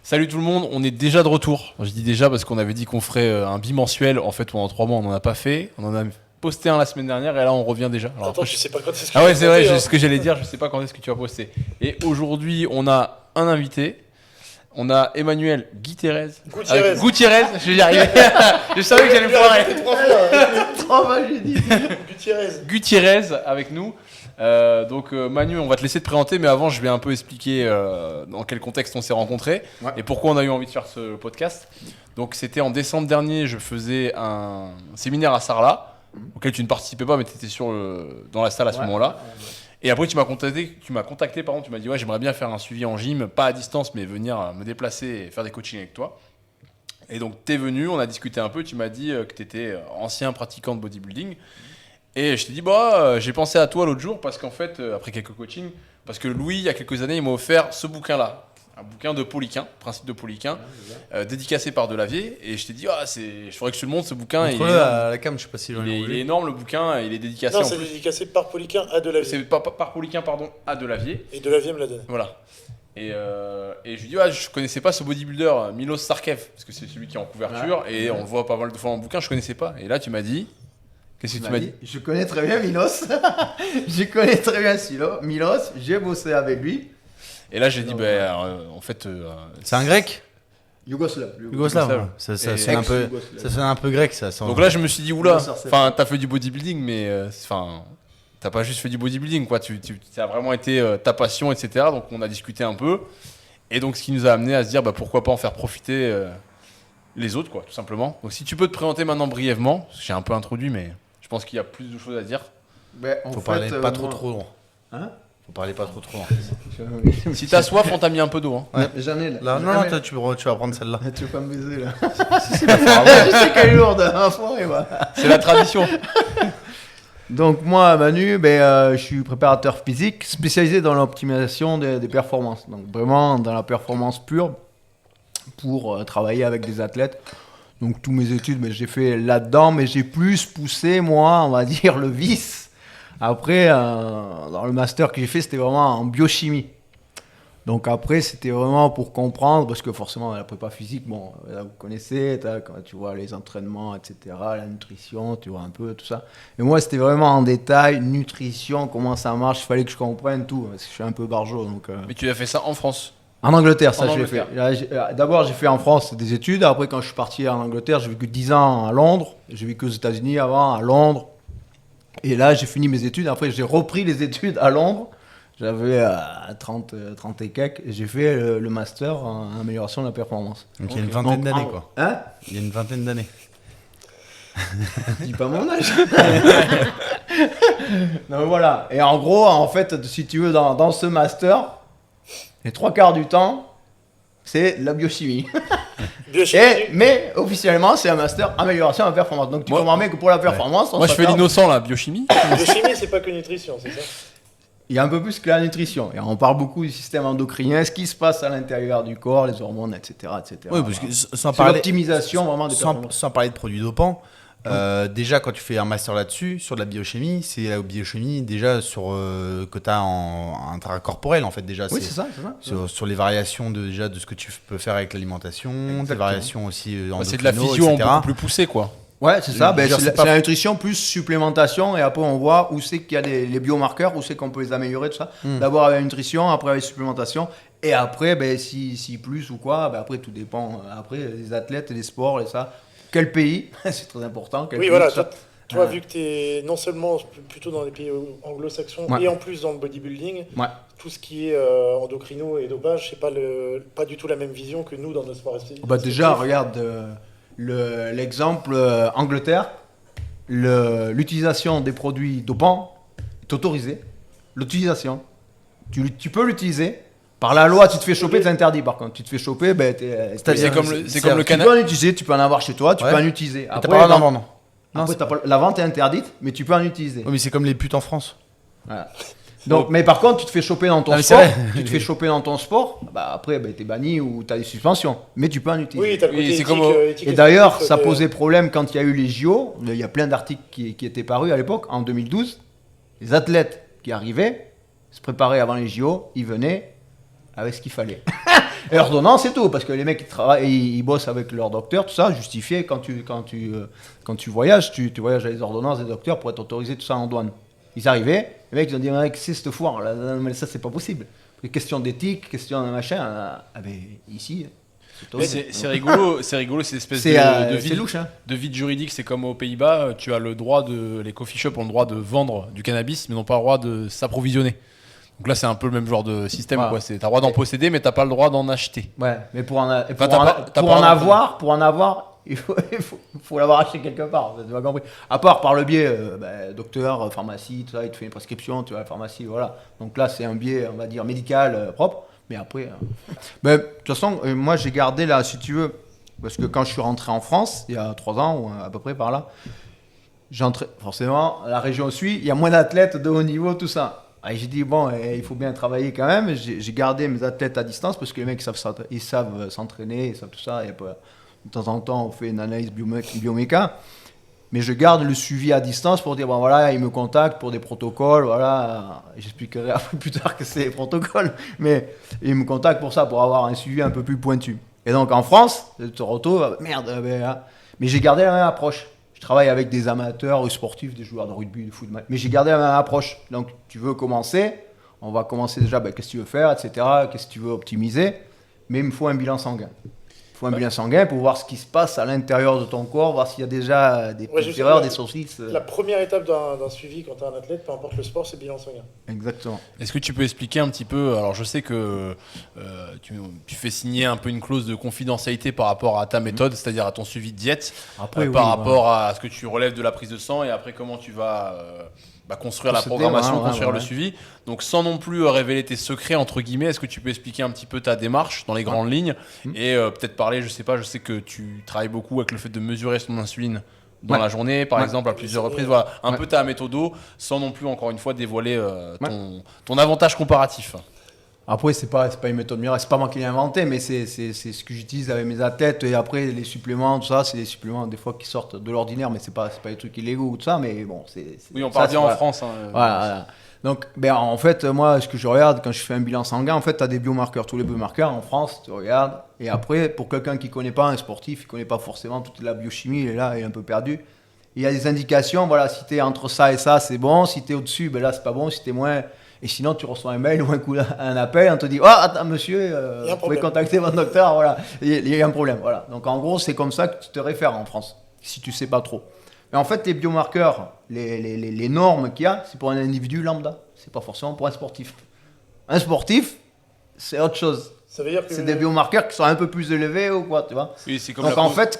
Salut tout le monde, on est déjà de retour. Je dis déjà parce qu'on avait dit qu'on ferait un bimensuel. En fait, pendant 3 mois, on n'en a pas fait. On en a posté un la semaine dernière et là, on revient déjà. Alors, Attends, après, je sais pas quand est-ce que Ah ouais, c'est vrai, poster, ce que j'allais dire, je sais pas quand est-ce que tu vas poster. Et aujourd'hui, on a un invité. On a Emmanuel Gutiérrez. Gutiérrez, je vais y arriver. Je savais que j'allais me foirer. 3 fois, j'ai dit. Gutiérez avec nous. Donc Manu, on va te laisser te présenter, mais avant je vais un peu expliquer dans quel contexte on s'est rencontrés et pourquoi on a eu envie de faire ce podcast. Donc c'était en décembre dernier, je faisais un séminaire à Sarlat, auquel tu ne participais pas, mais tu étais dans la salle à ce moment-là. Et après tu m'as contacté, tu m'as dit ouais, j'aimerais bien faire un suivi en gym, pas à distance, mais venir me déplacer et faire des coachings avec toi. Et donc t'es venu, on a discuté un peu, tu m'as dit que tu étais ancien pratiquant de bodybuilding. Et je t'ai dit, j'ai pensé à toi l'autre jour parce qu'en fait, après quelques coachings, parce que Louis, il y a quelques années, il m'a offert ce bouquin-là. Un bouquin de Poliquin, Principe de Poliquin, dédicacé par Delavier. Et je t'ai dit, je faudrait que je te le montre ce bouquin. Montre-le à la cam, je sais pas si il est énorme le bouquin, il est dédicacé. Non, c'est dédicacé par Poliquin à Delavier. C'est par Poliquin, pardon, à Delavier. Et Delavier me l'a donné. Voilà. Et je lui dis, je connaissais pas ce bodybuilder, Milos Sarkev, parce que c'est celui qui est en couverture, et on le voit pas mal de fois en bouquin, je connaissais pas. Et là, tu m'as dit. Qu'est-ce que tu m'as dit ? Je connais très bien Milos. Je connais très bien Milos. J'ai bossé avec lui. Et là, j'ai dit, en fait. C'est un grec ? Yougoslave. Ça sonne un peu grec, ça. Donc là, je me suis dit, oula, t'as fait du bodybuilding, mais t'as pas juste fait du bodybuilding, quoi. Ça a vraiment été ta passion, etc. Donc on a discuté un peu. Et donc, ce qui nous a amené à se dire, pourquoi pas en faire profiter les autres, quoi, tout simplement. Donc si tu peux te présenter maintenant brièvement, parce que j'ai un peu introduit, mais je pense qu'il y a plus de choses à dire. Faut parler pas trop long. Hein ? Faut parler pas trop long. Si t'as soif, on t'a mis un peu d'eau. Hein. Ouais, j'en ai là. Non, toi, tu vas prendre celle-là. Tu veux pas me baiser là. Je sais qu'elle est lourde. C'est la tradition. Donc moi, Manu, je suis préparateur physique spécialisé dans l'optimisation des performances. Donc vraiment dans la performance pure pour travailler avec des athlètes. Donc toutes mes études, j'ai fait là-dedans, mais j'ai plus poussé, moi, on va dire, le vice. Après, dans le master que j'ai fait, c'était vraiment en biochimie. Donc après, c'était vraiment pour comprendre, parce que forcément, la prépa physique, là, vous connaissez, quand tu vois les entraînements, etc., la nutrition, tu vois un peu tout ça. Et moi, c'était vraiment en détail, nutrition, comment ça marche, il fallait que je comprenne tout, parce que je suis un peu barjot. Donc, Mais tu as fait ça en France ? En Angleterre, ça je l'ai fait. D'abord, j'ai fait en France des études. Après, quand je suis parti en Angleterre, j'ai vécu 10 ans à Londres. J'ai vécu aux États-Unis avant, à Londres. Et là, j'ai fini mes études. Après, j'ai repris les études à Londres. J'avais 30 et quelques. Et j'ai fait le master en amélioration de la performance. Donc il y a une vingtaine d'années, quoi. Hein ? Il y a une vingtaine d'années. Dis pas mon âge. Donc voilà. Et en gros, en fait, si tu veux, dans ce master, les 3/4 du temps, c'est de la biochimie. Mais officiellement, c'est un master amélioration de la performance. Donc tu comprends bien que pour la performance... Moi, je fais l'innocent, là, biochimie. Biochimie, c'est pas que nutrition, c'est ça ? Il y a un peu plus que la nutrition. Et on parle beaucoup du système endocrinien, ce qui se passe à l'intérieur du corps, les hormones, etc. Oui, parce que c'est l'optimisation vraiment des performances. Sans parler de produits dopants, déjà quand tu fais un master là-dessus, sur de la biochimie, c'est la biochimie déjà que tu as en intracorporel en fait déjà. Oui, c'est ça. Sur les variations de ce que tu peux faire avec l'alimentation, des variations aussi endocrino, c'est de la physio en beaucoup plus poussée, quoi. Ouais, c'est ça. C'est la nutrition plus supplémentation et après on voit où c'est qu'il y a les biomarqueurs, où c'est qu'on peut les améliorer, tout ça. D'abord avec la nutrition, après avec la supplémentation et après, si plus ou quoi, après tout dépend. Après les athlètes et les sports et ça. Quel pays ? C'est très important. Oui, voilà. Toi, vu que tu es non seulement plutôt dans les pays anglo-saxons et en plus dans le bodybuilding, tout ce qui est endocrino et dopage, c'est pas du tout la même vision que nous dans nos sports spécifiques. Déjà, regarde l'exemple Angleterre, l'utilisation des produits dopants est autorisée. L'utilisation, tu peux l'utiliser. Par la loi, tu te fais choper, c'est interdit par contre. Tu te fais choper, c'est comme le Canada. Tu peux en utiliser, tu peux en avoir chez toi, tu peux en utiliser. Après, t'as pas d'en vendre. La vente est interdite, mais tu peux en utiliser. Oui, mais c'est comme les putes en France. Voilà. Donc, mais par contre, tu te fais choper dans ton sport. Tu te fais choper dans ton sport. Après, t'es banni ou t'as des suspensions. Mais tu peux en utiliser. Oui, t'as le côté éthique. Et d'ailleurs, ça posait problème quand il y a eu les JO. Il y a plein d'articles qui étaient parus à l'époque, en 2012. Les athlètes qui arrivaient, se préparaient avant les JO, ils venaient. avec ce qu'il fallait. Et l'ordonnance, c'est tout, parce que les mecs qui travaillent, ils bossent avec leur docteur, tout ça, justifié quand tu voyages, tu voyages avec les ordonnances des docteurs pour être autorisé, tout ça en douane. Ils arrivaient, les mecs ils ont dit mec, c'est cette foire, là, mais ça c'est pas possible. Question d'éthique, question de machin, ici. C'est rigolo, c'est une espèce de vide juridique. C'est comme aux Pays-Bas, tu as le droit les coffee shops ont le droit de vendre du cannabis, mais n'ont pas le droit de s'approvisionner. Donc là, c'est un peu le même genre de système. T'as le droit d'en posséder, mais t'as pas le droit d'en acheter. Ouais, mais pour en avoir, il faut l'avoir acheté quelque part. Tu m'as compris. À part par le biais docteur, pharmacie, tout ça, il te fait une prescription, tu vas à la pharmacie, voilà. Donc là, c'est un biais, on va dire, médical propre. Mais après, de toute façon, moi, j'ai gardé là, si tu veux, parce que quand je suis rentré en France, il y a 3 ans ou à peu près par là, forcément, la région où je suis, il y a moins d'athlètes de haut niveau, tout ça. Et j'ai dit, bon, il faut bien travailler quand même. J'ai gardé mes athlètes à distance parce que les mecs ils savent s'entraîner, ils savent tout ça. De temps en temps, on fait une analyse bioméca. Mais je garde le suivi à distance pour dire, bon voilà, ils me contactent pour des protocoles. Voilà, j'expliquerai après plus tard que c'est des protocoles. Mais ils me contactent pour ça, pour avoir un suivi un peu plus pointu. Et donc en France, Toronto, merde, mais j'ai gardé la même approche. Je travaille avec des amateurs sportifs, des joueurs de rugby, de football, mais j'ai gardé la même approche. Donc, tu veux commencer, on va commencer déjà, qu'est-ce que tu veux faire, etc., qu'est-ce que tu veux optimiser, mais il me faut un bilan sanguin. Il faut un bilan sanguin pour voir ce qui se passe à l'intérieur de ton corps, voir s'il y a déjà des petites erreurs, des saucisses. La première étape d'un suivi quand tu es un athlète, peu importe le sport, c'est le bilan sanguin. Exactement. Est-ce que tu peux expliquer un petit peu, alors je sais que tu fais signer un peu une clause de confidentialité par rapport à ta méthode, c'est-à-dire à ton suivi de diète, par rapport à ce que tu relèves de la prise de sang et après comment tu vas construire la programmation, construire le suivi. Donc sans non plus révéler tes secrets, entre guillemets, est-ce que tu peux expliquer un petit peu ta démarche dans les grandes lignes et peut-être parler, je sais que tu travailles beaucoup avec le fait de mesurer son insuline dans la journée, par exemple, à plusieurs reprises. Voilà, un peu ta méthode, sans non plus, encore une fois, dévoiler ton avantage comparatif. Après, c'est pas une méthode miracle, c'est pas moi qui l'ai inventé, mais c'est ce que j'utilise avec mes athlètes. Et après, les suppléments, tout ça, c'est des suppléments des fois qui sortent de l'ordinaire, mais c'est pas des trucs illégaux ou tout ça, mais bon, oui, on parle bien en France. Voilà. Donc, en fait, moi, ce que je regarde quand je fais un bilan sanguin, en fait, tu as des biomarqueurs. Tous les biomarqueurs en France, tu regardes. Et après, pour quelqu'un qui connaît pas un sportif, il connaît pas forcément toute la biochimie, il est là, il est un peu perdu. Il y a des indications, voilà, si tu es entre ça et ça, c'est bon. Si tu es au-dessus, là, c'est pas bon. Si tu es moins. Et sinon, tu reçois un mail ou un appel, on te dit « Ah, attends, monsieur, vous pouvez contacter votre docteur, voilà, il y a un problème. » Voilà. Donc, en gros, c'est comme ça que tu te réfères en France, si tu ne sais pas trop. Mais en fait, les biomarqueurs, les normes qu'il y a, c'est pour un individu lambda. C'est pas forcément pour un sportif. Un sportif, c'est autre chose. Ça veut dire que c'est des biomarqueurs qui sont un peu plus élevés ou quoi, tu vois. Oui, c'est comme donc, en fait,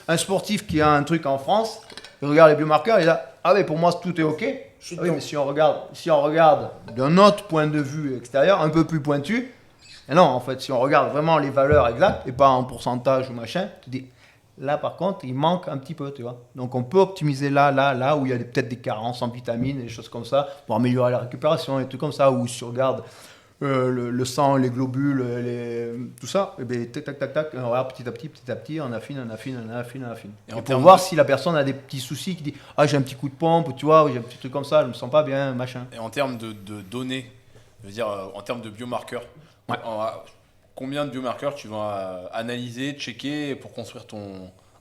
un sportif qui a un truc en France, il regarde les biomarqueurs, il dit « Ah, mais pour moi, tout est OK. » Oui, mais si on regarde d'un autre point de vue extérieur, un peu plus pointu, et non, en fait, si on regarde vraiment les valeurs exactes et pas en pourcentage ou machin, tu dis, là par contre, il manque un petit peu, tu vois. Donc on peut optimiser là où il y a peut-être des carences en vitamines et des choses comme ça pour améliorer la récupération et tout comme ça, ou si on regarde le sang, les globules, tout ça, et bien, tac, on regarde petit à petit, on affine. Et pour voir si la personne a des petits soucis, qui dit « Ah, j'ai un petit coup de pompe, tu vois, j'ai un petit truc comme ça, je me sens pas bien, machin. » Et en termes de données, je veux dire, en termes de biomarqueurs, combien de biomarqueurs tu vas analyser, checker pour construire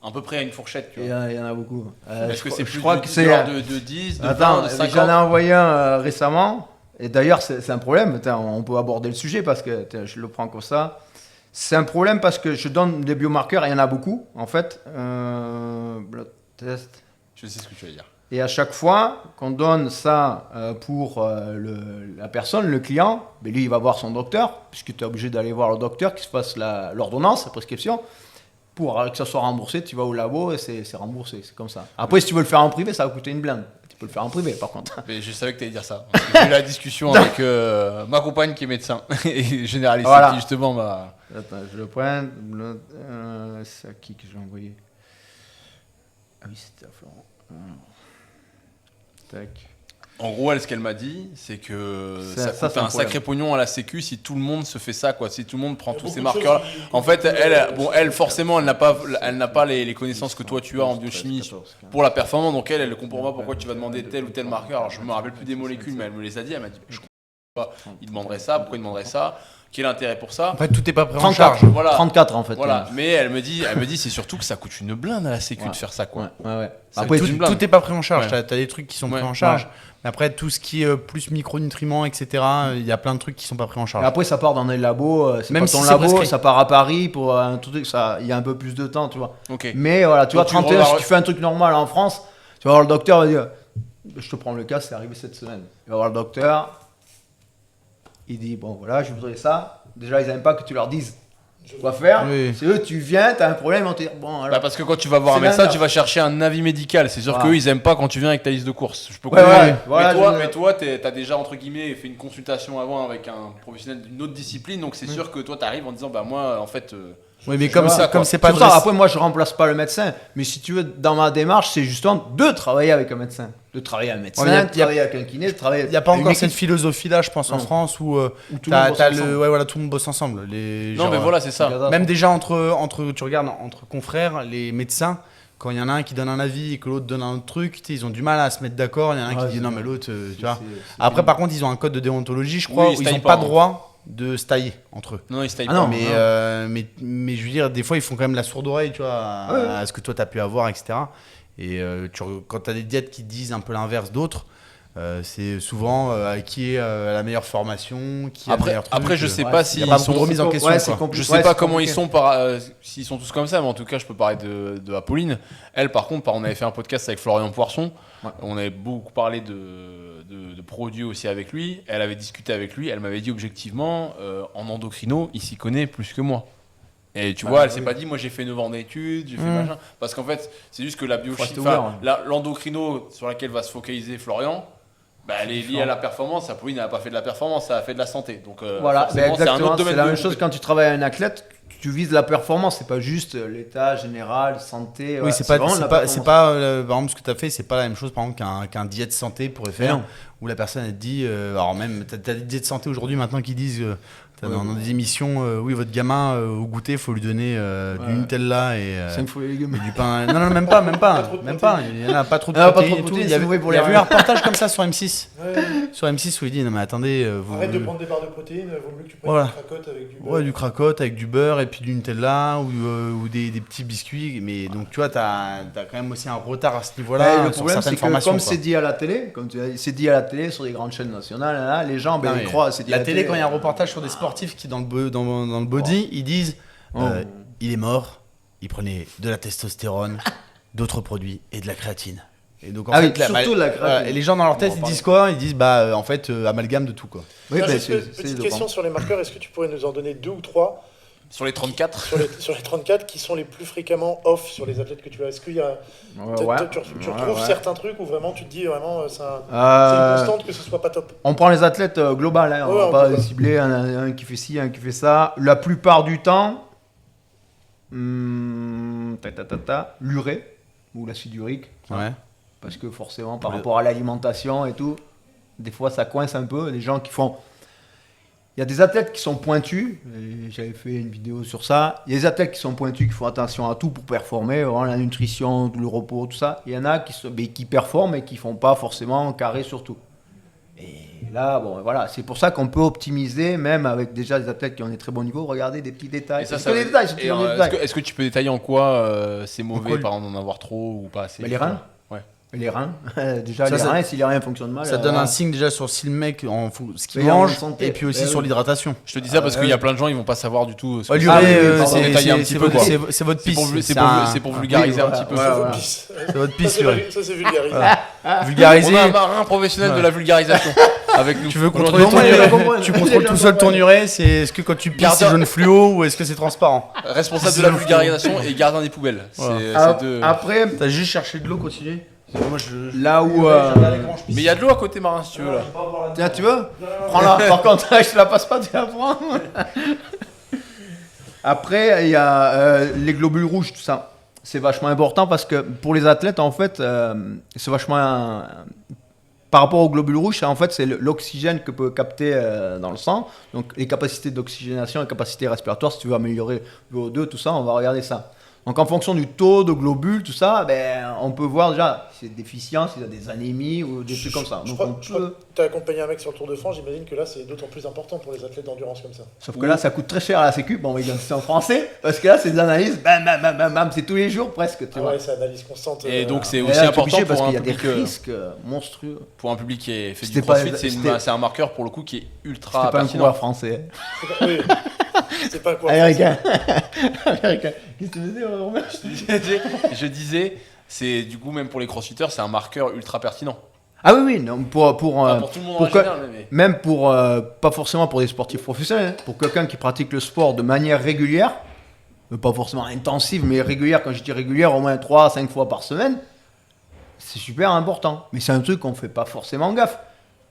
à peu près à une fourchette, tu vois. Il y en a beaucoup. Est-ce que c'est plus de 10, de 20, de 50 ? J'en ai envoyé un récemment. Et d'ailleurs, c'est un problème. On peut aborder le sujet parce que je le prends comme ça. C'est un problème parce que je donne des biomarqueurs, et il y en a beaucoup, en fait. Blood test. Je sais ce que tu vas dire. Et à chaque fois qu'on donne ça pour la personne, le client, lui, il va voir son docteur, puisque tu es obligé d'aller voir le docteur qui se fasse l'ordonnance, la prescription. Pour que ça soit remboursé, tu vas au labo et c'est remboursé, c'est comme ça. Après, si tu veux le faire en privé, ça va coûter une blinde. Tu peux le faire en privé, par contre. Mais je savais que tu allais dire ça. J'ai eu la discussion avec ma compagne qui est médecin et généraliste, qui justement m'a... Attends, je le prends. C'est à qui que j'ai envoyé ? Ah oui, c'était à Florent. Tac. En gros, ce qu'elle m'a dit, c'est que ça coûte un sacré pognon à la Sécu si tout le monde se fait ça, quoi. Si tout le monde prend tous ces marqueurs. En fait, elle forcément, elle n'a pas les connaissances que toi tu as en biochimie pour la performance. Donc elle ne comprend pas pourquoi tu vas demander tel ou tel marqueur. Alors je me rappelle plus des molécules, mais elle me les a dit. Elle m'a dit, il demanderait ça, pourquoi il demanderait ça, quel est l'intérêt pour ça. Après, tout n'est pas pris en 34, charge. Voilà. 34 en fait. Voilà, mais elle me dit c'est surtout que ça coûte une blinde à la sécu de faire ça, quoi. Ouais. Ça Après, coûte une blinde. Tout n'est pas pris en charge. Ouais. T'as des trucs qui sont Ouais. pris en charge. Mais après, tout ce qui est plus micronutriments, etc., il y a plein de trucs qui sont pas pris en Et charge. après, ça part dans les labos. C'est Même pas si ton c'est labo, prescrit. ça part à Paris pour un truc. Il y a un peu plus de temps, tu vois. Ok. Mais voilà, tu vois, Donc, tu 31, si revas- tu fais un truc normal en France, tu vas voir le docteur, il va dire. Je te prends le cas, c'est arrivé cette semaine. Il va voir le docteur. Il dit bon, voilà, je voudrais ça. Déjà, ils n'aiment pas que tu leur dises quoi faire. Oui. C'est eux, tu viens, tu as un problème, on te dit bon, alors. Bah parce que quand tu vas voir un C'est médecin, l'inverse. tu vas chercher un avis médical. C'est sûr Voilà. qu'eux, ils aiment pas quand tu viens avec ta liste de courses. Je peux Ouais, comprendre. ouais, voilà, mais toi, t'as déjà entre guillemets fait une consultation avant avec un professionnel d'une autre discipline, donc c'est sûr que toi, t'arrives en disant bah moi, en fait, Oui, mais c'est comme ça, ça, quoi. comme c'est pas C'est pour ça, dressé- après, moi, je remplace pas le médecin. Mais si tu veux, dans ma démarche, c'est justement de travailler avec un médecin. De travailler avec un médecin, Ouais, y a- de travailler avec un kiné, de travailler Il n'y a pas avec encore une cette équipe. philosophie-là, je pense, en Non. France, où Où tout le t'as- monde bosse t'as ensemble. ouais, voilà, tout le monde bosse ensemble. Les, non, mais voilà, c'est ça. Même déjà tu regardes entre confrères, les médecins, quand il y en a un qui donne un avis et que l'autre donne un autre truc, tu sais, ils ont du mal à se mettre d'accord. Il y en a un qui dit non, mais l'autre, tu vois. Après, par contre, ils ont un code de déontologie, je crois, Oui, ils où se ils taillent n'ont pas, pas hein. droit de se tailler entre eux. Non, ils se taillent Ah pas. non, Mais je veux dire, des fois, ils font quand même la sourde oreille, tu vois, à ce que toi, tu as pu avoir, etc. Et quand tu as des diètes qui disent un peu l'inverse d'autres, c'est souvent qui est la meilleure formation, qui a le meilleur truc. Après, je sais Ouais, pas Il s'ils n'y a pas sont. beaucoup de remise en question. Ouais, c'est quoi. compliqué. Je sais Ouais, pas c'est comment ils compliqué. sont s'ils sont tous comme ça, mais en tout cas, je peux parler de Apolline. Elle, par contre, on avait fait un podcast avec Florian Poisson. Ouais. On avait beaucoup parlé de produits aussi avec lui. Elle avait discuté avec lui. Elle m'avait dit objectivement, en endocrino, il s'y connaît plus que moi. Et tu vois, elle s'est pas dit, moi j'ai fait 9 ans d'études, j'ai fait machin. Parce qu'en fait, c'est juste que la biochimie, rester ouvert, l'endocrino sur laquelle va se focaliser Florian, bah, elle est liée à la performance. Apolline n'a pas fait de la performance, elle a fait de la santé. Donc, Voilà, forcément, ben c'est un autre exactement. domaine C'est la de même chose quand tu travailles avec un athlète. Tu vises la performance, c'est pas juste l'état général, santé. Oui, c'est pas, vraiment c'est la pas, performance. c'est pas par exemple, ce que tu as fait, c'est pas la même chose par exemple qu'un diète santé pourrait faire, Non. où la personne elle te dit, alors même, tu as des diètes santé aujourd'hui maintenant qui disent, dans des émissions, oui, votre gamin au goûter, il faut lui donner du Nutella et 5 fois les légumes. du pain. Non, même pas. trop de Même protéines. pas. Il y en a pas trop de Ah, pas protéines trop de et tout. protéines, Il y c'est avait, mauvais pour il y les avait eu reins. un reportage comme ça sur M6. Ouais. Sur M6 où il dit, non mais attendez, vous... Arrête de prendre des barres de protéines, vaut mieux que tu prennes Voilà. du cracotte avec du beurre. Ouais, du cracotte avec du beurre et puis du Nutella ou des petits biscuits. Mais donc, tu vois, t'as quand même aussi un retard à ce niveau-là Ouais, le sur problème, c'est certaines que formations. comme quoi. c'est dit à la télé, c'est dit à la télé sur les grandes chaînes nationales, là, les gens, ben, Non, ils mais croient. C'est dit à la télé, quand il y a un reportage sur des sportifs qui, dans le body, ils disent il est mort, il prenait de la testostérone, d'autres produits et de la créatine. Et donc, en Ah fait, oui, surtout la créatine. voilà, et les gens dans leur tête, On va ils en disent quoi? Ils disent en fait, amalgame de tout, quoi. Oui, Tiens, ben, juste c'est petite dopant. question sur les marqueurs, est-ce que tu pourrais nous en donner 2 ou 3 Sur les 34. sur les 34 qui sont les plus fréquemment off sur les athlètes que tu as? Est-ce qu'il y a tu retrouves certains trucs où vraiment tu te dis vraiment c'est une constante que ce soit pas top? On prend les athlètes global, hein, on Ouais, va en pas global. cibler un qui fait ci, un qui fait ça. La plupart du temps, l'urée ou l'acide urique, Ouais. parce que forcément par rapport à l'alimentation et tout, des fois ça coince un peu. Les gens qui font, il y a des athlètes qui sont pointus, et j'avais fait une vidéo sur ça. Il y a des athlètes qui sont pointus, qui font attention à tout pour performer, vraiment la nutrition, le repos, tout ça. Il y en a qui performent et qui font pas forcément carré sur tout. Et là, bon, voilà, c'est pour ça qu'on peut optimiser, même avec déjà des athlètes qui ont des très bons niveaux, regarder des petits détails. Et ça, C'est que des détails, c'est et, toujours des est-ce détails. est-ce que tu peux détailler en quoi c'est mauvais, quoi, par exemple, d'en avoir trop ou pas assez? Bah, les reins. Ouais. Les reins, déjà Ça, les reins, si les reins fonctionnent mal. Ça donne un signe déjà sur si le mec, ce qu'il Mais en mange, santé. et puis aussi Eh sur oui. l'hydratation. Je te dis ça parce qu'il y a plein de gens, ils vont pas savoir du tout. Ce que L'urée, c'est. oui, pardon. Détailler un petit peu, quoi. c'est votre C'est piste. c'est pour vulgariser un petit peu. voilà, C'est voilà. votre piste. C'est votre Ça, piste, c'est l'urée. ça, c'est vulgarisé. Vulgariser. On a un marin professionnel de la vulgarisation avec nous. Tu veux Aujourd'hui, contrôler ton Aujourd'hui, urée, tu contrôles tout seul ton urée, est-ce que quand tu pisses c'est jaune fluo ou est-ce que c'est transparent? responsable de la vulgarisation et gardien des poubelles. Voilà. C'est deux. Après, T'as juste cherché de l'eau, continue. Moi, là où. Mais il y a de l'eau à côté, marin, si tu veux là. Tiens, tu veux? Prends-la. Par contre, je te la passe pas, tu la prends. Après, il y a les globules rouges, tout ça. C'est vachement important parce que pour les athlètes, en fait, c'est vachement. Par rapport aux globules rouges, en fait, c'est l'oxygène que peut capter dans le sang. Donc, les capacités d'oxygénation, les capacités respiratoires, si tu veux améliorer le VO2, tout ça, on va regarder ça. Donc en fonction du taux de globules, tout ça, on peut voir déjà si c'est déficient, s'il y a des anémies ou des trucs comme ça. Je crois que tu as accompagné un mec sur le Tour de France, j'imagine que là c'est d'autant plus important pour les athlètes d'endurance comme ça. Sauf que là ça coûte très cher à la sécu, bon c'est en français, parce que là c'est des analyses, bam, c'est tous les jours presque. Tu vois. Ouais, c'est analyse constante. Et donc c'est aussi important parce pour qu'il y un a des public risques monstrueux. Pour un public qui est fait du crossfit, c'est un marqueur pour le coup qui est ultra pertinent. C'est pas un coureur français. Oui. C'est pas un coureur américain. Américain. Qu'est-ce que tu veux dire, Romain? Je disais, c'est du coup même pour les crossfitters, c'est un marqueur ultra pertinent. Ah oui, non, pour tout le monde en général, même pour, pas forcément pour des sportifs professionnels, pour quelqu'un qui pratique le sport de manière régulière, pas forcément intensive, mais régulière, quand je dis régulière, au moins 3-5 fois par semaine, c'est super important. Mais c'est un truc qu'on fait pas forcément gaffe.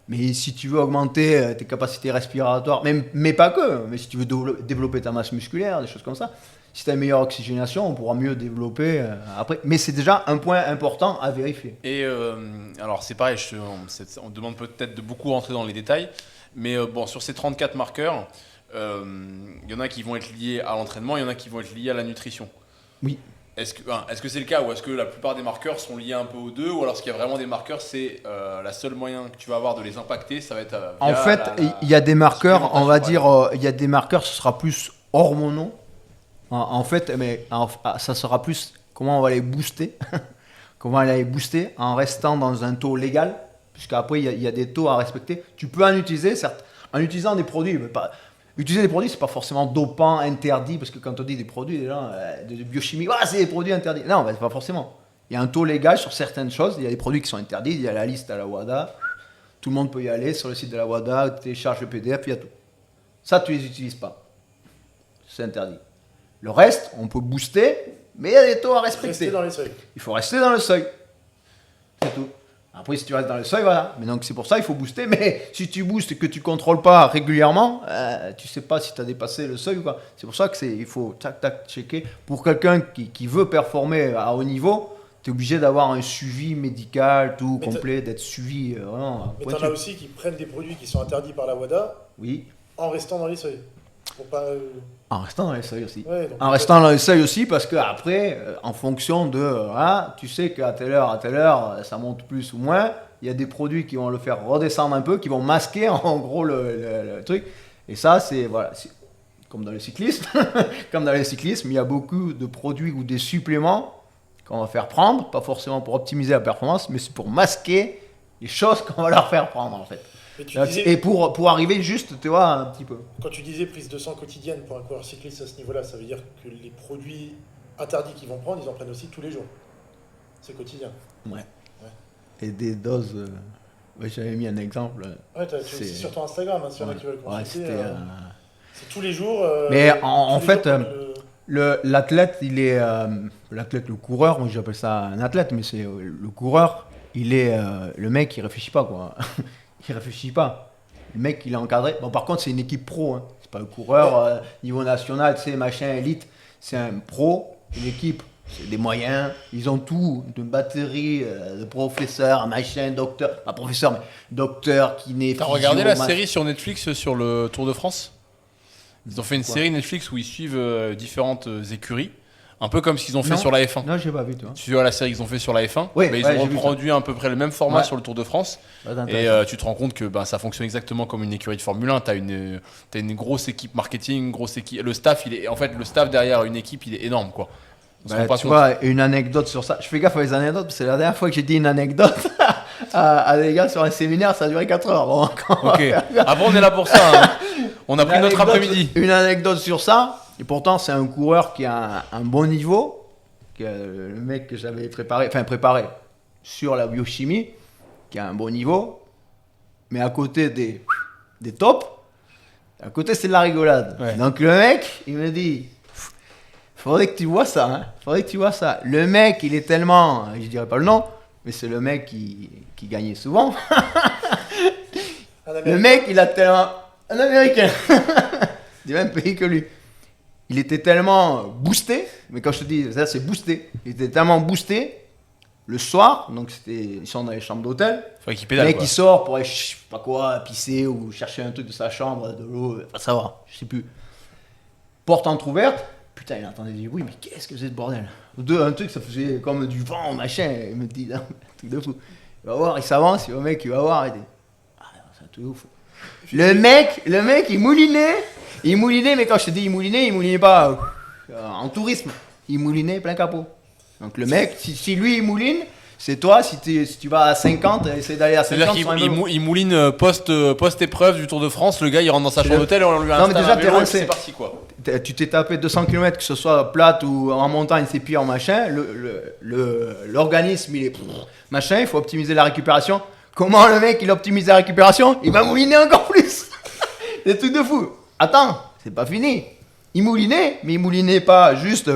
Mais si tu veux augmenter tes capacités respiratoires, mais pas que, mais si tu veux développer ta masse musculaire, des choses comme ça, si tu as une meilleure oxygénation, on pourra mieux développer après. Mais c'est déjà un point important à vérifier. Et alors c'est pareil, on demande peut-être de beaucoup rentrer dans les détails, mais bon, sur ces 34 marqueurs, il y en a qui vont être liés à l'entraînement, il y en a qui vont être liés à la nutrition. Oui. Est-ce que c'est le cas ou est-ce que la plupart des marqueurs sont liés un peu aux deux, ou alors ce qu'il y a vraiment des marqueurs, c'est la seule moyen que tu vas avoir de les impacter, ça va être via en fait, il y a des marqueurs, on va dire, il y a des marqueurs, ce sera plus hormonaux. En fait, mais ça sera plus comment on va les booster, comment on va les booster en restant dans un taux légal, puisqu'après il y a des taux à respecter. Tu peux en utiliser, certes, en utilisant des produits, mais pas. Utiliser des produits, c'est pas forcément dopant, interdit, parce que quand on dit des produits, les gens, de biochimie, c'est des produits interdits. Non, c'est pas forcément. Il y a un taux légal sur certaines choses, il y a des produits qui sont interdits, il y a la liste à la WADA, tout le monde peut y aller sur le site de la WADA, télécharge le PDF, il y a tout. Ça, tu les utilises pas. C'est interdit. Le reste, on peut booster, mais il y a des taux à respecter. Rester dans les seuils. Il faut rester dans le seuil. C'est tout. Après, si tu restes dans le seuil, voilà. Mais donc, c'est pour ça qu'il faut booster. Mais si tu boostes et que tu ne contrôles pas régulièrement, tu ne sais pas si tu as dépassé le seuil ou pas. C'est pour ça qu'il faut tac, checker. Pour quelqu'un qui veut performer à haut niveau, tu es obligé d'avoir un suivi médical, tout complet, d'être suivi vraiment. Mais tu en as aussi qui prennent des produits qui sont interdits par la WADA en restant dans les seuils. Pour pas, En restant dans les seuils aussi. Ouais, en restant dans les seuils aussi, parce qu'après, en fonction de... tu sais qu'à telle heure, ça monte plus ou moins. Il y a des produits qui vont le faire redescendre un peu, qui vont masquer en gros le truc. Et ça, c'est comme dans le cyclisme. Comme dans le cyclisme, il y a beaucoup de produits ou des suppléments qu'on va faire prendre, pas forcément pour optimiser la performance, mais c'est pour masquer les choses qu'on va leur faire prendre en fait. Et pour arriver juste, tu vois, un petit peu. Quand tu disais prise de sang quotidienne pour un coureur cycliste à ce niveau-là, ça veut dire que les produits interdits qu'ils vont prendre, ils en prennent aussi tous les jours. C'est quotidien. Ouais. Et des doses... j'avais mis un exemple. Ouais, c'est sur ton Instagram, s'il y en a qui veulent consulter. C'est tous les jours. Mais en fait, l'athlète, il est... l'athlète, le coureur, moi j'appelle ça un athlète, mais c'est le coureur, il est... le mec, il réfléchit pas, quoi. Il réfléchit pas. Le mec, il est encadré. Bon, par contre, c'est une équipe pro. Hein. C'est pas le coureur niveau national, tu sais, machin, élite. C'est un pro, une équipe. C'est des moyens. Ils ont tout. De batterie, de professeurs, machin, docteur. Pas professeur, mais docteur, kiné, T'as regardé la série sur Netflix sur le Tour de France? Ils ont fait une série Netflix où ils suivent différentes écuries. Un peu comme ce qu'ils ont fait sur la F1. Non, j'ai pas vu, toi. Tu vois la série qu'ils ont fait sur la F1, ils ont reproduit à peu près le même format sur le Tour de France. Et tu te rends compte que ça fonctionne exactement comme une écurie de Formule 1. T'as une grosse équipe marketing, une grosse équipe. Le staff, le staff derrière une équipe, il est énorme, quoi. Tu vois, une anecdote sur ça. Je fais gaffe aux anecdotes, parce que c'est la dernière fois que j'ai dit une anecdote à des gars sur un séminaire, ça a duré 4 heures. Bon, ok. Après, on est là pour ça. Hein. On a pris notre après-midi. Une anecdote sur ça. Et pourtant, c'est un coureur qui a un bon niveau, le mec que j'avais préparé sur la biochimie, qui a un bon niveau, mais à côté des tops, à côté c'est de la rigolade. Ouais. Donc le mec, il me dit, faudrait que tu vois ça, hein, faudrait que tu vois ça. Le mec, il est tellement, je dirais pas le nom, mais c'est le mec qui gagnait souvent. Le mec, il a tellement, un Américain, du même pays que lui. Il était tellement boosté, mais quand je te dis ça, c'est boosté. Il était tellement boosté le soir, donc ils sont dans les chambres d'hôtel. Le mec, il sort pour aller, je sais pas quoi, pisser ou chercher un truc de sa chambre, de l'eau, enfin ça va, je sais plus. Porte entrouverte, Putain, il entendait du bruit, mais qu'est-ce que c'est ce bordel? Un truc, ça faisait comme du vent, machin. Il me dit, là, un truc de fou. Il va voir, il s'avance, le mec, il va voir. Il dit, ah, c'est un truc ouf. Le mec, il moulinait, mais quand je te dis il moulinait pas en tourisme. Il moulinait plein capot. Donc le mec, si lui il mouline, c'est toi, si tu vas à 50, essaie d'aller à 50. C'est-à-dire qu'il mouline post-épreuve du Tour de France, le gars il rentre dans sa chambre d'hôtel et on lui installe un vélo et c'est parti quoi. Tu t'es tapé 200 km, que ce soit plate ou en montagne, c'est pire, machin. L'organisme, il est machin, il faut optimiser la récupération. Comment le mec il optimise la récupération? Il va mouliner encore plus. Des trucs de fou. Attends, c'est pas fini. Il moulinait, mais il moulinait pas juste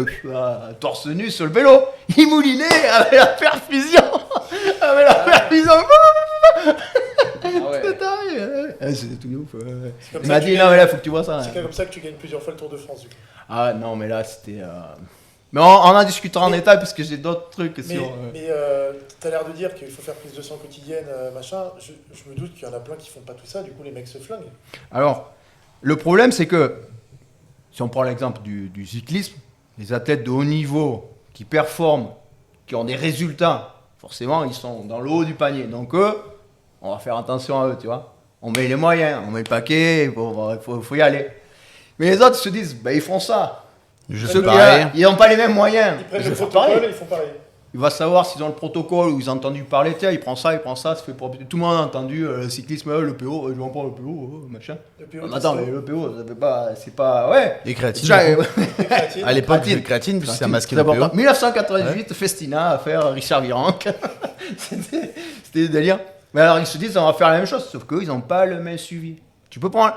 torse nu sur le vélo. Il moulinait avec la perfusion. C'est des trucs de ouf. Il m'a dit, non mais là, faut que tu vois ça. C'est comme ça que tu gagnes plusieurs fois le Tour de France, du coup. Ah non, mais là, c'était... Mais on en discutera en détail parce que j'ai d'autres trucs sur... Mais t'as l'air de dire qu'il faut faire prise de sang quotidienne, machin. Je me doute qu'il y en a plein qui font pas tout ça, du coup les mecs se flinguent. Alors, le problème c'est que, si on prend l'exemple du cyclisme, les athlètes de haut niveau qui performent, qui ont des résultats, forcément ils sont dans le haut du panier. Donc eux, on va faire attention à eux, tu vois. On met les moyens, on met le paquet, faut y aller. Mais les autres se disent, bah ils font ça. Ils n'ont pas les mêmes moyens. Ils prennent le protocole et ils font pareil. Il va savoir s'ils ont le protocole ou ils ont entendu parler, tiens, il prend ça, ça fait pour... Tout le monde a entendu le cyclisme, le PO, je vais en prendre le PO, machin. Le PO, attends, mais le PO, ça fait pas... C'est pas... Ouais. Les créatines. À l'époque, les créatines, puis ça masquait le PO. 1998, Festina à faire Richard Virenque. C'était des délires. Mais alors, ils se disent, on va faire la même chose, sauf qu'eux, ils n'ont pas le même suivi. Tu peux prendre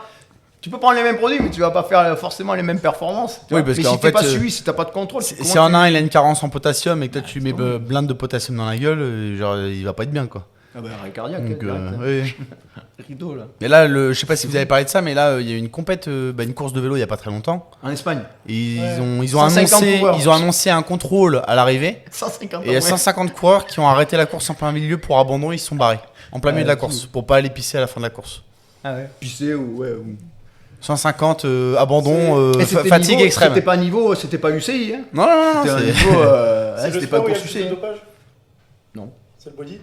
les mêmes produits, mais tu vas pas faire forcément les mêmes performances. Oui, parce mais qu'en si t'es fait, pas suivi, si t'as pas de contrôle, si en un il a une carence en potassium et que toi tu mets blinde de potassium dans la gueule, genre il va pas être bien quoi. Ah bah arrêt cardiaque. Donc, oui. Rideau là. Mais là, je sais pas si vous avez parlé de ça, mais là il y a eu une compète, une course de vélo il y a pas très longtemps. En Espagne. Et ils ont annoncé un contrôle à l'arrivée. 150 et il y a 150 coureurs qui ont arrêté la course en plein milieu pour abandon, ils se sont barrés en plein milieu de la course pour pas aller pisser à la fin de la course. Ah ouais. Pisser ou 150 abandon, fatigue extrême. C'était pas niveau, c'était pas UCI. Hein. Non, c'était un niveau. C'était pas pour UCI. Non. C'est le body.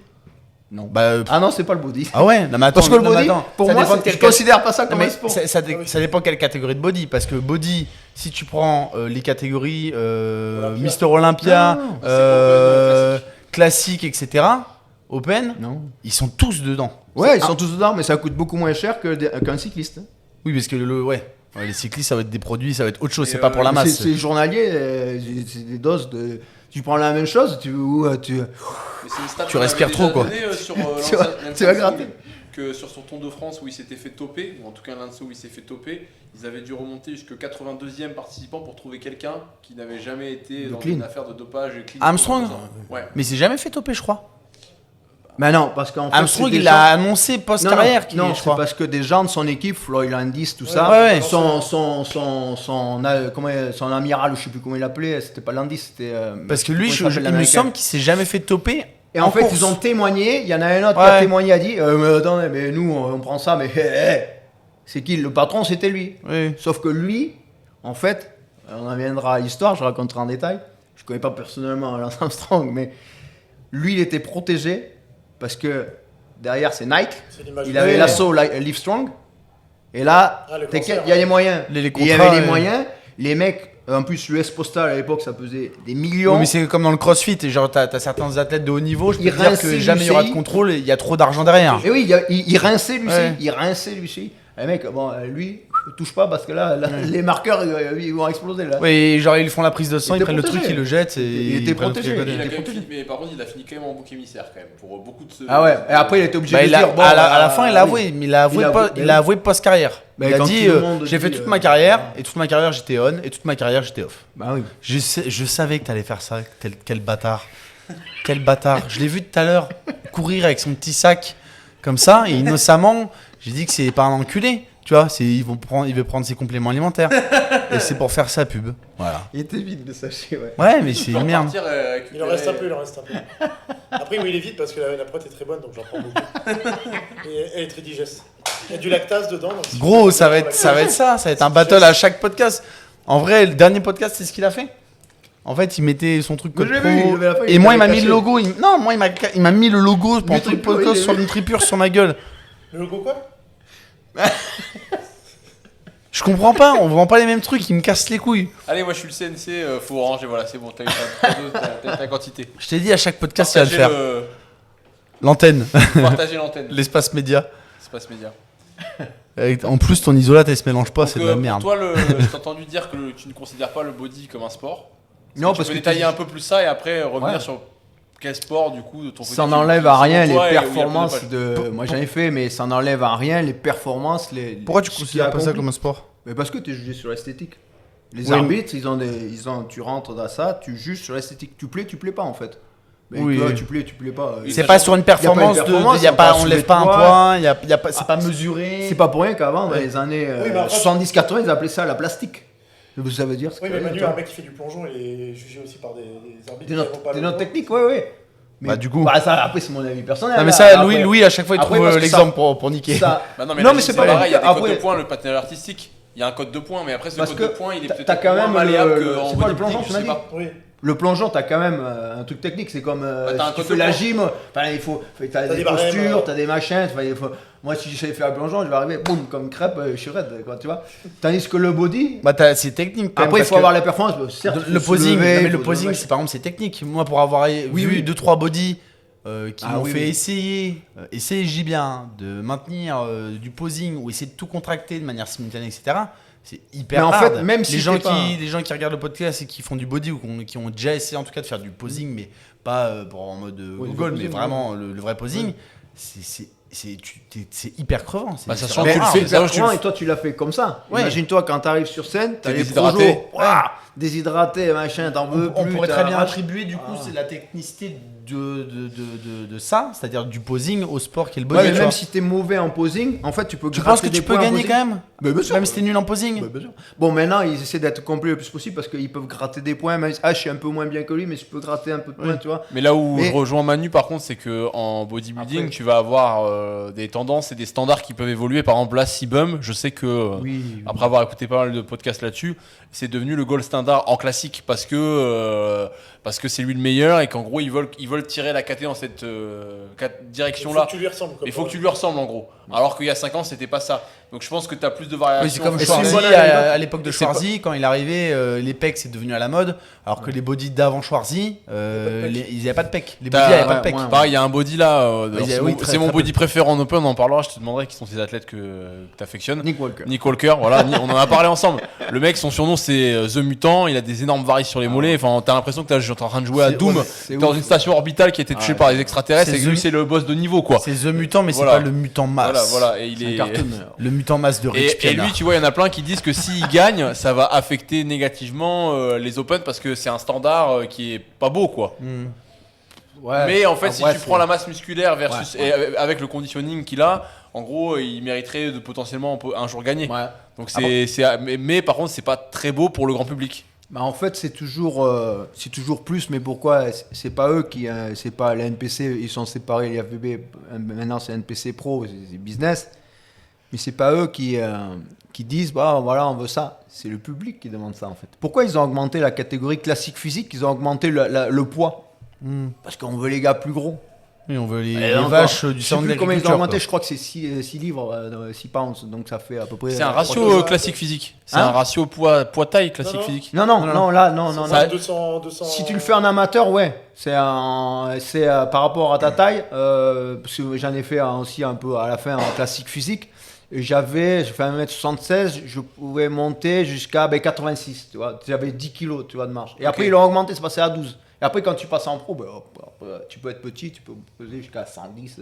Non. Ah non, c'est pas le body. Ah ouais, non, mais attends, parce que le body, pour moi, je considère pas ça comme un sport. Ça dépend quelle catégorie de body. Parce que body, si tu prends les catégories Mister Olympia, classique, etc., Open, non. Ils sont tous dedans. Ouais, ils sont tous dedans, mais ça coûte beaucoup moins cher qu'un cycliste. Oui, parce que les cyclistes, ça va être des produits, ça va être autre chose, c'est pas pour la masse. C'est journalier, c'est des doses de. Tu prends la même chose, tu respires trop quoi. Tu vas gratter. Que sur son Tour de France où il s'était fait toper, ou en tout cas l'un de ceux où il s'est fait toper, ils avaient dû remonter jusqu'à 82e participant pour trouver quelqu'un qui n'avait jamais été dans une affaire de dopage. Armstrong. Ouais. Mais il s'est jamais fait toper, je crois. Mais non, parce qu'en fait, Armstrong, il a annoncé post-carrière. Non, c'est parce que des gens de son équipe, Floyd Landis, tout ça, son amiral, je sais plus comment il l'appelait, c'était pas Landis, c'était. Parce que lui, il me semble qu'il s'est jamais fait toper. Et en fait, ils ont témoigné. Il y en a un autre qui a témoigné, a dit mais attendez, mais nous, on prend ça, mais c'est qui le patron? C'était lui. Oui. Sauf que lui, en fait, on en viendra à l'histoire, je raconterai en détail. Je connais pas personnellement Lance Armstrong, mais lui, il était protégé. Parce que derrière c'est Nike, il avait l'assaut Livestrong, et là, il y a les moyens. Il y avait les moyens, les mecs, en plus l'US Postal à l'époque ça pesait des millions. Oui, mais c'est comme dans le crossfit, et genre t'as certains athlètes de haut niveau, je peux te dire que jamais il y aura de contrôle, il y a trop d'argent derrière. Et oui, il rinçait lui, Les mecs, bon, lui, touche pas parce que là les marqueurs ils vont exploser là. Oui, genre ils font la prise de sang, ils prennent le truc, ils le jettent et il était protégé. Mais par contre, il a fini quand même en bouc émissaire quand même pour beaucoup de ceux. Ah ouais, et après il était obligé de dire bon. À la fin, il a avoué, mais il a avoué post-carrière. Il a dit j'ai fait toute ma carrière et toute ma carrière j'étais on et toute ma carrière j'étais off. Bah oui. Je savais que t'allais faire ça, quel bâtard. Quel bâtard. Je l'ai vu tout à l'heure courir avec son petit sac comme ça et innocemment, j'ai dit que c'est pas un enculé. Tu vois, il veut prendre ses compléments alimentaires. Et c'est pour faire sa pub. Voilà. Il était vite de sachet, ouais. Ouais, mais c'est une merde. Il en reste un peu, Après, oui, il est vite parce que la prot est très bonne, donc j'en prends beaucoup. Et elle est très digeste. Il y a du lactase dedans. Donc gros, ça va être ça va être un battle à chaque podcast. En vrai, le dernier podcast, c'est ce qu'il a fait. En fait, il mettait son truc code pro. Vu, et moi, il m'a mis le logo. Non, moi, il m'a mis le logo pour un truc podcast sur Nutripure sur ma gueule. Le logo quoi? Je comprends pas, on vend pas les mêmes trucs, il me casse les couilles. Allez, moi je suis le CNC, faut ranger, voilà, c'est bon, t'as eu ta quantité. Je t'ai dit, à chaque podcast, il va le faire. L'antenne. Partager l'antenne. L'espace média. Espace média. En plus, ton isolate, elle se mélange pas, Donc, c'est de la merde. Toi, j'ai entendu dire que tu ne considères pas le body comme un sport. Non, tu peux détailler un peu plus ça et après revenir sur quel sport, du coup, de ton côté. Ça n'enlève à rien les performances de. Moi, j'en ai fait, mais ça n'enlève à rien les performances. Pourquoi tu considères pas ça comme un sport? Mais parce que tu es jugé sur l'esthétique. Les arbitres, tu rentres dans ça, tu juges sur l'esthétique. Tu plais pas en fait. Mais toi, tu plais pas. C'est pas sur une performance, on lève pas un point, c'est pas mesuré. C'est pas pour rien qu'avant, dans les années 70-80, ils appelaient ça la plastique. Ça veut dire. Oui, mais Manu, un mec qui fait du plongeon, il est jugé aussi par des arbitres. Des notes techniques, oui. Mais du coup. Ça, après, c'est mon avis personnel. Non, mais ça, Louis, à chaque fois, il trouve l'exemple pour niquer. Non, mais c'est pas pareil, il y a des codes de points, le patinage artistique. Il y a un code de points, mais après, ce code de points, il est peut-être moins malléable qu'en bodybuilding, je sais pas. Le plongeon, t'as quand même un truc technique, c'est comme si tu fais la gym, t'as des postures, t'as des machins. Moi, si j'essaie de faire le plongeon, je vais arriver, boum, comme une crêpe, je suis raide, quoi, tu vois. Tandis que le body, c'est technique. Après, il faut avoir la performance. Certes, le posing, le posing, c'est par exemple, c'est technique. Moi, pour avoir vu 2-3 body qui m'ont fait essayer, je dis bien, de maintenir du posing ou essayer de tout contracter de manière simultanée, etc. C'est hyper hard. En fait, même si les gens qui regardent le podcast et qui font du body ou qui ont déjà essayé en tout cas de faire du posing, mais pas en mode Google, mais vraiment le vrai posing, c'est hyper crevant. Sachant que tu le fais, et toi tu l'as fait comme ça. Imagine-toi quand t'arrives sur scène, t'as les déshydraté. Déshydraté, machin, t'en veux plus. On pourrait très bien attribuer du coup c'est la technicité de ça, c'est-à-dire du posing au sport qui est le body. Même si t'es mauvais en posing, en fait tu peux. Tu penses que tu peux gagner quand même, même si t'es nul en posing. Bon, maintenant ils essaient d'être complets le plus possible parce qu'ils peuvent gratter des points. Même je suis un peu moins bien que lui, mais je peux gratter un peu de points, tu vois. Mais là où je rejoins Manu par contre, c'est que en bodybuilding, tu vas avoir des tendances et des standards qui peuvent évoluer. Par exemple, là, Sibum, je sais que après avoir écouté pas mal de podcasts là-dessus, c'est devenu le gold standard en classique parce que c'est lui le meilleur et qu'en gros ils veulent tirer la KT dans cette direction-là. Il faut que tu lui ressembles en gros. Alors qu'il y a 5 ans, c'était pas ça. Donc je pense que tu as plus de variations. C'est comme Schwarzy à l'époque de Schwarzy, quand il est arrivé, les pecs c'est devenu à la mode, alors que les bodies d'avant Schwarzy, ils n'avaient pas de pecs. Les bodies n'avaient pas de pecs. Pareil, il y a un body là, c'est mon body préféré en open, on en parlera, je te demanderai qui sont ces athlètes que tu affectionnes. Nick Walker, voilà, on en a parlé ensemble. Le mec, son surnom c'est The Mutant, il a des énormes varices sur les mollets, enfin t'as l'impression que t'es en train de jouer à Doom, dans une station orbitale qui a été touchée par les extraterrestres et que lui c'est le boss de niveau quoi. C'est The Mutant mais c'est pas le mutant masse. Voilà, et il est le mutant masse de Rich et lui, tu vois, il y en a plein qui disent que s'il gagne, ça va affecter négativement les Open parce que c'est un standard qui est pas beau, quoi. Mais en fait, si tu prends la masse musculaire versus et avec le conditioning qu'il a, en gros, il mériterait de potentiellement un jour gagner. Donc mais par contre, c'est pas très beau pour le grand public. Bah en fait, c'est toujours plus, mais pourquoi? C'est pas eux c'est pas la NPC, ils sont séparés, les FBB, maintenant c'est NPC Pro, c'est business. Mais c'est pas eux qui disent voilà, on veut ça. C'est le public qui demande ça en fait. Pourquoi ils ont augmenté la catégorie classique physique? Ils ont augmenté le poids. Parce qu'on veut les gars plus gros. Oui, on veut les vaches du centre de l'agriculture. Combien ils ont augmenté? Je crois que c'est 6 livres, 6 pounds. Donc ça fait à peu près. C'est un ratio classique physique. C'est un ratio poids-taille classique physique. Non. 200. Si tu le fais en amateur, ouais. C'est par rapport à ta taille. Parce que j'en ai fait aussi un peu à la fin en classique physique. J'ai fait 1m76, je pouvais monter jusqu'à 86, tu vois. J'avais 10 kilos, tu vois, de marche. Et après, ils l'ont augmenté, c'est passé à 12. Et après, quand tu passes en pro, tu peux être petit, tu peux peser jusqu'à 110.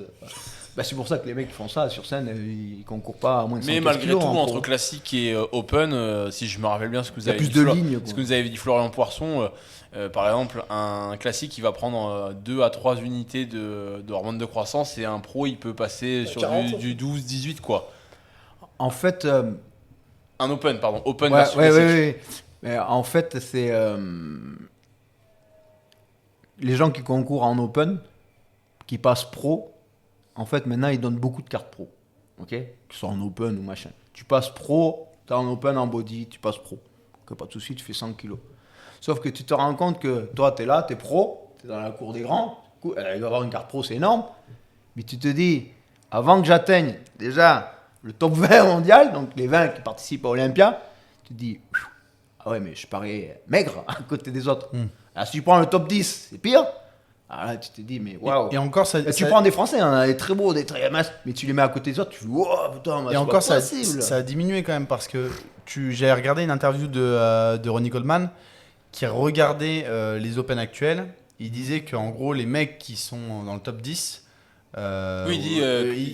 C'est pour ça que les mecs qui font ça sur scène, ils concourent pas à moins de 115 kilos. Mais malgré tout, entre classique et open, si je me rappelle bien ce que vous avez dit, Florian Poisson, par exemple, un classique, il va prendre 2 à 3 unités de hormones de croissance et un pro, il peut passer sur du 12-18, quoi. En fait... un open versus classique. Oui. Mais en fait, c'est... les gens qui concourent en open, qui passent pro, en fait, maintenant, ils donnent beaucoup de cartes pro. Ok ? Qui sont en open ou machin. Tu passes pro, t'es en open, en body, tu passes pro. que pas de souci, tu fais 100 kilos. Sauf que tu te rends compte que toi, tu es là, tu es pro, tu es dans la cour des grands, il va y avoir une carte pro, c'est énorme, mais tu te dis, avant que j'atteigne déjà le top 20 mondial, donc les 20 qui participent à Olympia, tu te dis, ah ouais, mais je parais maigre à côté des autres. Alors, si tu prends le top 10, c'est pire. Alors là, tu te dis, mais waouh. Et encore, tu prends des Français, hein, des très beaux, des très minces, mais tu les mets à côté des autres, tu fais, wow, putain, et encore, ça a diminué quand même parce que j'ai regardé une interview de Ronnie Coleman qui regardait les Open actuels. Il disait qu'en gros, les mecs qui sont dans le top 10, oui, il dit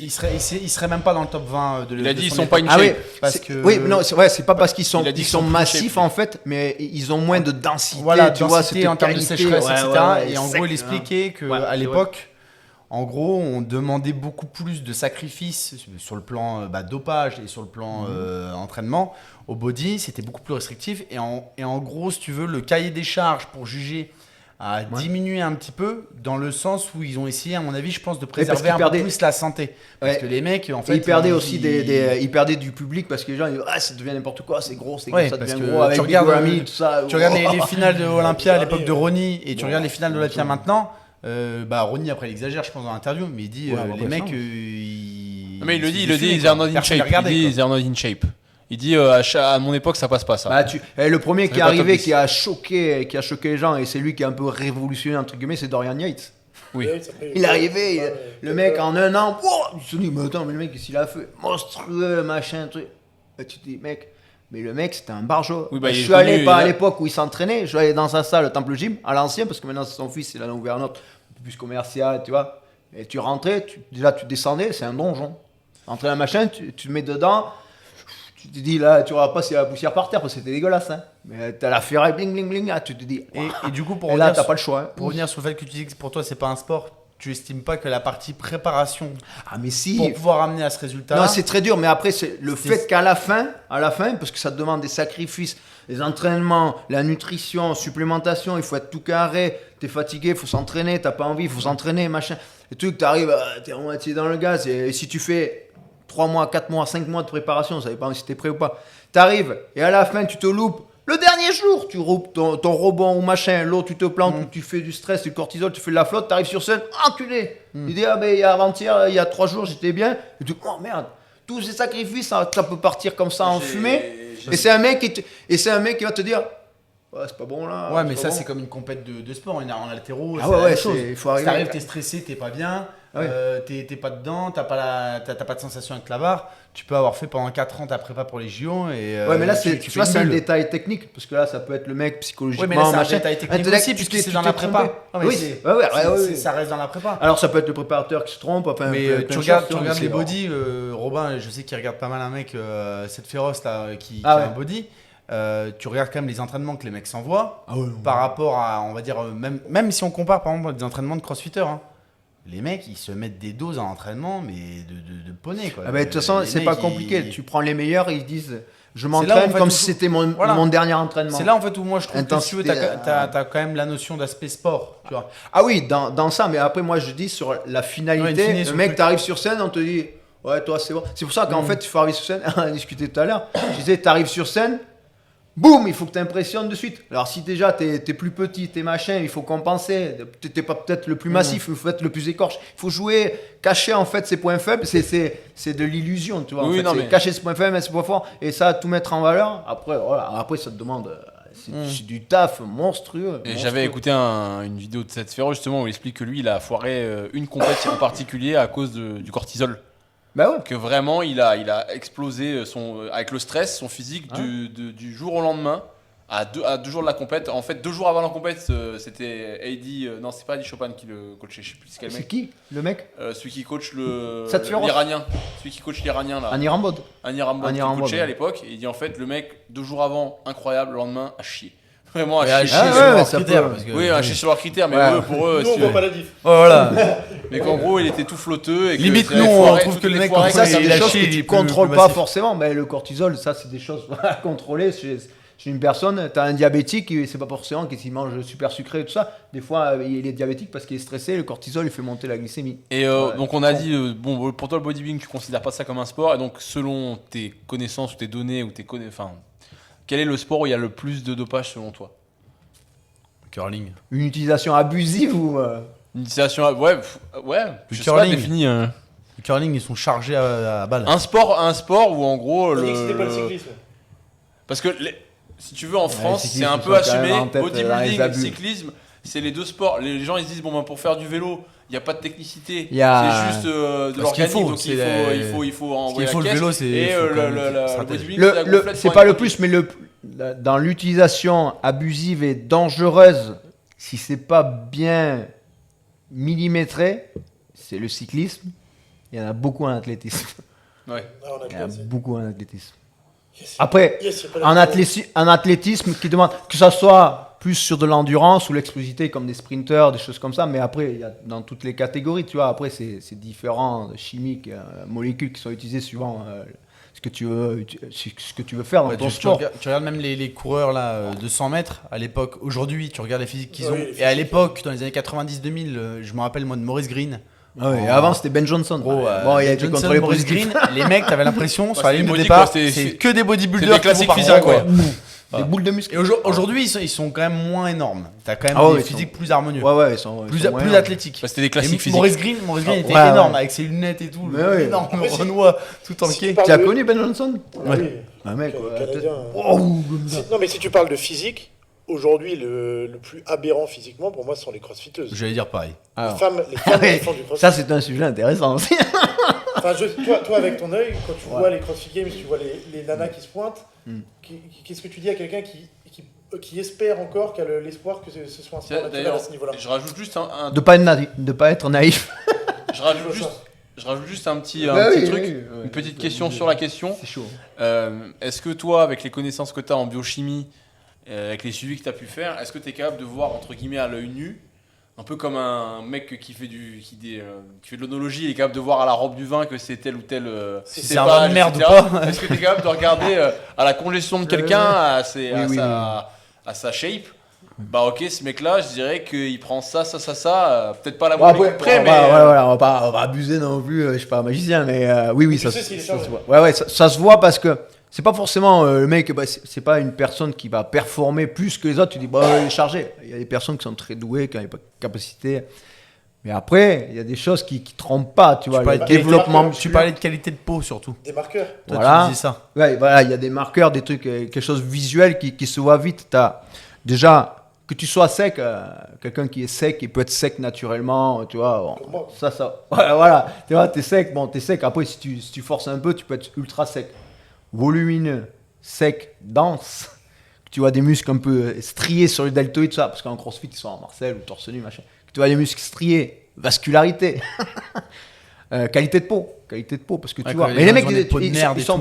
ils seraient même pas dans le top 20 de il a dit ils son sont époque. pas une shape. oui, parce que oui, non, c'est vrai, c'est pas parce qu'ils sont, ils sont massifs shape, en fait, mais ils ont moins de densité, voilà, tu vois, densité en termes de sécheresse, etc. Ouais, et en gros, il expliquait qu'à l'époque, en gros, on demandait beaucoup plus de sacrifices sur le plan dopage et sur le plan entraînement au body, c'était beaucoup plus restrictif. Et en gros, si tu veux, le cahier des charges pour juger a diminué un petit peu dans le sens où ils ont essayé, à mon avis, je pense, de préserver un peu plus la santé. Parce que les mecs, en fait, ils perdaient aussi ils perdaient du public parce que les gens ils disaient, ça devient n'importe quoi, c'est gros, ça devient gros avec tu regardes, tout ça. Tu regardes les finales de Olympia à l'époque de Ronnie et tu regardes les finales de Olympia maintenant. Ronnie après il exagère, je pense, dans l'interview, mais il dit les mecs, mais il le dit, ils are not in shape. Il dit ils are not in shape. Il dit à mon époque ça passe pas ça. Le premier qui est arrivé qui a choqué les gens et c'est lui qui a un peu révolutionné entre guillemets, c'est Dorian Yates. Oui. Il est arrivé, le mec en un an, il se dit mais attends, mais le mec qu'est-ce qu'il a fait, monstrueux machin truc. Et tu te dis mec, mais le mec c'était un barjot. Oui, je suis allé à l'époque où il s'entraînait, je suis allé dans sa salle, le Temple Gym, à l'ancien parce que maintenant c'est son fils, il en a ouvert un autre, un peu plus commercial, tu vois. Et tu rentrais, tu descendais, c'est un donjon. Rentrer dans la machin, tu te mets dedans. Tu te dis là, tu n'auras pas si la poussière par terre parce que c'était dégueulasse. Hein. Mais t'as la ferraille bling bling bling là, tu te dis. Et du coup, là, t'as pas le choix. Hein. Pour revenir sur le fait que tu dis que pour toi, c'est pas un sport, tu estimes pas que la partie préparation mais si. pour pouvoir amener à ce résultat. Non, c'est très dur, mais après, c'est le fait qu'à la fin, parce que ça te demande des sacrifices, les entraînements, la nutrition, supplémentation, il faut être tout carré, t'es fatigué, il faut s'entraîner, t'as pas envie, il faut s'entraîner, machin. Et tout, t'arrives, t'es à moitié dans le gaz, et si tu fais 3 mois, 4 mois, 5 mois de préparation, ça dépend si t'es prêt ou pas. T'arrives et à la fin, tu te loupes. Le dernier jour, tu loupes ton rebond ou machin, l'autre, tu te plantes, tu fais du stress, du cortisol, tu fais de la flotte, t'arrives sur scène, enculé. Tu dis, il y a avant-hier, il y a 3 jours, j'étais bien. Et tu dis, oh merde, tous ces sacrifices, ça peut partir comme ça en fumée. Et c'est un mec qui va te dire, ouais, c'est pas bon là. Ouais, mais ça, c'est comme une compète de sport. En haltéro, il faut arriver. Si t'arrives, t'es stressé, t'es pas bien. T'es pas dedans, t'as pas de sensation avec la barre. Tu peux avoir fait pendant 4 ans ta prépa pour les JO mais là tu vois, c'est un détail technique parce que là ça peut être le mec psychologiquement mais là, c'est un détail technique aussi puisque c'est dans la prépa. Ça reste dans la prépa. Alors ça peut être le préparateur qui se trompe, mais tu regardes les body. Robin, je sais qu'il regarde pas mal un mec cette féroce là qui a un body. Tu regardes quand même les entraînements que les mecs s'envoient par rapport à, on va dire, même si on compare par exemple des entraînements de crossfitters. Les mecs, ils se mettent des doses en entraînement, mais de poney, quoi. De toute façon, c'est pas compliqué. Tu prends les meilleurs, ils disent je m'entraîne comme si c'était mon dernier entraînement. C'est là en fait où moi je trouve que si tu veux, t'as quand même la notion d'aspect sport. Tu vois. Ah oui, dans ça, mais après moi je dis sur la finalité, le mec t'arrives sur scène, on te dit ouais, toi c'est bon. C'est pour ça qu'en fait, il faut arriver sur scène, on a discuté tout à l'heure. Je disais, t'arrives sur scène. Boum, il faut que tu impressionnes de suite. Alors si déjà t'es plus petit, t'es machin, il faut compenser. T'es pas peut-être le plus massif, il faut être le plus écorché. Il faut jouer, cacher en fait ses points faibles. C'est de l'illusion, tu vois. Oui, en fait. Cacher ses points faibles, ses points forts, et ça tout mettre en valeur. Après ça te demande, c'est du taf monstrueux. Et j'avais écouté une vidéo de cette Féro justement où il explique que lui il a foiré une compétition en particulier à cause du cortisol. Que vraiment il a explosé avec le stress, son physique du jour au lendemain à 2 jours de la compète. En fait 2 jours avant la compète c'était Heidi, non c'est pas Heidi Chopin qui le coachait, je sais plus quel mec. C'est qui le mec? Celui qui coach l'Iranien. Celui qui coach l'Iranien là. Annie Rambod qui coachait à l'époque, et il dit en fait le mec 2 jours avant incroyable, le lendemain à chier. Vraiment à chier sur leurs critères, mais pour eux nous on voit pas la diff. Voilà. Mais qu'en gros il était tout flotteux et limite nous on trouve que le mec ça c'est des choses que tu contrôles pas forcément, mais le cortisol ça c'est des choses à contrôler chez une personne. T'as un diabétique, c'est pas forcément qu'il mange super sucré et tout ça, des fois il est diabétique parce qu'il est stressé, le cortisol il fait monter la glycémie. Et donc on a dit bon, pour toi le bodybuilding tu considères pas ça comme un sport, et donc selon tes connaissances ou tes données ou quel est le sport où il y a le plus de dopage selon toi? Curling. Une utilisation abusive ou Une utilisation, ouais, Le je sais pas curling. définir. Le curling, ils sont chargés à balle. Un sport où en gros On dit que c'était pas le cyclisme. parce que si tu veux en France, cyclisme, c'est un ils peu sont quand même assumé. en tête dans les Bodybuilding, abus. cyclisme, c'est les deux sports. Les gens ils se disent bon ben pour faire du vélo, il n'y a pas de technicité. Il y a- C'est juste de Parce qu'il l'organique. faut, Donc c'est il faut Ce envoyer qu'il faut la le vélo, caisse. c'est Et faut quand même le stratégie. bodybuilding, c'est la gonflette c'est pour pas un le produit. plus, mais dans l'utilisation abusive et dangereuse, si c'est pas bien millimétré, c'est le cyclisme. Il y en a beaucoup en athlétisme. Ouais. Ah, on a Il y en a classé. beaucoup en athlétisme. Yes. Après, Yes, y a pas en, la- en athlétisme qui demande que ça soit plus sur de l'endurance ou l'explosivité comme des sprinteurs, des choses comme ça, mais après, il y a dans toutes les catégories, tu vois, après c'est différents chimiques, molécules qui sont utilisées suivant ce que tu veux faire dans Ouais, ton tu sport. regardes même les coureurs là, de 100 mètres à l'époque. Aujourd'hui, tu regardes les physiques qu'ils Oui, ont. les Et physiques. à l'époque, dans les années 90-2000, je me rappelle moi de Maurice Green. Ah ouais, et avant c'était Ben Johnson. Gros, bon, il a été Johnson, contrôlé Maurice positif. Green, les mecs, t'avais l'impression sur la c'est ligne des de body, départ, quoi, c'est c'est que des bodybuilders c'est des qui vont classiques par physiques, quoi. Des boules de muscles. Et aujourd'hui, ils sont quand même moins énormes. T'as quand même Ah ouais, des ils physiques sont- plus harmonieux, Ouais, ils sont plus moyens. athlétiques. Bah, c'était des Et classiques physiques. Maurice Green était Ouais, énorme ouais. avec ses lunettes et tout, Mais ouais. énorme Après, si- Renoir tout si entier. tu parles Tu as de- connu Ben Johnson Ah oui. Un mec, Le ouais, Canadien. Oh, Non, mais si tu parles de physique, aujourd'hui, le plus aberrant physiquement, pour moi, ce sont les crossfiteuses. J'allais dire pareil. alors. Les femmes qui font du crossfit. Ça c'est un sujet intéressant aussi. Enfin, toi, avec ton œil, quand tu vois les CrossFit Games, tu vois les nanas qui se pointent, qu'est-ce que tu dis à quelqu'un qui espère encore, qui a l'espoir que ce soit un sport naturel D'ailleurs, à ce niveau-là? je rajoute juste un De pas être naïf. je rajoute juste un petit Bah oui, truc, oui, ouais. une petite question sur la question. C'est chaud. Est-ce que toi, avec les connaissances que tu as en biochimie, avec les suivis que tu as pu faire, est-ce que tu es capable de voir, entre guillemets, à l'œil nu, un peu comme un mec qui fait de l'onologie, il est capable de voir à la robe du vin que c'est tel ou tel c'est un vin de merde etc. ou pas. Est-ce que tu es capable de regarder à la congestion de quelqu'un, à Oui, sa shape? Bah ok, ce mec-là, je dirais qu'il prend ça, peut-être pas la Bon, molécule après, près, on mais va pas abuser non plus, je suis pas un magicien, mais oui, Tu ça, sais s'il est ça chargé. se voit. Ouais, ça se voit parce que c'est pas forcément le mec, bah, c'est pas une personne qui va performer plus que les autres, tu dis, bah, il est chargé. Il y a des personnes qui sont très douées, qui ont des capacités. Mais après, il y a des choses qui trompent pas, tu vois, parlais le de développement Tu musculaire. parlais de qualité de peau surtout. Des marqueurs. Toi, Voilà. tu disais ça. Ouais, voilà, il y a des marqueurs, des trucs, quelque chose de visuel qui se voit vite. T'as déjà que tu sois sec, quelqu'un qui est sec, il peut être sec naturellement, tu vois. Bon, Comme moi. ça, ouais, voilà, tu vois, t'es sec, bon, t'es sec. Après, si tu forces un peu, tu peux être ultra sec, volumineux, sec, dense. Tu vois des muscles un peu striés sur le deltoïde, tout ça, parce qu'en crossfit, ils sont en Marcel ou torse nu, machin. Tu vois des muscles striés, vascularité. Qualité de peau, parce que tu Ouais, vois. quand Mais les les gens, mecs, ils ont des peaux de merde et tout.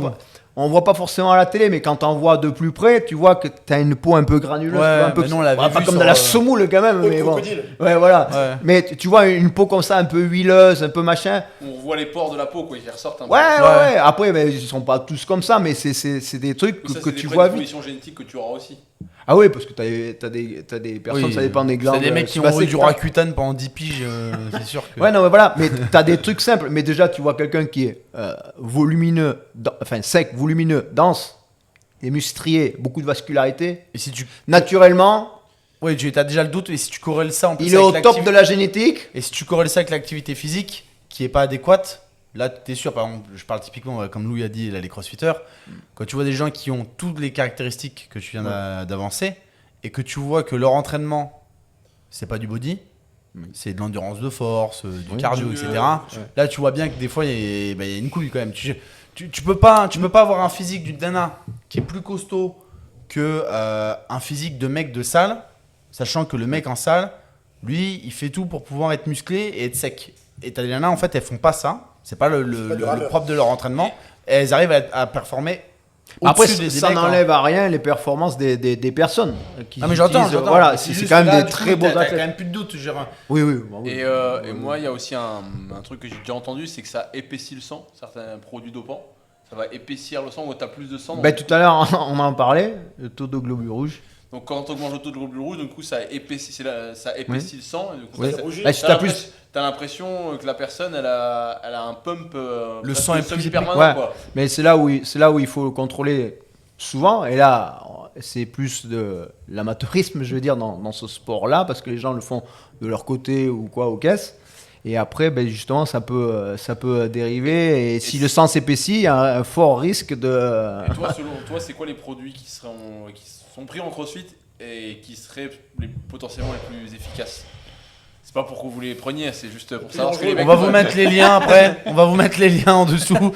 on voit pas forcément à la télé, mais quand t'en vois de plus près, tu vois que t'as une peau un peu granuleuse, Ouais, tu vois, un peu mais nous, on l'avait pas vu comme sur, de la semoule quand même, Peau de mais bon. crocodile. Ouais, voilà. Ouais. Mais tu vois une peau comme ça, un peu huileuse, un peu machin. on voit les pores de la peau, quoi, ils ressortent un peu. Ouais. Après, ben, ils sont pas tous comme ça, mais c'est des trucs Mais ça, que c'est tu des vois vite. prédispositions génétiques que tu auras aussi. Ah oui, parce que t'as des personnes, Oui. ça dépend des glandes. C'est des mecs qui ont sébacées, eu du etc. Roaccutane pendant 10 piges, c'est sûr que. Ouais, non, mais voilà, mais t'as des trucs simples. Mais déjà, tu vois quelqu'un qui est volumineux, enfin sec, volumineux, dense, et musclier, beaucoup de vascularité. Et si tu. Naturellement, Oui, tu as déjà le doute, et si tu corrèles ça en plus il est avec au top l'activité- de la génétique. Et si tu corrèles ça avec l'activité physique qui est pas adéquate, là t'es sûr, par exemple, je parle typiquement comme Louis a dit, là, les crossfitters, quand tu vois des gens qui ont toutes les caractéristiques que tu viens d'avancer et que tu vois que leur entraînement c'est pas du body, c'est de l'endurance de force, du cardio, du- etc. Là tu vois bien que des fois il y a une couille quand même. Tu peux pas avoir un physique d'une nana qui est plus costaud que un physique de mec de salle, sachant que le mec en salle, lui, il fait tout pour pouvoir être musclé et être sec. Et t'as des nanas, en fait, elles font pas ça. C'est pas le propre de leur entraînement. Et elles arrivent à performer. Après, au-dessus des ça mecs, hein. n'enlève à rien les performances des personnes. Qui Ah mais j'entends. utilisent- Voilà, c'est juste quand même là, des du très coup, beaux t'as quand athlètes. même plus de doute. Oui, oui. bah oui. Et moi, il y a aussi un truc que j'ai déjà entendu, c'est que ça épaissit le sang, certains produits dopants. Ça va épaissir le sang, où tu as plus de sang. Ben, tout à l'heure, on en parlait, le taux de globules rouges. Donc quand tu augmentes le taux de globules rouges, du coup, ça épaissit le sang. Et du coup, Oui. ça- rougit. Là, si t'as plus. T'as l'impression que la personne, elle a un pump Le sang est plus permanent. Ouais. Quoi. Mais c'est là où il faut contrôler souvent, et là, c'est plus de l'amateurisme, je veux dire, dans ce sport-là, parce que les gens le font de leur côté ou quoi, aux caisses. Et après, ben justement, ça peut dériver. Et si le sang s'épaissit, il y a un fort risque de... Et toi, selon toi, c'est quoi les produits qui sont pris en CrossFit et qui seraient potentiellement les plus efficaces? C'est pas pour que vous les preniez, c'est juste pour savoir ce que les mecs... On va vous mettre les liens après. On va vous mettre les liens en dessous. Non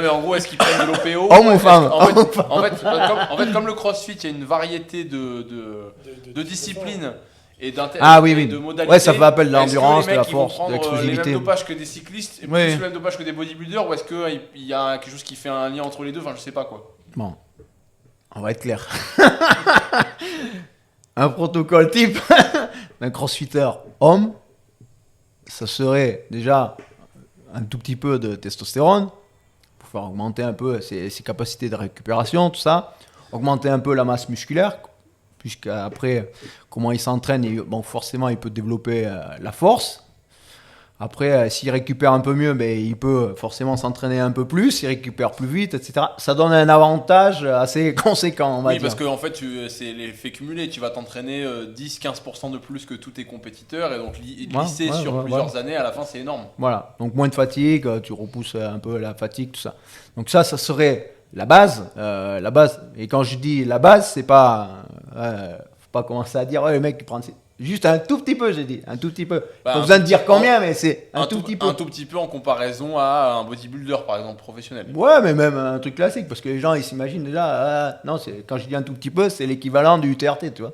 mais en gros, est-ce qu'ils prennent de l'OPO? Homme ou femme? En fait, comme le CrossFit, il y a une variété de disciplines et de modalités. Ouais, ça fait appel de Est-ce que l'endurance, les de la mecs, ils vont force, de prendre l'explosivité. les mêmes dopages que des cyclistes et plus le même dopage que des bodybuilders, ou est-ce qu'il y a quelque chose qui fait un lien entre les deux? Enfin, je sais pas quoi. Bon, on va être clair. Un protocole type d'un crossfitter homme, ça serait déjà un tout petit peu de testostérone pour faire augmenter un peu ses capacités de récupération, tout ça, augmenter un peu la masse musculaire, puisqu'après, comment il s'entraîne, bon, forcément, il peut développer la force. Après, s'il récupère un peu mieux, ben, il peut forcément s'entraîner un peu plus, il récupère plus vite, etc. Ça donne un avantage assez conséquent, on va dire. Oui, parce qu'en fait, c'est l'effet cumulé. Tu vas t'entraîner 10-15% de plus que tous tes compétiteurs et donc glisser sur plusieurs années, à la fin, c'est énorme. Voilà, donc moins de fatigue, tu repousses un peu la fatigue, tout ça. Donc ça serait la base. Et quand je dis la base, c'est pas... faut pas commencer à dire, le mec, il prend... Juste un tout petit peu, j'ai dit, un tout petit peu. Pas besoin de dire combien, mais c'est un tout petit peu. Un tout petit peu en comparaison à un bodybuilder, par exemple, professionnel. Ouais, mais même un truc classique, parce que les gens, ils s'imaginent déjà, non, quand je dis un tout petit peu, c'est l'équivalent du TRT, tu vois.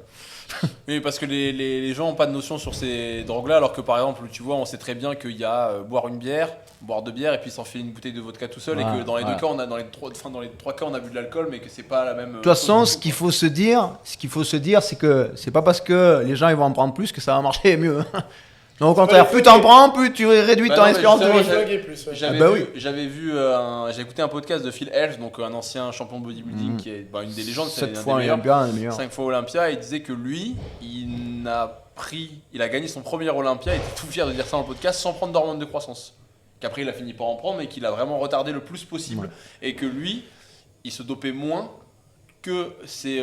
Oui, parce que les gens n'ont pas de notion sur ces drogues-là, alors que par exemple, tu vois, on sait très bien qu'il y a boire une bière, boire deux bières, et puis s'enfiler une bouteille de vodka tout seul, et que dans les deux cas, dans les trois cas, on a bu de l'alcool, mais que c'est pas la même. De toute façon, ce qu'il faut se dire, c'est que c'est pas parce que les gens ils vont en prendre plus que ça va marcher mieux. Donc au contraire, plus t'en prends, plus tu réduis ton espérance de vie. J'avais écouté un podcast de Phil Heath, donc un ancien champion de bodybuilding qui est une des légendes, c'est un des meilleurs. 5 fois Olympia, et il disait que lui, il a gagné son premier Olympia, il était tout fier de dire ça dans le podcast, sans prendre d'hormones de croissance. Qu'après il a fini par en prendre, mais qu'il a vraiment retardé le plus possible, et que lui, il se dopait moins que ses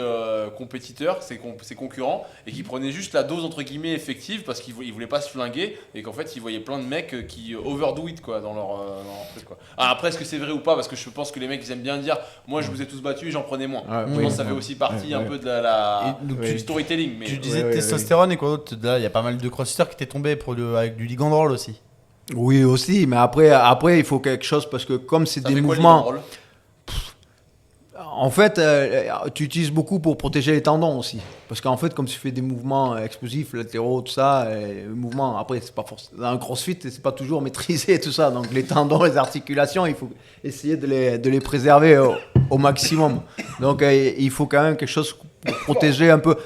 compétiteurs, ses concurrents, et qui prenaient juste la dose entre guillemets effective parce qu'il voulait pas se flinguer, et qu'en fait il voyait plein de mecs qui overdo it quoi, dans leur truc quoi. Alors après, est-ce que c'est vrai ou pas? Parce que je pense que les mecs ils aiment bien dire moi je vous ai tous battus, j'en prenais moins. Je pense que ça fait aussi partie un peu de du storytelling. Mais tu disais testostérone et quoi d'autre? Là il y a pas mal de crossfitters qui étaient tombés avec du ligandrol aussi. Oui aussi, mais après il faut quelque chose, parce que comme c'est des mouvements... En fait, tu utilises beaucoup pour protéger les tendons aussi. Parce qu'en fait, comme tu fais des mouvements explosifs, latéraux, tout ça, mouvements, après, c'est pas forcément. Dans un crossfit, c'est pas toujours maîtrisé, tout ça. Donc, les tendons, les articulations, il faut essayer de les préserver au maximum. Donc, il faut quand même quelque chose pour protéger un peu.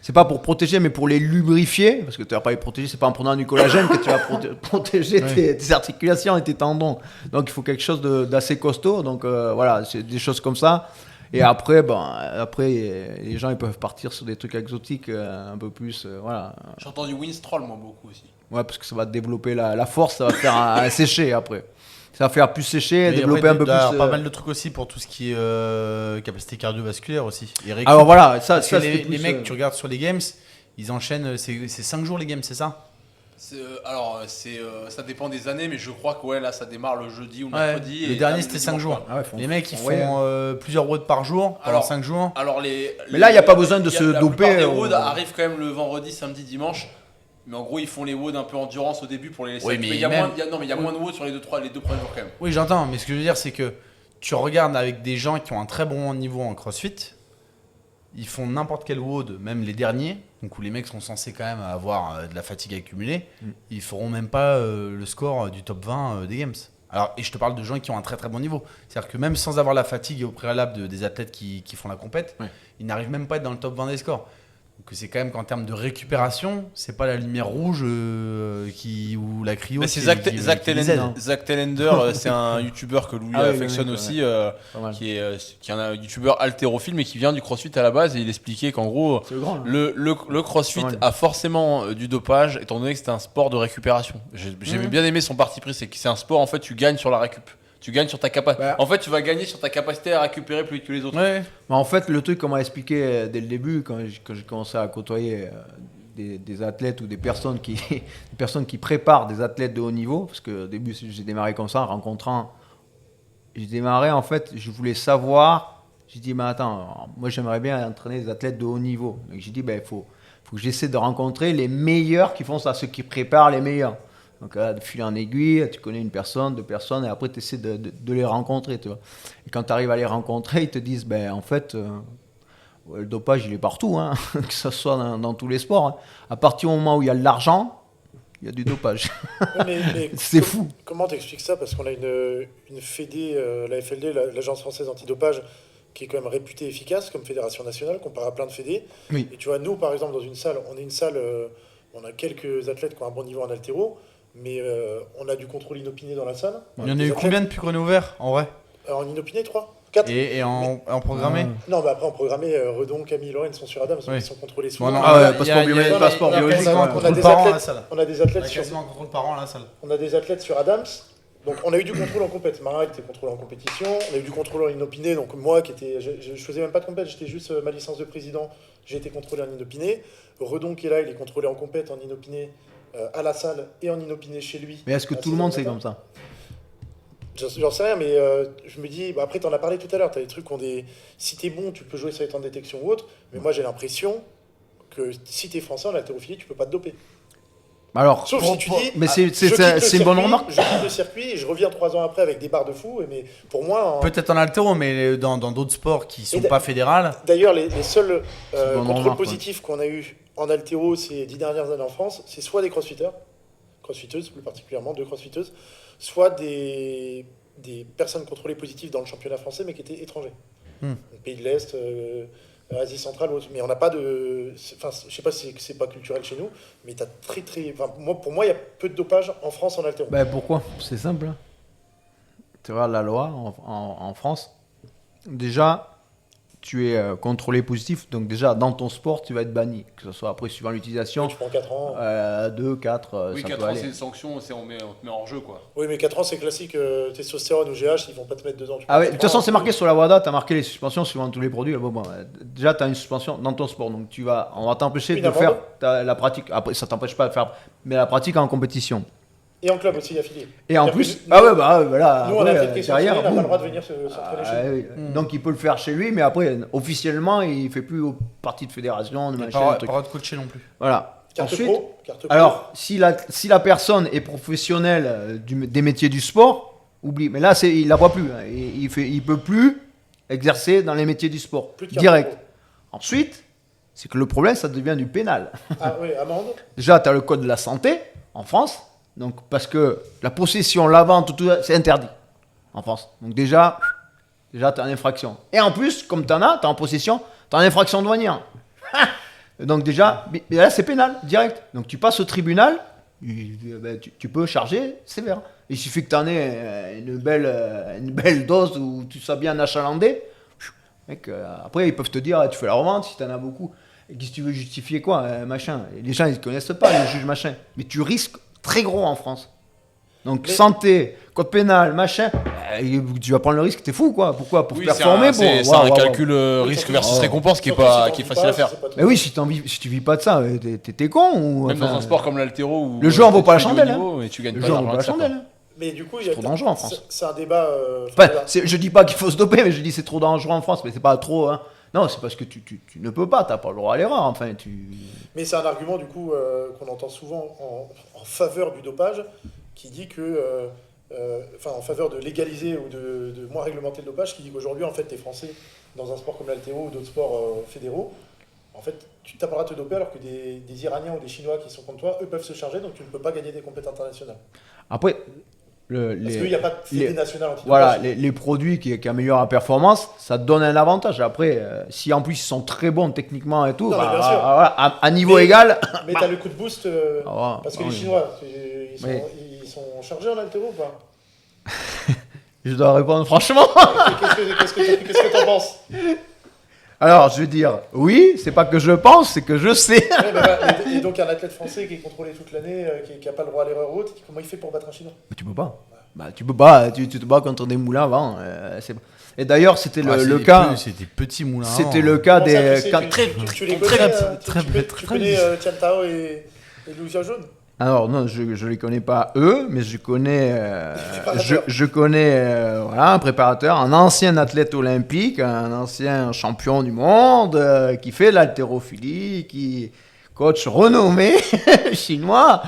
C'est pas pour protéger, mais pour les lubrifier. Parce que tu vas pas les protéger, c'est pas en prenant du collagène que tu vas protéger tes articulations et tes tendons. Donc, il faut quelque chose d'assez costaud. Donc, voilà, c'est des choses comme ça. Et après, les gens ils peuvent partir sur des trucs exotiques un peu plus. Voilà. J'ai entendu Winstrol, moi, beaucoup aussi. Ouais, parce que ça va développer la force, ça va faire sécher après. Ça va faire plus sécher, développer un peu plus. Pas mal de trucs aussi pour tout ce qui est capacité cardiovasculaire aussi. Alors voilà, ça les mecs, tu regardes sur les games, ils enchaînent, c'est 5 jours les games, c'est ça? Ça dépend des années, mais je crois que là ça démarre le jeudi ou le mercredi. Le dernier c'était 5 jours. Les mecs ils font plusieurs WOD par jour pendant 5 jours. Mais là il n'y a pas besoin de se doper. Les WOD arrivent quand même le vendredi, samedi, dimanche. Mais en gros ils font les WOD un peu endurance au début pour les laisser. Mais il y a moins de WOD sur les deux premiers jours quand même. Oui j'entends, mais ce que je veux dire c'est que tu regardes avec des gens qui ont un très bon niveau en CrossFit. Ils font n'importe quel WOD, même les derniers, donc où les mecs sont censés quand même avoir de la fatigue accumulée, ils feront même pas le score du top 20 des Games. Alors, et je te parle de gens qui ont un très très bon niveau. C'est-à-dire que même sans avoir la fatigue au préalable des athlètes qui font la compète, ils n'arrivent même pas à être dans le top 20 des scores. Donc c'est quand même qu'en termes de récupération, c'est pas la lumière rouge ou la cryo. C'est Zach Tellender, c'est un youtubeur que Louis affectionne aussi, qui est un youtubeur haltérophile mais qui vient du CrossFit à la base, et il expliquait qu'en gros le CrossFit a forcément du dopage étant donné que c'est un sport de récupération. J'aimais bien aimer son parti pris, c'est que c'est un sport en fait tu gagnes sur la récup. Tu gagnes sur ta capacité. En fait, tu vas gagner sur ta capacité à récupérer plus vite que les autres. Ouais. Mais en fait, le truc qu'on m'a expliqué dès le début, quand j'ai commencé à côtoyer des athlètes ou des personnes qui préparent des athlètes de haut niveau, parce que au début, j'ai démarré comme ça, en rencontrant. J'ai démarré, en fait, je voulais savoir. J'ai dit, mais attends, moi j'aimerais bien entraîner des athlètes de haut niveau. Donc j'ai dit, il faut que j'essaie de rencontrer les meilleurs qui font ça, ceux qui préparent les meilleurs. Donc de fil en aiguille, tu connais une personne, 2 personnes, et après tu essaies de les rencontrer. Tu vois. Et quand tu arrives à les rencontrer, ils te disent, en fait, le dopage il est partout, hein, que ce soit dans tous les sports. Hein. À partir du moment où il y a de l'argent, il y a du dopage. Mais c'est fou. Comment t'expliques ça? Parce qu'on a une fédé, la FLD, l'Agence française antidopage, qui est quand même réputée efficace comme fédération nationale, comparé à plein de fédés. Oui. Et tu vois, nous, par exemple, dans une salle, on a quelques athlètes qui ont un bon niveau en haltéro, mais on a du contrôle inopiné dans la salle. Il y en a eu combien depuis qu'on est ouvert, en vrai? En inopiné, 3 4. Et en programmé? Non, mais après en programmé, Redon, Camille, Lorraine sont sur Adams, donc ils sont contrôlés souvent. Passeport biologique. On a des athlètes sur contrôle par an à la salle. On a des athlètes sur Adams. Donc on a eu du contrôle en compète. Marin était contrôlé en compétition. On a eu du contrôle en inopiné. Donc moi je faisais même pas de compète, j'étais juste ma licence de président. J'ai été contrôlé en inopiné. Redon qui est là, il est contrôlé en compète, en inopiné à la salle et en inopiné chez lui. Mais est-ce que tout le monde c'est comme ça? J'en sais rien, mais je me dis, après t'en as parlé tout à l'heure, t'as des trucs qui ont des... Si t'es bon, tu peux jouer sur les temps de détection ou autre, mais moi j'ai l'impression que si t'es français en haltérophilie, tu peux pas te doper. Alors, sauf si tu dis, mais c'est une bonne remarque. Je quitte le circuit et je reviens 3 ans après avec des barres de fou, mais pour moi... Peut-être en haltéro, mais dans d'autres sports qui sont pas fédérales. D'ailleurs, les seuls contrôles positifs qu'on a eu en haltéro ces 10 dernières années en France, c'est soit des crossfitters, crossfitteuses plus particulièrement, 2 crossfitteuses, soit des personnes contrôlées positives dans le championnat français, mais qui étaient étrangers. Pays de l'Est, Asie centrale, mais on n'a pas de... Enfin, je sais pas si c'est pas culturel chez nous, mais t'as très... Enfin, pour moi, il y a peu de dopage en France en haltéro. Pourquoi? C'est simple. Tu regardes la loi en France. Déjà, tu es contrôlé positif, donc déjà dans ton sport tu vas être banni, que ce soit après suivant l'utilisation. Tu prends 4 ans. 2, 4, oui, ça 4 peut ans aller. c'est une sanction, on te met en jeu quoi. Oui, mais 4 ans c'est classique, testostérone ou GH, ils vont pas te mettre dedans. Ah oui, de toute façon c'est marqué sur la WADA, tu as marqué les suspensions suivant tous les produits. Déjà tu as une suspension dans ton sport, donc on va t'empêcher de faire la pratique. Après ça t'empêche pas de faire, mais la pratique en compétition. Et en club aussi affilié. Et en plus, voilà. Nous, on a fait derrière, on n'a pas le droit de venir s'entraîner chez lui. Donc, il peut le faire chez lui, mais après, officiellement, il ne fait plus partie de fédération, de machin. Pas de coacher non plus. Voilà. Carte Ensuite, pro. Alors, si la personne est professionnelle des métiers du sport, oublie. Mais là, il la voit plus. Hein. Il peut plus exercer dans les métiers du sport. Direct. Ensuite, c'est que le problème, ça devient du pénal. Ah oui, amende. Déjà, tu as le code de la santé en France. Donc, parce que la possession, la vente, tout ça, c'est interdit en France. Donc déjà tu as une infraction. Et en plus, comme tu es en possession, tu as une infraction douanière. Donc déjà, mais là c'est pénal, direct. Donc tu passes au tribunal, tu peux charger sévère. Il suffit que tu en aies une belle dose où tu sois bien achalandé. Après, ils peuvent te dire, tu fais la revente si tu en as beaucoup. Et qu'est-ce que tu veux justifier quoi, machin. Et les gens, ils ne connaissent pas les juges, machin. Mais tu risques très gros en France. Donc santé, code pénal, machin, tu vas prendre le risque, t'es fou quoi. Pourquoi? Pour performer. C'est un calcul risque versus récompense qui est facile à faire. Mais oui, si tu vis pas de ça, t'es con ou... Même dans un sport comme l'haltéro où le jeu en vaut pas la chandelle. Et tu gagnes le jeu en vaut pas la chandelle. Mais du coup, c'est trop dangereux en France. C'est un débat... je dis pas qu'il faut se doper, mais je dis c'est trop dangereux en France, mais c'est pas trop... Hein. Non, c'est parce que tu ne peux pas, t'as pas le droit à l'erreur. Enfin, Mais c'est un argument du coup qu'on entend souvent en faveur du dopage, qui dit que, en faveur de légaliser ou de moins réglementer le dopage, qui dit qu'aujourd'hui en fait t'es français dans un sport comme l'haltéro ou d'autres sports fédéraux, en fait tu n'as pas le droit de te doper alors que des Iraniens ou des Chinois qui sont contre toi, eux peuvent se charger, donc tu ne peux pas gagner des compétitions internationales. Après... Parce qu'il n'y a pas de fédé nationale antidopage. Voilà, les produits qui améliorent la performance, ça te donne un avantage. Après, si en plus ils sont très bons techniquement et tout, à niveau égal. Mais tu as le coup de boost, parce que les Chinois, ils sont chargés en haltéro ou pas? Je dois répondre franchement. Qu'est-ce que tu en penses? Alors, je veux dire, oui, c'est pas que je pense, c'est que je sais. Et donc, un athlète français qui est contrôlé toute l'année, qui n'a pas le droit à l'erreur ou autre, comment il fait pour battre un Chinois? Mais tu peux pas. bah, tu peux pas, tu te bats contre des moulins avant. Et d'ailleurs, c'était le cas. C'était petits moulins. C'était le cas des. Tu les connais, tu connais Tian Tao et Louisia Jaune. Alors non, je les connais pas eux, mais je connais, voilà, un préparateur, un ancien athlète olympique, un ancien champion du monde qui fait l'haltérophilie, qui coach renommé chinois.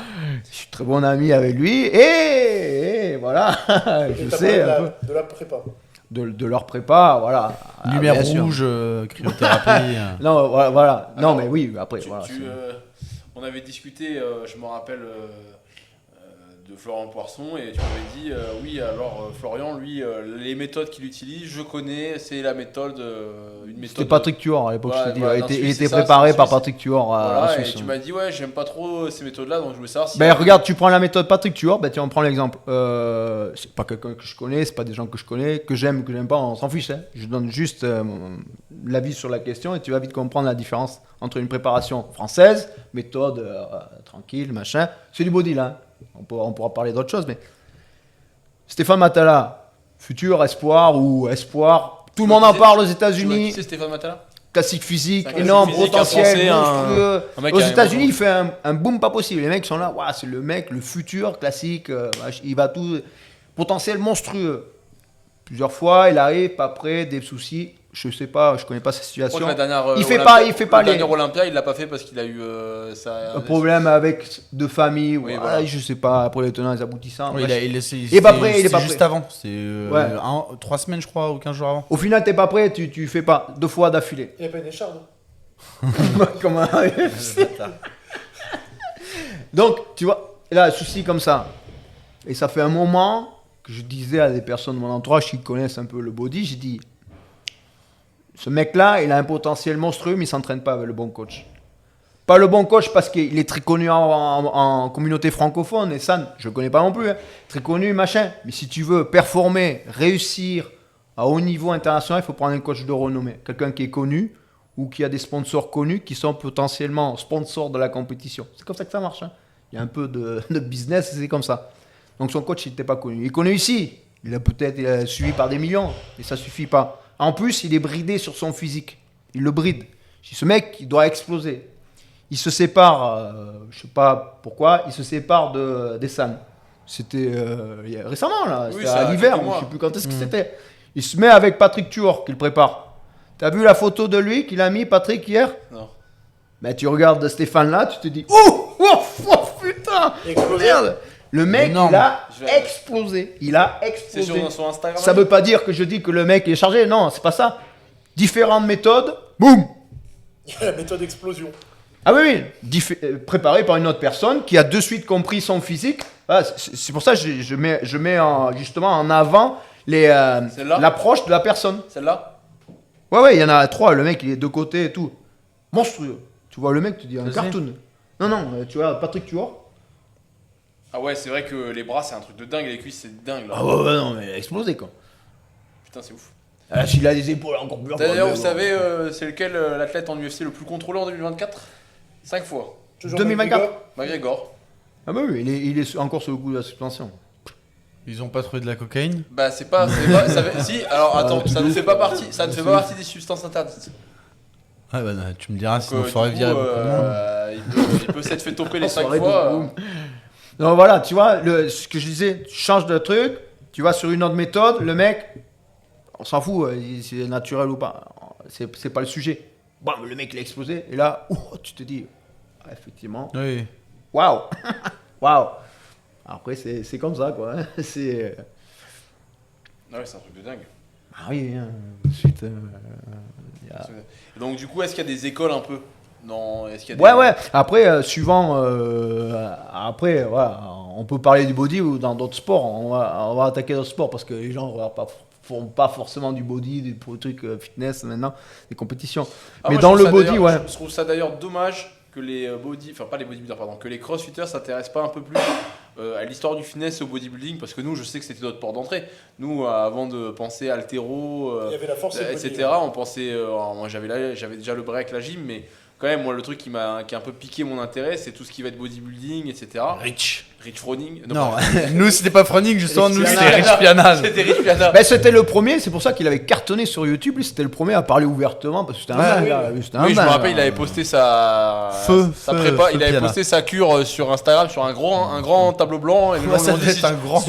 Je suis très bon ami avec lui et voilà, je sais un peu. De la prépa. De leur prépa, voilà. Lumière rouge, cryothérapie. Non, voilà. Alors, non, mais oui, après, voilà. On avait discuté, je me rappelle, de Florian Poisson, et tu m'avais dit, oui, alors Florian, lui, les méthodes qu'il utilise, je connais, c'est la méthode, une méthode. C'était Patrick Tuor à l'époque, Ouais, je t'ai dit. Il était préparé par Patrick Tuor. Voilà, et tu m'as dit, ouais, j'aime pas trop ces méthodes-là, donc je voulais savoir si. Ben regarde, tu prends la méthode Patrick Tuor, ben tiens, on prend l'exemple. C'est pas quelqu'un que je connais, c'est pas des gens que je connais, que j'aime pas, on s'en fiche. Hein. Je donne juste l'avis sur la question et tu vas vite comprendre la différence entre une préparation française, méthode tranquille, machin. C'est du body là. On pourra parler d'autre chose, mais Stéphane Matala, futur espoir ou espoir, tout le monde en parle aux États-Unis. C'est Stéphane Matala. Classique physique, énorme, potentiel, monstrueux. Aux États-Unis, il fait un boom pas possible. Les mecs sont là, c'est le mec, le futur classique, il va tout. Potentiel monstrueux. Plusieurs fois, il arrive, pas prêt, des soucis. Je sais pas, je connais pas sa situation. La dernière, il fait pas la dernière Olympia, il l'a pas fait parce qu'il a eu un problème avec de famille. Oui, voilà. Je sais pas, après les tenants et les aboutissants. Oui, il est pas prêt, il est pas prêt. Juste avant, c'est 3 semaines je crois ou 15 jours avant. Au final, t'es pas prêt, tu fais pas 2 fois d'affilée. Il n'y a pas une écharde. Comment Donc, tu vois, là, un souci comme ça. Et ça fait un moment que je disais à des personnes de mon entourage qui connaissent un peu le body, j'ai dit, ce mec-là, il a un potentiel monstrueux, mais il ne s'entraîne pas avec le bon coach. Pas le bon coach parce qu'il est très connu en communauté francophone, et ça, je ne connais pas non plus. Hein. Très connu, machin. Mais si tu veux performer, réussir à haut niveau international, il faut prendre un coach de renommée. Quelqu'un qui est connu ou qui a des sponsors connus qui sont potentiellement sponsors de la compétition. C'est comme ça que ça marche. Hein. Il y a un peu de business, c'est comme ça. Donc son coach, il n'était pas connu. Il est connu ici. Il est suivi par des millions, mais ça ne suffit pas. En plus, il est bridé sur son physique. Il le bride. Ce mec, il doit exploser. Il se sépare, je ne sais pas pourquoi, il se sépare d'Essan. C'était récemment, là. Oui, c'était à l'hiver, je ne sais plus quand est-ce que c'était. Il se met avec Patrick Tuor, qui le prépare. Tu as vu la photo de lui qu'il a mis, Patrick, hier? Non. Ben, tu regardes Stéphane là, tu te dis, oh putain, merde. Le mec, il a explosé. Il a explosé. C'est sur Instagram. Ça veut pas dire que je dis que le mec est chargé. Non, c'est pas ça. Différentes méthodes. Boum. La méthode explosion. Ah oui. Préparée par une autre personne qui a de suite compris son physique. Ah, c'est pour ça que je mets justement en avant l'approche de la personne. Celle-là. Ouais, il y en a 3. Le mec, il est de côté et tout. Monstrueux. Tu vois, le mec, tu dis un cartoon. Non, tu vois, Patrick Tuor. Ah ouais, c'est vrai que les bras c'est un truc de dingue, les cuisses c'est dingue là. Ah ouais, non, mais explosé quoi. Putain, c'est ouf. S'il a des épaules encore plus. D'ailleurs, vous savez, c'est lequel l'athlète en UFC le plus contrôlé en 2024 5 fois. Toujours 2024 McGregor. Ah bah oui, il est encore sur le coup de la suspension. Ils ont pas trouvé de la cocaïne? Bah c'est pas si, alors attends, ça ne fait pas partie des substances interdites. Ah bah non, tu me diras, sinon il faudrait virer beaucoup de monde. Il peut s'être fait toper les 5 fois. Non, voilà, tu vois, ce que je disais, tu changes de truc, tu vas sur une autre méthode, le mec, on s'en fout, c'est naturel ou pas, c'est pas le sujet. Bon, le mec il a explosé, et là, tu te dis, effectivement, oui. Waouh. Waouh. Après, c'est comme ça, quoi. C'est. Ah ouais, c'est un truc de dingue. Ah oui, ensuite. Donc, du coup, est-ce qu'il y a des écoles un peu? Non, est-ce qu'il y a des... Ouais. Après, suivant. Après, voilà, on peut parler du body ou dans d'autres sports. On va attaquer d'autres sports parce que les gens ne font pas forcément du body, des trucs fitness maintenant, des compétitions. Mais dans le body, ouais. Je trouve ça d'ailleurs dommage que les pas les bodybuilders, pardon, que les crossfitters s'intéressent pas un peu plus à l'histoire du fitness et au bodybuilding, parce que nous, je sais que c'était notre port d'entrée. Nous, avant de penser haltéro, il y avait la force etc., on pensait, moi j'avais déjà le break, la gym, mais quand même, moi, le truc qui a un peu piqué mon intérêt, c'est tout ce qui va être bodybuilding, etc. Rich. Rich Froning. Non, nous c'était pas Froning, justement, nous c'était Rich Piana. C'était Rich Piana. Ben, c'était le premier, c'est pour ça qu'il avait cartonné sur YouTube. Lui, c'était le premier à parler ouvertement parce que c'était un dingue. Oui, je me rappelle, il avait posté sa prépa, il avait posté sa cure sur Instagram sur un grand tableau blanc. Et le ça devait être un grand.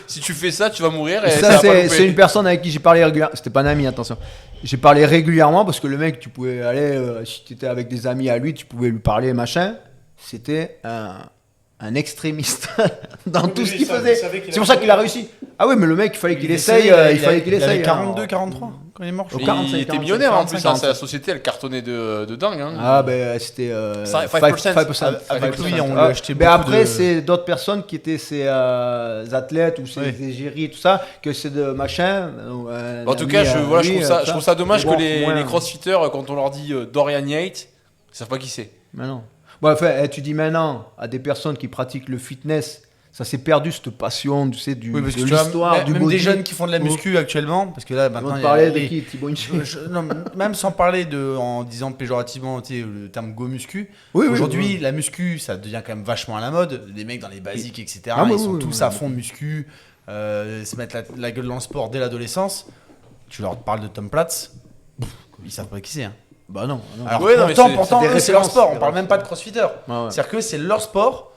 Si tu fais ça, tu vas mourir. Et ça, c'est une personne avec qui j'ai parlé régulièrement. C'était pas un ami, attention. J'ai parlé régulièrement parce que le mec, tu pouvais aller, si tu étais avec des amis à lui, tu pouvais lui parler, machin. C'était un extrémiste dans tout ce qu'il faisait. C'est pour ça qu'il a réussi. Ah oui, mais le mec, il fallait qu'il essaye. Il fallait qu'il essaye. Il avait 42, 43 quand il est mort. Il était millionnaire en plus. La société, elle cartonnait de dingue. Ah ben c'était 5%. Avec lui, on l'a acheté beaucoup. Mais après, c'est d'autres personnes qui étaient ces athlètes ou ces égéries, tout ça, que c'est de machin. En tout cas, je trouve ça dommage que les crossfitters, quand on leur dit Dorian Yates, ils savent pas qui c'est. Mais non. Bon, enfin, tu dis maintenant à des personnes qui pratiquent le fitness, ça s'est perdu cette passion, tu sais, de l'histoire, du même body. des jeunes qui font de la muscu actuellement, parce que là maintenant. On parlait de qui, Thibaut Inchey. Non, même sans parler en disant péjorativement le terme go muscu. Oui, aujourd'hui, la muscu, ça devient quand même vachement à la mode. Les mecs dans les basiques, etc. Ils sont tous à fond de muscu, se mettre la gueule dans le sport dès l'adolescence. Tu leur parles de Tom Platz, ils savent pas qui c'est. Hein. Bah non. Alors pourtant c'est leur sport, on parle même pas de crossfitter. C'est-à-dire que c'est leur sport.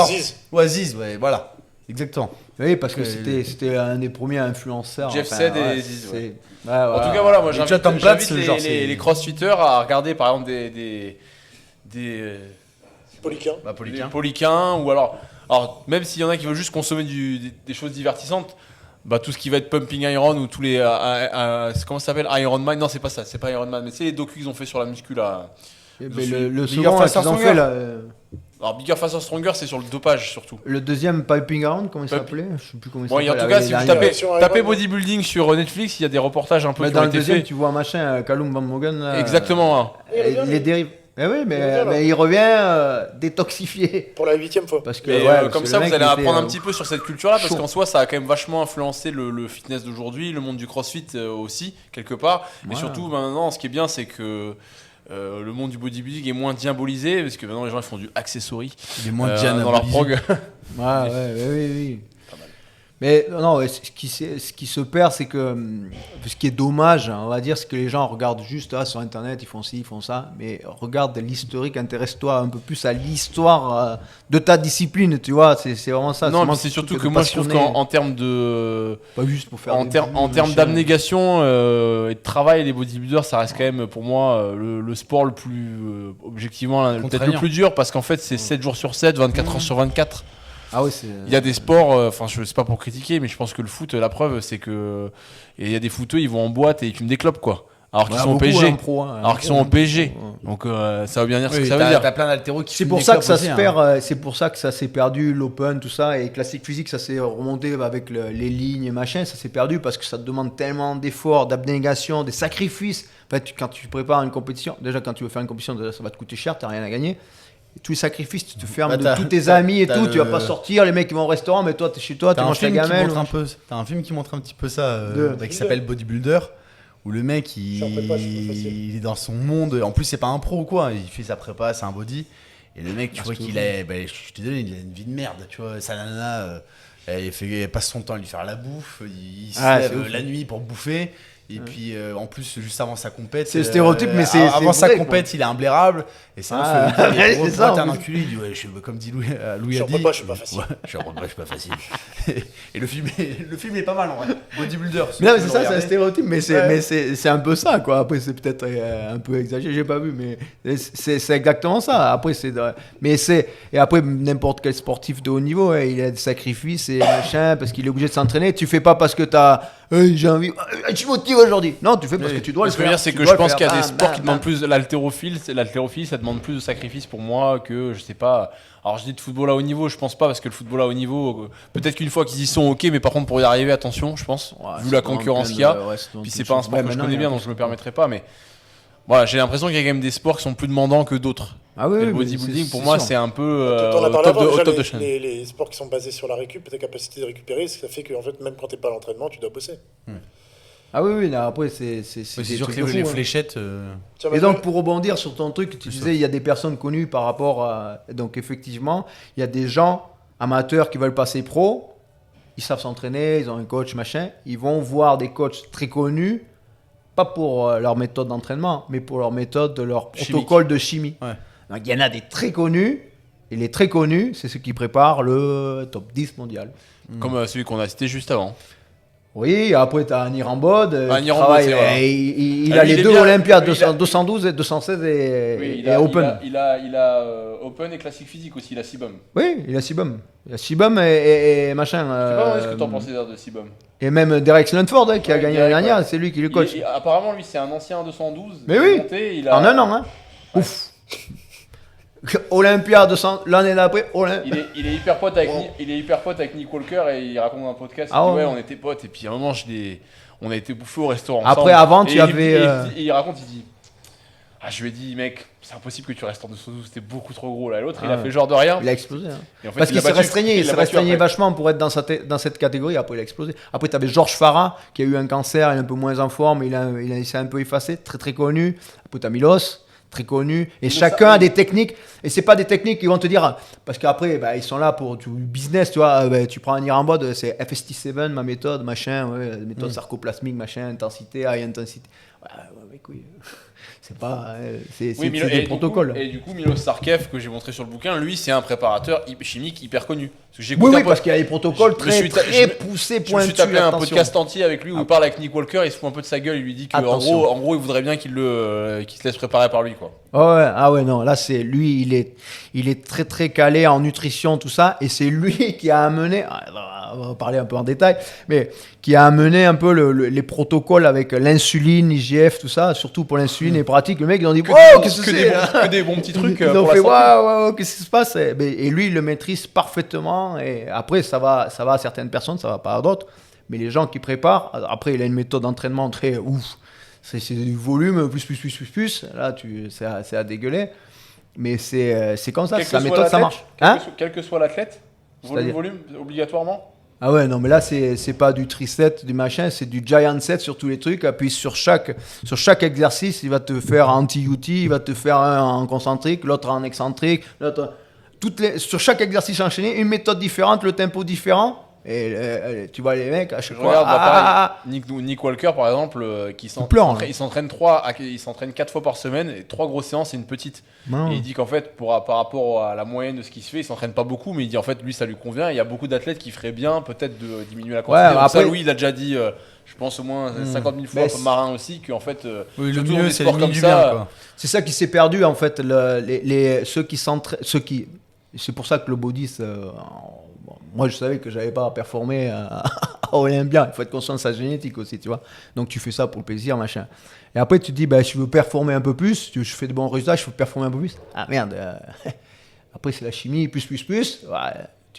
Ziz. Ouais, Ziz, ouais, voilà. Exactement. Oui, parce que c'était un des premiers influenceurs. Jeff Sed et Ziz. En tout cas, voilà, moi j'invite les crossfitters à regarder par exemple des Poliquins ou alors même s'il y en a qui veulent juste consommer des choses divertissantes. Bah, tout ce qui va être Pumping Iron ou tous les comment ça s'appelle, Iron Man, non c'est pas ça, c'est pas Iron Man, mais c'est les docus qu'ils ont fait sur la muscu là. Le second qu'ils ont fait là. Alors Bigger Faster Stronger, c'est sur le dopage surtout. Le deuxième Pumping Iron, comment il s'appelait? Je sais plus comment il s'appelle. En tout cas, si vous tapez bodybuilding sur Netflix, il y a des reportages un peu qui ont été faits. Dans le deuxième, tu vois un machin, Callum Van Mogen. Exactement. Les dérives. Eh oui, mais il revient détoxifié. Pour la 8e fois. Parce que, comme ça, vous allez apprendre un petit peu sur cette culture-là, parce qu'en soi, ça a quand même vachement influencé le fitness d'aujourd'hui, le monde du crossfit aussi, quelque part. Mais surtout, maintenant, ce qui est bien, c'est que le monde du bodybuilding est moins diabolisé, parce que maintenant, les gens ils font du accessory dans leur prog. Oui. Mais non, ce qui se perd, c'est que ce qui est dommage, on va dire, c'est que les gens regardent juste sur Internet, ils font ci, ils font ça, mais regarde l'historique, intéresse-toi un peu plus à l'histoire de ta discipline, tu vois, c'est vraiment ça. Non, mais c'est surtout que moi je trouve qu'en termes de... Pas juste pour faire en termes d'abnégation et de travail, les bodybuilders, ça reste quand même pour moi le sport le plus, objectivement, peut-être le plus dur, parce qu'en fait c'est 7 jours sur 7, 24 heures sur 24. Ah oui, il y a des sports, je sais pas pour critiquer, mais je pense que le foot, la preuve, c'est que il y a des footeux, ils vont en boîte et ils fument des clopes, quoi. Alors qu'ils sont au PSG. Alors qu'ils sont au PSG. Donc ça veut bien dire ce que ça veut dire. T'as plein d'haltéros qui c'est pour ça que ça se perd. C'est pour ça que ça s'est perdu, l'open, tout ça, et classique physique, ça s'est remonté avec les lignes et machin, ça s'est perdu parce que ça te demande tellement d'efforts, d'abnégation, des sacrifices. En fait, quand tu prépares une compétition, déjà quand tu veux faire une compétition, déjà, ça va te coûter cher, t'as rien à gagner. Et tous les sacrifices, tu te fermes de tous tes amis et tout, tu vas pas sortir, les mecs ils vont au restaurant, mais toi t'es chez toi, tu manges ta gamelle. T'as un film qui montre un petit peu ça, qui s'appelle Bodybuilder, où le mec il est dans son monde, en plus c'est pas un pro ou quoi, il fait sa prépa, c'est un body, et le mec tu vois qu'il est, je te dis, il a une vie de merde, tu vois, sa nana, elle passe son temps à lui faire la bouffe, il se lève la nuit pour bouffer. Et puis en plus, juste avant sa compète, c'est stéréotype, mais c'est avant sa compète, il est imbléable. Et c'est c'est ça. T'es un enculé. Il dit comme dit Louis a dit. Je suis pas facile. Je suis pas facile. Et le film est pas mal en vrai. Bodybuilder. Non, mais c'est ça, c'est un stéréotype, mais c'est un peu ça, quoi. Après, c'est peut-être un peu exagéré, j'ai pas vu, mais c'est exactement ça. Après, et après, n'importe quel sportif de haut niveau, il a des sacrifices et machin, parce qu'il est obligé de s'entraîner. Tu fais pas parce que j'ai envie, tu motives aujourd'hui. Non, tu fais parce que tu dois le faire. Ce que je veux dire, c'est que je pense qu'il y a des sports qui demandent plus. L'haltérophilie, ça demande plus de sacrifices pour moi que, je sais pas. Alors, je dis de football à haut niveau, je pense pas, parce que le football à haut niveau, peut-être qu'une fois qu'ils y sont, ok, mais par contre, pour y arriver, attention, je pense, vu la concurrence qu'il y a. Puis c'est pas un sport que je connais bien, donc je me permettrai pas, mais. Voilà, j'ai l'impression qu'il y a quand même des sports qui sont plus demandants que d'autres. Ah oui, le bodybuilding, pour moi, c'est un peu au top de chaîne. Les sports qui sont basés sur la récup, ta capacité de récupérer, ça fait que en fait, même quand t'es pas à l'entraînement, tu dois bosser. Ah oui, là, après, c'est sûr que les fléchettes. Et donc, pour rebondir sur ton truc, tu disais, il y a des personnes connues par rapport à. Donc, effectivement, il y a des gens amateurs qui veulent passer pro, ils savent s'entraîner, ils ont un coach, machin. Ils vont voir des coachs très connus, pas pour leur méthode d'entraînement, mais pour leur méthode de leur protocole de chimie. Ouais. Donc il y en a des très connus, et les très connus, c'est ceux qui préparent le top 10 mondial. Comme celui qu'on a cité juste avant. Oui, après tu as Anirban Bod, il a les deux Olympiades, 212 et 216 et Open. Il a Open et classique physique aussi, il a Sibum. Oui, il a Sibum. Il a Sibum et machin. Je sais pas ce que tu en pensais de Sibum. Et même Derek Slenford qui a gagné l'année dernière, c'est lui qui le coach. Apparemment, lui, c'est un ancien 212. Mais oui, en un an. Hein. Ouais. Ouf. Olympia 200 l'année d'après. Il est hyper pote avec Nick Walker et il raconte dans un podcast. On était potes et puis à un moment on a été bouffé au restaurant ensemble. Après avant tu avais. Il raconte, il dit je lui ai dit mec, c'est impossible que tu restes en 212, c'était beaucoup trop gros là. L'autre il a fait genre de rien. Il a explosé. Hein. En fait, parce qu'il s'est restreigné vachement pour être dans cette catégorie. Après il a explosé. Après tu avais Georges Farah qui a eu un cancer, il est un peu moins en forme, il s'est un peu effacé, très très connu. Après tu as Milos. Très connu, et chacun a des techniques, et c'est pas des techniques qui vont te dire, parce qu'après ils sont là pour du business, tu vois, tu prends un Anirban Bod, c'est FST7 ma méthode, machin, méthode sarcoplasmique, machin, intensité, high intensity, oui. C'est pas, c'est des protocoles. Et du coup Milos Sarkev que j'ai montré sur le bouquin, lui c'est un préparateur chimique hyper connu. Parce qu'il y a des protocoles très poussés, pointus. Je me suis tapé un podcast entier avec lui où il parle avec Nick Walker, il se fout un peu de sa gueule, il lui dit qu'en gros il voudrait bien qu'il se laisse préparer par lui quoi. Non, là c'est lui, il est très très calé en nutrition, tout ça, et c'est lui qui a amené, on va parler un peu en détail, mais qui a amené un peu les protocoles avec l'insuline, l'IGF, tout ça, surtout pour l'insuline et pratique. Le mec ils ont dit qu'est-ce que c'est que des bons petits trucs. Ils ont fait qu'est-ce qui se passe, et lui il le maîtrise parfaitement. Et après ça va à certaines personnes, ça va pas à d'autres, mais les gens qui préparent, après il a une méthode d'entraînement très ouf, c'est du volume plus, là c'est à dégueuler, mais c'est comme ça, c'est la méthode, ça marche. Quel que soit l'athlète, volume obligatoirement. Ah ouais, non, mais là c'est pas du tri-set, du machin, c'est du giant set sur tous les trucs, et puis sur chaque exercice il va te faire un anti-UT, il va te faire un en concentrique, l'autre en excentrique, l'autre sur chaque exercice enchaîné, une méthode différente, le tempo différent. Et tu vois les mecs à chaque fois. Nick Walker par exemple, il s'entraîne 4 fois par semaine, et 3 grosses séances et une petite. Et il dit qu'en fait par rapport à la moyenne de ce qui se fait, il s'entraîne pas beaucoup, mais il dit en fait lui ça lui convient. Il y a beaucoup d'athlètes qui feraient bien peut-être de diminuer la quantité. Après, ça lui il a déjà dit, je pense au moins 50 000 fois comme Marin aussi, qu'en fait le mieux c'est le comme ça. C'est ça qui s'est perdu en fait, ceux qui c'est pour ça que le body moi je savais que j'avais pas performé à Olympia. Il faut être conscient de sa génétique aussi, tu vois. Donc tu fais ça pour le plaisir, machin. Et après tu te dis je veux performer un peu plus, je fais de bons résultats, je veux performer un peu plus. Ah merde. Après c'est la chimie plus.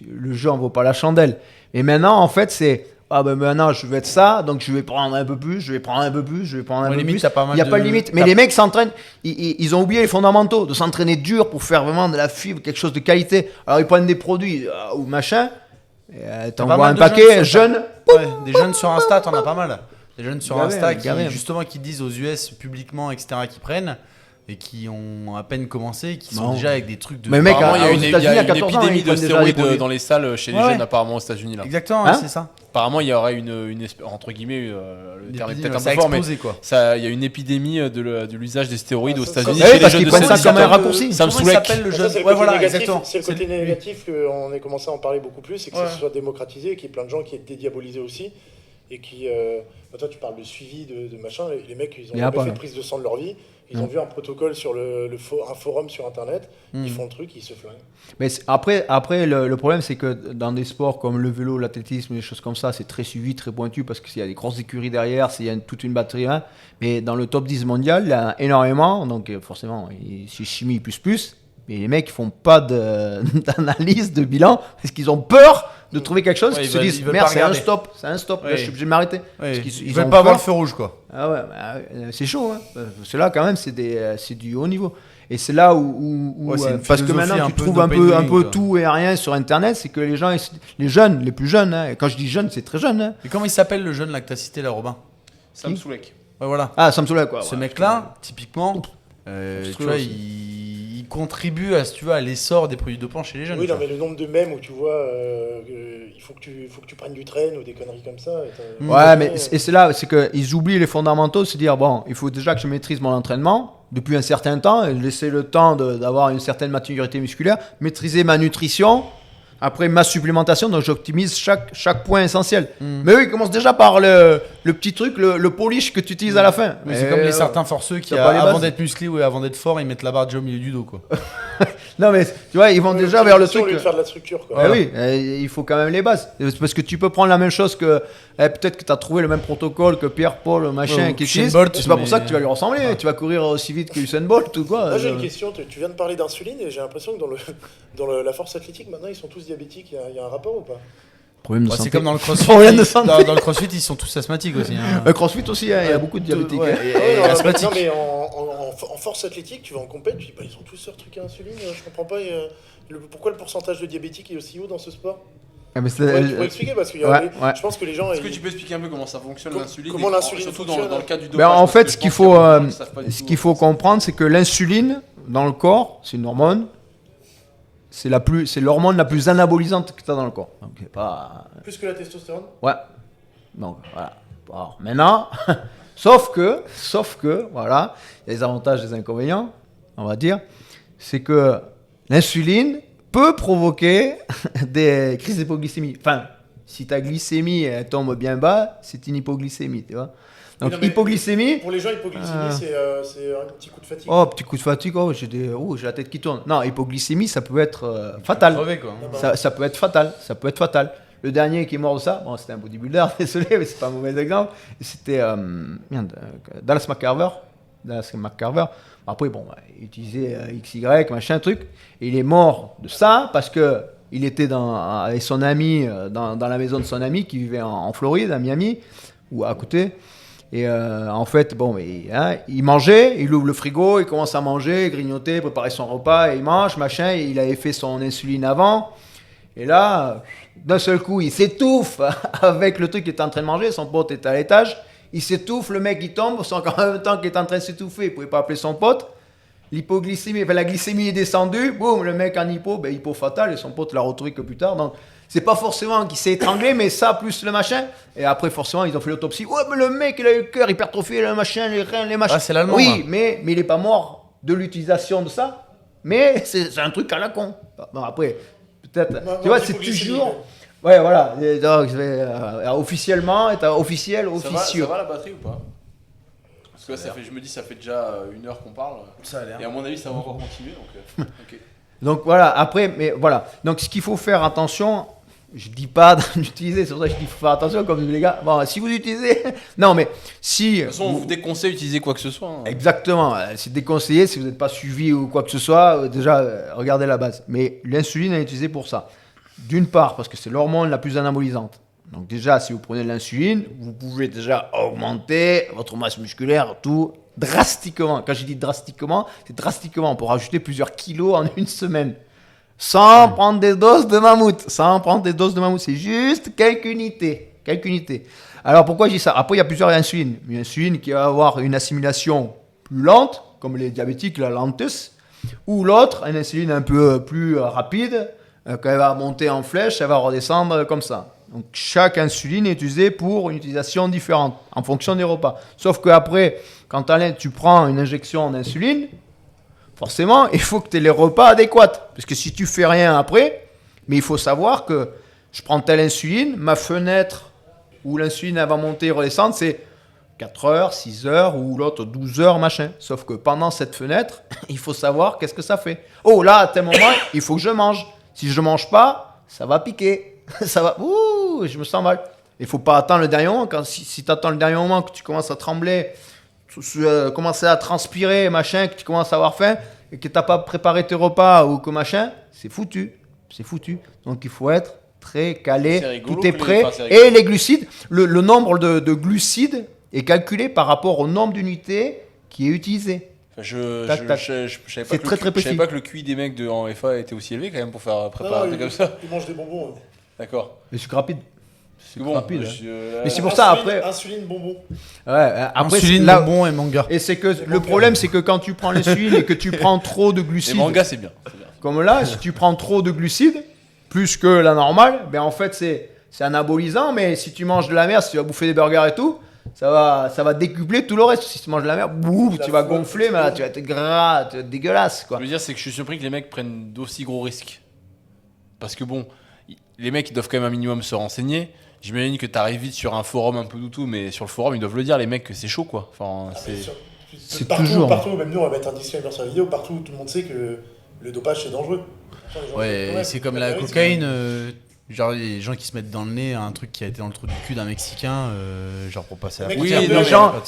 Le jeu en vaut pas la chandelle. Et maintenant en fait c'est maintenant je vais être ça, donc je vais prendre un peu plus, il n'y a pas de limite. Mais les mecs s'entraînent, ils ont oublié les fondamentaux, de s'entraîner dur pour faire vraiment de la fibre, quelque chose de qualité. Alors ils prennent des produits ou machin, t'envoies un paquet jeune. Des jeunes sur Insta, t'en as pas mal. Des jeunes sur Insta qui disent aux US publiquement, etc., qui prennent. Et qui ont à peine commencé, qui sont déjà avec des trucs de. Mais mec, il y a une épidémie de stéroïdes dans les salles chez les jeunes apparemment aux États-Unis là. Exactement, c'est ça. Apparemment, il y aurait une entre guillemets, le terme est peut-être un peu fort, mais il y a une épidémie de l'usage des stéroïdes aux États-Unis. Parce qu'ils prennent ça comme un raccourci. Ça me saoule. C'est le côté négatif qu'on ait commencé à en parler beaucoup plus, et que ça soit démocratisé, qu'il y ait plein de gens qui aient dédiabolisé aussi, et qui. Toi, tu parles de suivi de machin. Les mecs, ils ont jamais fait de prise de sang de leur vie. Ils ont vu un protocole sur un forum sur Internet, ils font le truc, ils se flinguent. Mais après le problème, c'est que dans des sports comme le vélo, l'athlétisme, des choses comme ça, c'est très suivi, très pointu, parce qu'il y a des grosses écuries derrière, il y a toute une batterie. Mais dans le top 10 mondial, il y a énormément, donc forcément, c'est chimie plus. Mais les mecs, ils font pas d'analyse, de bilan, parce qu'ils ont peur de trouver quelque chose, ils se disent merde, c'est un stop, là, je suis obligé de m'arrêter. Ils veulent pas avoir le feu rouge, quoi. Ah ouais, c'est chaud, c'est là quand même, c'est du haut niveau. Et c'est là où parce que maintenant tu trouves un peu tout et rien sur Internet, c'est que les gens, les jeunes, les plus jeunes, et quand je dis jeunes, c'est très jeune. Et comment il s'appelle le jeune là que t'as cité là, Robin? Sam Soulek. Ouais, voilà. Ah, Sam Soulek, quoi. Ce mec-là, typiquement, tu vois, il contribue à l'essor des produits dopants chez les jeunes. Oui, non, mais le nombre de mèmes où tu vois, il faut que tu prennes du train ou des conneries comme ça. Ouais, mais c'est là, c'est qu'ils oublient les fondamentaux, c'est dire, bon, il faut déjà que je maîtrise mon entraînement depuis un certain temps, et laisser le temps d'avoir une certaine maturité musculaire, maîtriser ma nutrition. Après ma supplémentation, donc j'optimise chaque point essentiel. Mais eux, ils commencent déjà par le petit truc, le polish que tu utilises à la fin. Mais c'est comme certains forceux qui, avant d'être musclés ou avant d'être forts, ils mettent la barre déjà au milieu du dos, quoi. Non, mais tu vois, ils vont déjà vers le truc. Au lieu de faire de la structure, quoi. Oui, il faut quand même les bases. Parce que tu peux prendre la même chose que. Peut-être que tu as trouvé le même protocole que Pierre, Paul, machin, qui utilise. C'est pas pour ça que tu vas lui ressembler. Tu vas courir aussi vite que Usain Bolt ou quoi. Moi, j'ai une question. Tu viens de parler d'insuline et j'ai l'impression que dans la force athlétique, maintenant, ils sont tous diabétiques. Il y a un rapport ou pas? Problème de santé. C'est comme dans le crossfit. Dans le crossfit, ils sont tous asthmatiques aussi. Le crossfit aussi, il y a beaucoup de diabétiques. Non, mais en force athlétique, tu vas en compète, tu dis, ils ont tous ce truc à insuline. Je comprends pas. Pourquoi le pourcentage de diabétiques est aussi haut dans ce sport? Mais tu pourrais expliquer parce que je pense que les gens. Est-ce que tu peux expliquer un peu comment ça fonctionne l'insuline? Comment l'insuline surtout fonctionne dans le cas du dopage? En fait, ce qu'il faut comprendre, c'est que l'insuline dans le corps, c'est une hormone. C'est l'hormone la plus anabolisante que tu as dans le corps. Donc, plus que la testostérone? Ouais. Donc voilà. Bon, maintenant, sauf que, voilà, il y a des avantages et des inconvénients, on va dire. C'est que l'insuline peut provoquer des crises d'hypoglycémie. Enfin, si ta glycémie elle tombe bien bas, c'est une hypoglycémie, tu vois. Donc, hypoglycémie. Pour les gens, hypoglycémie, c'est un petit coup de fatigue. Oh, petit coup de fatigue, j'ai la tête qui tourne. Non, hypoglycémie, ça peut être fatal. Crever, quoi. Ça peut être fatal. Le dernier qui est mort de ça, bon, c'était un bodybuilder, désolé, mais c'est pas un mauvais exemple. C'était Dallas McCarver. Après, bon, il utilisait XY, machin, truc. Et il est mort de ça parce que il était avec son ami, dans la maison de son ami qui vivait en Floride, à Miami, ou à côté. Et en fait, bon, il mangeait, il ouvre le frigo, il commence à manger, grignoter, préparer son repas, et il mange, machin. Et il avait fait son insuline avant. Et là, d'un seul coup, il s'étouffe avec le truc qu'il était en train de manger. Son pote est à l'étage. Il s'étouffe, le mec il tombe, sans qu'en même temps qu'il est en train de s'étouffer, il ne pouvait pas appeler son pote. L'hypoglycémie, la glycémie est descendue, boum, le mec en hypo fatal, et son pote l'a retrouvé que plus tard. Donc, c'est pas forcément qu'il s'est étranglé, mais ça, plus le machin. Et après, forcément, ils ont fait l'autopsie. Ouais, mais le mec, il a eu le cœur hypertrophié, le machin, les reins, les machins. Ah, c'est l'allemand. Oui, mais il n'est pas mort de l'utilisation de ça. Mais c'est un truc à la con. Bon, après, peut-être. Tu vois, c'est toujours. Ouais, voilà. Donc, officiellement, officieux. Ça va la batterie ou pas? Parce que là, je me dis, ça fait déjà 1 heure qu'on parle. Ça a l'air. Et à mon avis, ça va encore continuer. Donc, okay. Donc voilà, après, mais voilà. Donc ce qu'il faut faire attention, je dis pas d'utiliser, c'est pour ça que je dis qu'il faut faire attention, comme les gars. Bon, si vous utilisez. Non, mais si. De toute façon, on vous déconseille d'utiliser quoi que ce soit. Hein. Exactement. C'est déconseillé si vous n'êtes pas suivi ou quoi que ce soit. Déjà, regardez la base. Mais l'insuline est utilisée pour ça. D'une part, parce que c'est l'hormone la plus anabolisante. Donc déjà, si vous prenez de l'insuline, vous pouvez déjà augmenter votre masse musculaire, tout drastiquement. Quand je dis drastiquement, c'est drastiquement pour rajouter plusieurs kilos en une semaine. Sans prendre des doses de mammouth. C'est juste quelques unités. Alors pourquoi je dis ça? Après, il y a plusieurs insulines. Une insuline qui va avoir une assimilation plus lente, comme les diabétiques, la lentus. Ou l'autre, une insuline un peu plus rapide. Quand elle va monter en flèche, elle va redescendre comme ça. Donc chaque insuline est utilisée pour une utilisation différente en fonction des repas. Sauf qu'après, quand tu prends une injection d'insuline, forcément, il faut que tu aies les repas adéquats. Parce que si tu fais rien après, mais il faut savoir que je prends telle insuline, ma fenêtre où l'insuline elle va monter et redescendre, c'est 4 heures, 6 heures ou l'autre 12 heures, machin. Sauf que pendant cette fenêtre, il faut savoir qu'est-ce que ça fait. Oh là, à tel moment, il faut que je mange. Si je ne mange pas, ça va piquer. Ça va, je me sens mal. Il ne faut pas attendre le dernier moment. Si tu attends le dernier moment, que tu commences à trembler, commencer à transpirer, machin, que tu commences à avoir faim, et que tu n'as pas préparé tes repas ou que machin, c'est foutu. Donc il faut être très calé, tout est prêt. Et les glucides, le nombre de glucides est calculé par rapport au nombre d'unités qui est utilisé. Enfin, je savais pas que le QI des mecs en FA était aussi élevé quand même pour faire préparer comme ça. Ils mangent des bonbons. D'accord. Les sucres rapides. C'est bon, rapide. Mais c'est pour ça après. Insuline bonbon. Ouais, après insuline, bonbon et manga. Et c'est que le problème, c'est que quand tu prends l'insuline et que tu prends trop de glucides. Les mangas, c'est bien. Comme là, si tu prends trop de glucides, plus que la normale, ben en fait c'est anabolisant, mais si tu manges de la merde, si tu vas bouffer des burgers et tout, ça va décupler tout le reste. Si tu manges de la merde, tu vas gonfler, mais là, tu vas être gras, tu vas être dégueulasse, quoi. Ce que je veux dire, c'est que je suis surpris que les mecs prennent d'aussi gros risques. Parce que bon, les mecs, ils doivent quand même un minimum se renseigner. J'imagine que tu arrives vite sur un forum un peu douteux, mais sur le forum, ils doivent le dire, les mecs, que c'est chaud, quoi. Enfin, c'est partout, même nous, on va mettre un disclaimer sur la vidéo, partout, tout le monde sait que le dopage, c'est dangereux. Ouais, c'est comme la cocaïne. Genre les gens qui se mettent dans le nez un truc qui a été dans le trou du cul d'un Mexicain, genre pour passer à la frontière.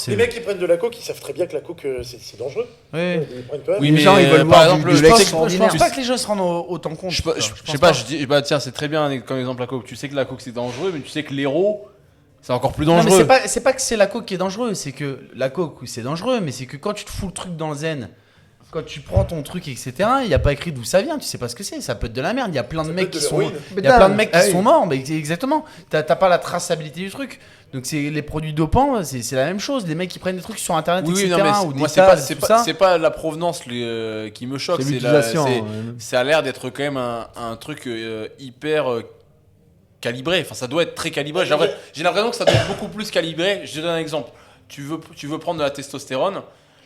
Les mecs qui prennent de la coke, ils savent très bien que la coke c'est dangereux. Ouais. Oui, mais les gens ils veulent par voir exemple, du je pense pas que les gens se rendent autant compte. Je sais pas, je dis, bah tiens, c'est très bien comme exemple la coke. Tu sais que la coke c'est dangereux, mais tu sais que l'héros c'est encore plus dangereux. Non, mais c'est pas que c'est la coke qui est dangereux, c'est que la coke c'est dangereux, mais c'est que quand tu te fous le truc dans le zen. Quand tu prends ton truc, etc., il n'y a pas écrit d'où ça vient, tu sais pas ce que c'est, ça peut être de la merde. Il y a plein de mecs qui sont morts, mais exactement. T'as pas la traçabilité du truc. Donc les produits dopants, c'est la même chose. Les mecs qui prennent des trucs sur internet, etc. Non, mais ou moi c'est pas la provenance qui me choque, ça a l'air d'être quand même un truc hyper calibré. Enfin, ça doit être très calibré. J'ai l'impression que ça doit être beaucoup plus calibré. Je te donne un exemple. Tu veux prendre de la testostérone.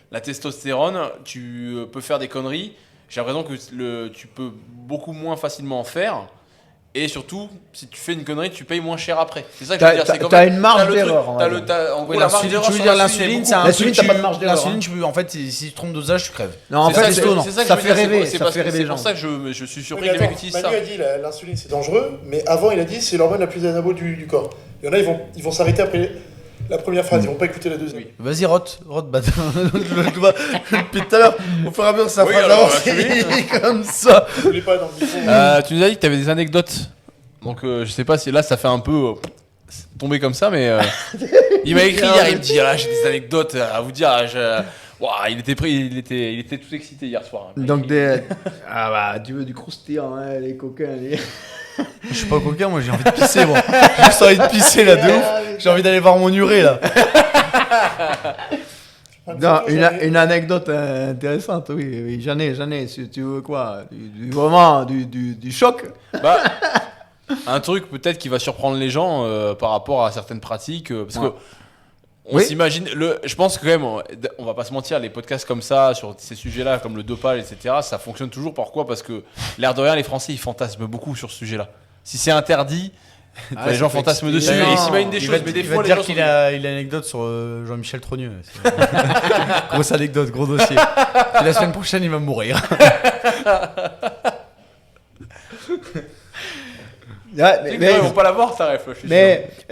La testostérone, tu peux faire des conneries. J'ai l'impression que tu peux beaucoup moins facilement en faire. Et surtout, si tu fais une connerie, tu payes moins cher après. C'est ça que je veux dire. T'as une marge d'erreur. En gros, la marge d'erreur. Tu veux dire l'insuline, c'est un truc. T'as pas de marge d'erreur. L'insuline, en fait, si tu te trompes de dosage, tu crèves. Non, en fait, ça fait rêver. C'est pour ça que je suis surpris que les mecs utilisent ça. Manu a dit l'insuline c'est dangereux, mais avant il a dit c'est l'hormone la plus anabole du corps. Il y en a, ils vont s'arrêter après la première phrase, ils vont pas écouter la deuxième. Vas-y, rote, bâtard. Depuis tout à l'heure, au fur et à mesure, ça phrase avance comme ça. Je voulais pas dans le micro. Tu nous as dit que tu avais des anecdotes. Donc je sais pas si là ça fait un peu tomber comme ça, mais il m'a écrit hier, il me dit j'ai des anecdotes à vous dire. Il était tout excité hier soir. Donc tu veux du croustillant, hein, les coquins. Je suis pas coquin, moi j'ai envie de pisser, moi. J'ai juste envie de pisser là, de ouf. J'ai envie d'aller voir mon urée là. Non, une anecdote intéressante, oui, j'en ai, si tu veux quoi, vraiment du choc. Bah, un truc peut-être qui va surprendre les gens par rapport à certaines pratiques, parce que on s'imagine, je pense que quand même, on va pas se mentir, les podcasts comme ça, sur ces sujets-là, comme le dopage, etc., ça fonctionne toujours. Pourquoi ? Parce que l'air de rien, les Français, ils fantasment beaucoup sur ce sujet-là. Si c'est interdit, les gens fantasment dessus et ils s'imaginent des choses. Mais des fois, les gens qu'il a une anecdote sur Jean-Michel Trogneux. Grosse anecdote, gros dossier. Et la semaine prochaine, il va mourir. Ils vont pas l'avoir, ça ref.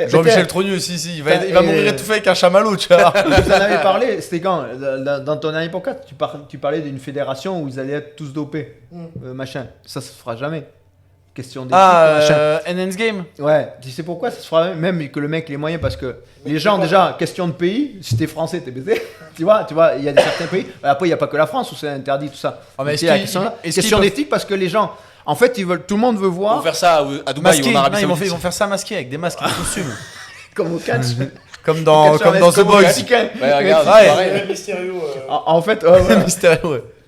Jean-Michel Trogneux, si, il va mourir étouffé avec un chamallow, tu vois. Vous en avez parlé, c'était quand dans ton année podcast, tu parlais d'une fédération où vous allez être tous dopés, machin. Ça se fera jamais. Question d'éthique, machin. Enhance Game. Ouais, tu sais pourquoi ça se fera même que le mec les moyens, parce que les gens déjà, question de pays, si t'es français, t'es baisé. tu vois, il y a certains pays. Après, il y a pas que la France où c'est interdit tout ça. Question d'éthique parce que les gens. En fait, tout le monde veut voir. Ils vont faire ça à Dubaï ou en Arabie Saoudite. Ils vont faire ça masqué avec des masques et des costumes. Comme au catch. Comme dans The Boys. Regarde, Mysterio. En fait,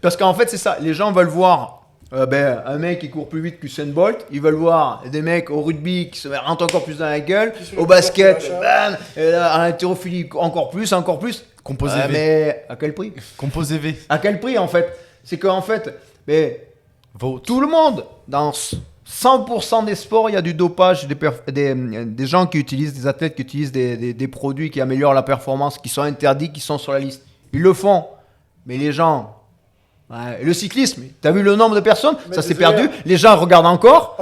parce qu'en fait, c'est ça. Les gens veulent voir un mec qui court plus vite qu'Usain Bolt. Ils veulent voir des mecs au rugby qui se rentrent encore plus dans la gueule. Au basket, bam. Et là, à l'haltérophilie, encore plus. Composé V. Mais à quel prix ? Composé V. À quel prix, en fait ? C'est qu'en fait, tout le monde, dans 100% des sports, il y a du dopage, des gens qui utilisent, des athlètes qui utilisent des produits qui améliorent la performance, qui sont interdits, qui sont sur la liste. Ils le font. Mais les gens... le cyclisme, t'as vu le nombre de personnes ? Ça s'est perdu. Les gens regardent encore.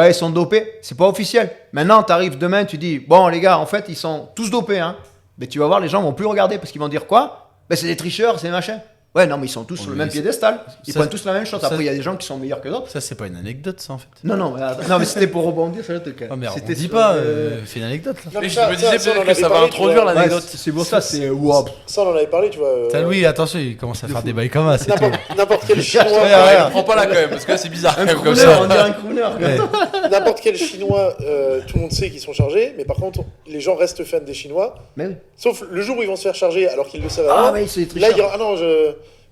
Ils sont dopés. C'est pas officiel. Maintenant, t'arrives demain, tu dis, bon les gars, en fait, ils sont tous dopés. Hein. Mais tu vas voir, les gens vont plus regarder parce qu'ils vont dire quoi ? C'est des tricheurs, c'est machin. Ouais, non, mais ils sont tous sur le même piédestal. Ils ça- prennent tous la même chose. ça- Après, il y a des gens qui sont meilleurs que d'autres. Ça, c'est pas une anecdote, ça, en fait. Non, mais c'était pour rebondir sur le truc. Oh, mais C'était dis sur, pas, fais une anecdote, là. Non, mais Et je me disais ça, on peut-être en que ça avait va parlé, tu introduire vois. l'anecdote. c'est pour ça, c'est wow. Ça, on en avait parlé, tu vois. Louis, attention, il commence à faire des bails comme ça, c'est tout. N'importe quel Chinois. Ouais, prends pas là quand même, parce que là c'est bizarre quand Un même comme crooner, on ça. dirait un crooner. Ouais. N'importe quel Chinois, tout le monde sait qu'ils sont chargés, mais par contre, les gens restent fans des Chinois. Mais oui. Sauf le jour où ils vont se faire charger, alors qu'ils le savent Ah, avant. mais c'est très Là, cher. ah non,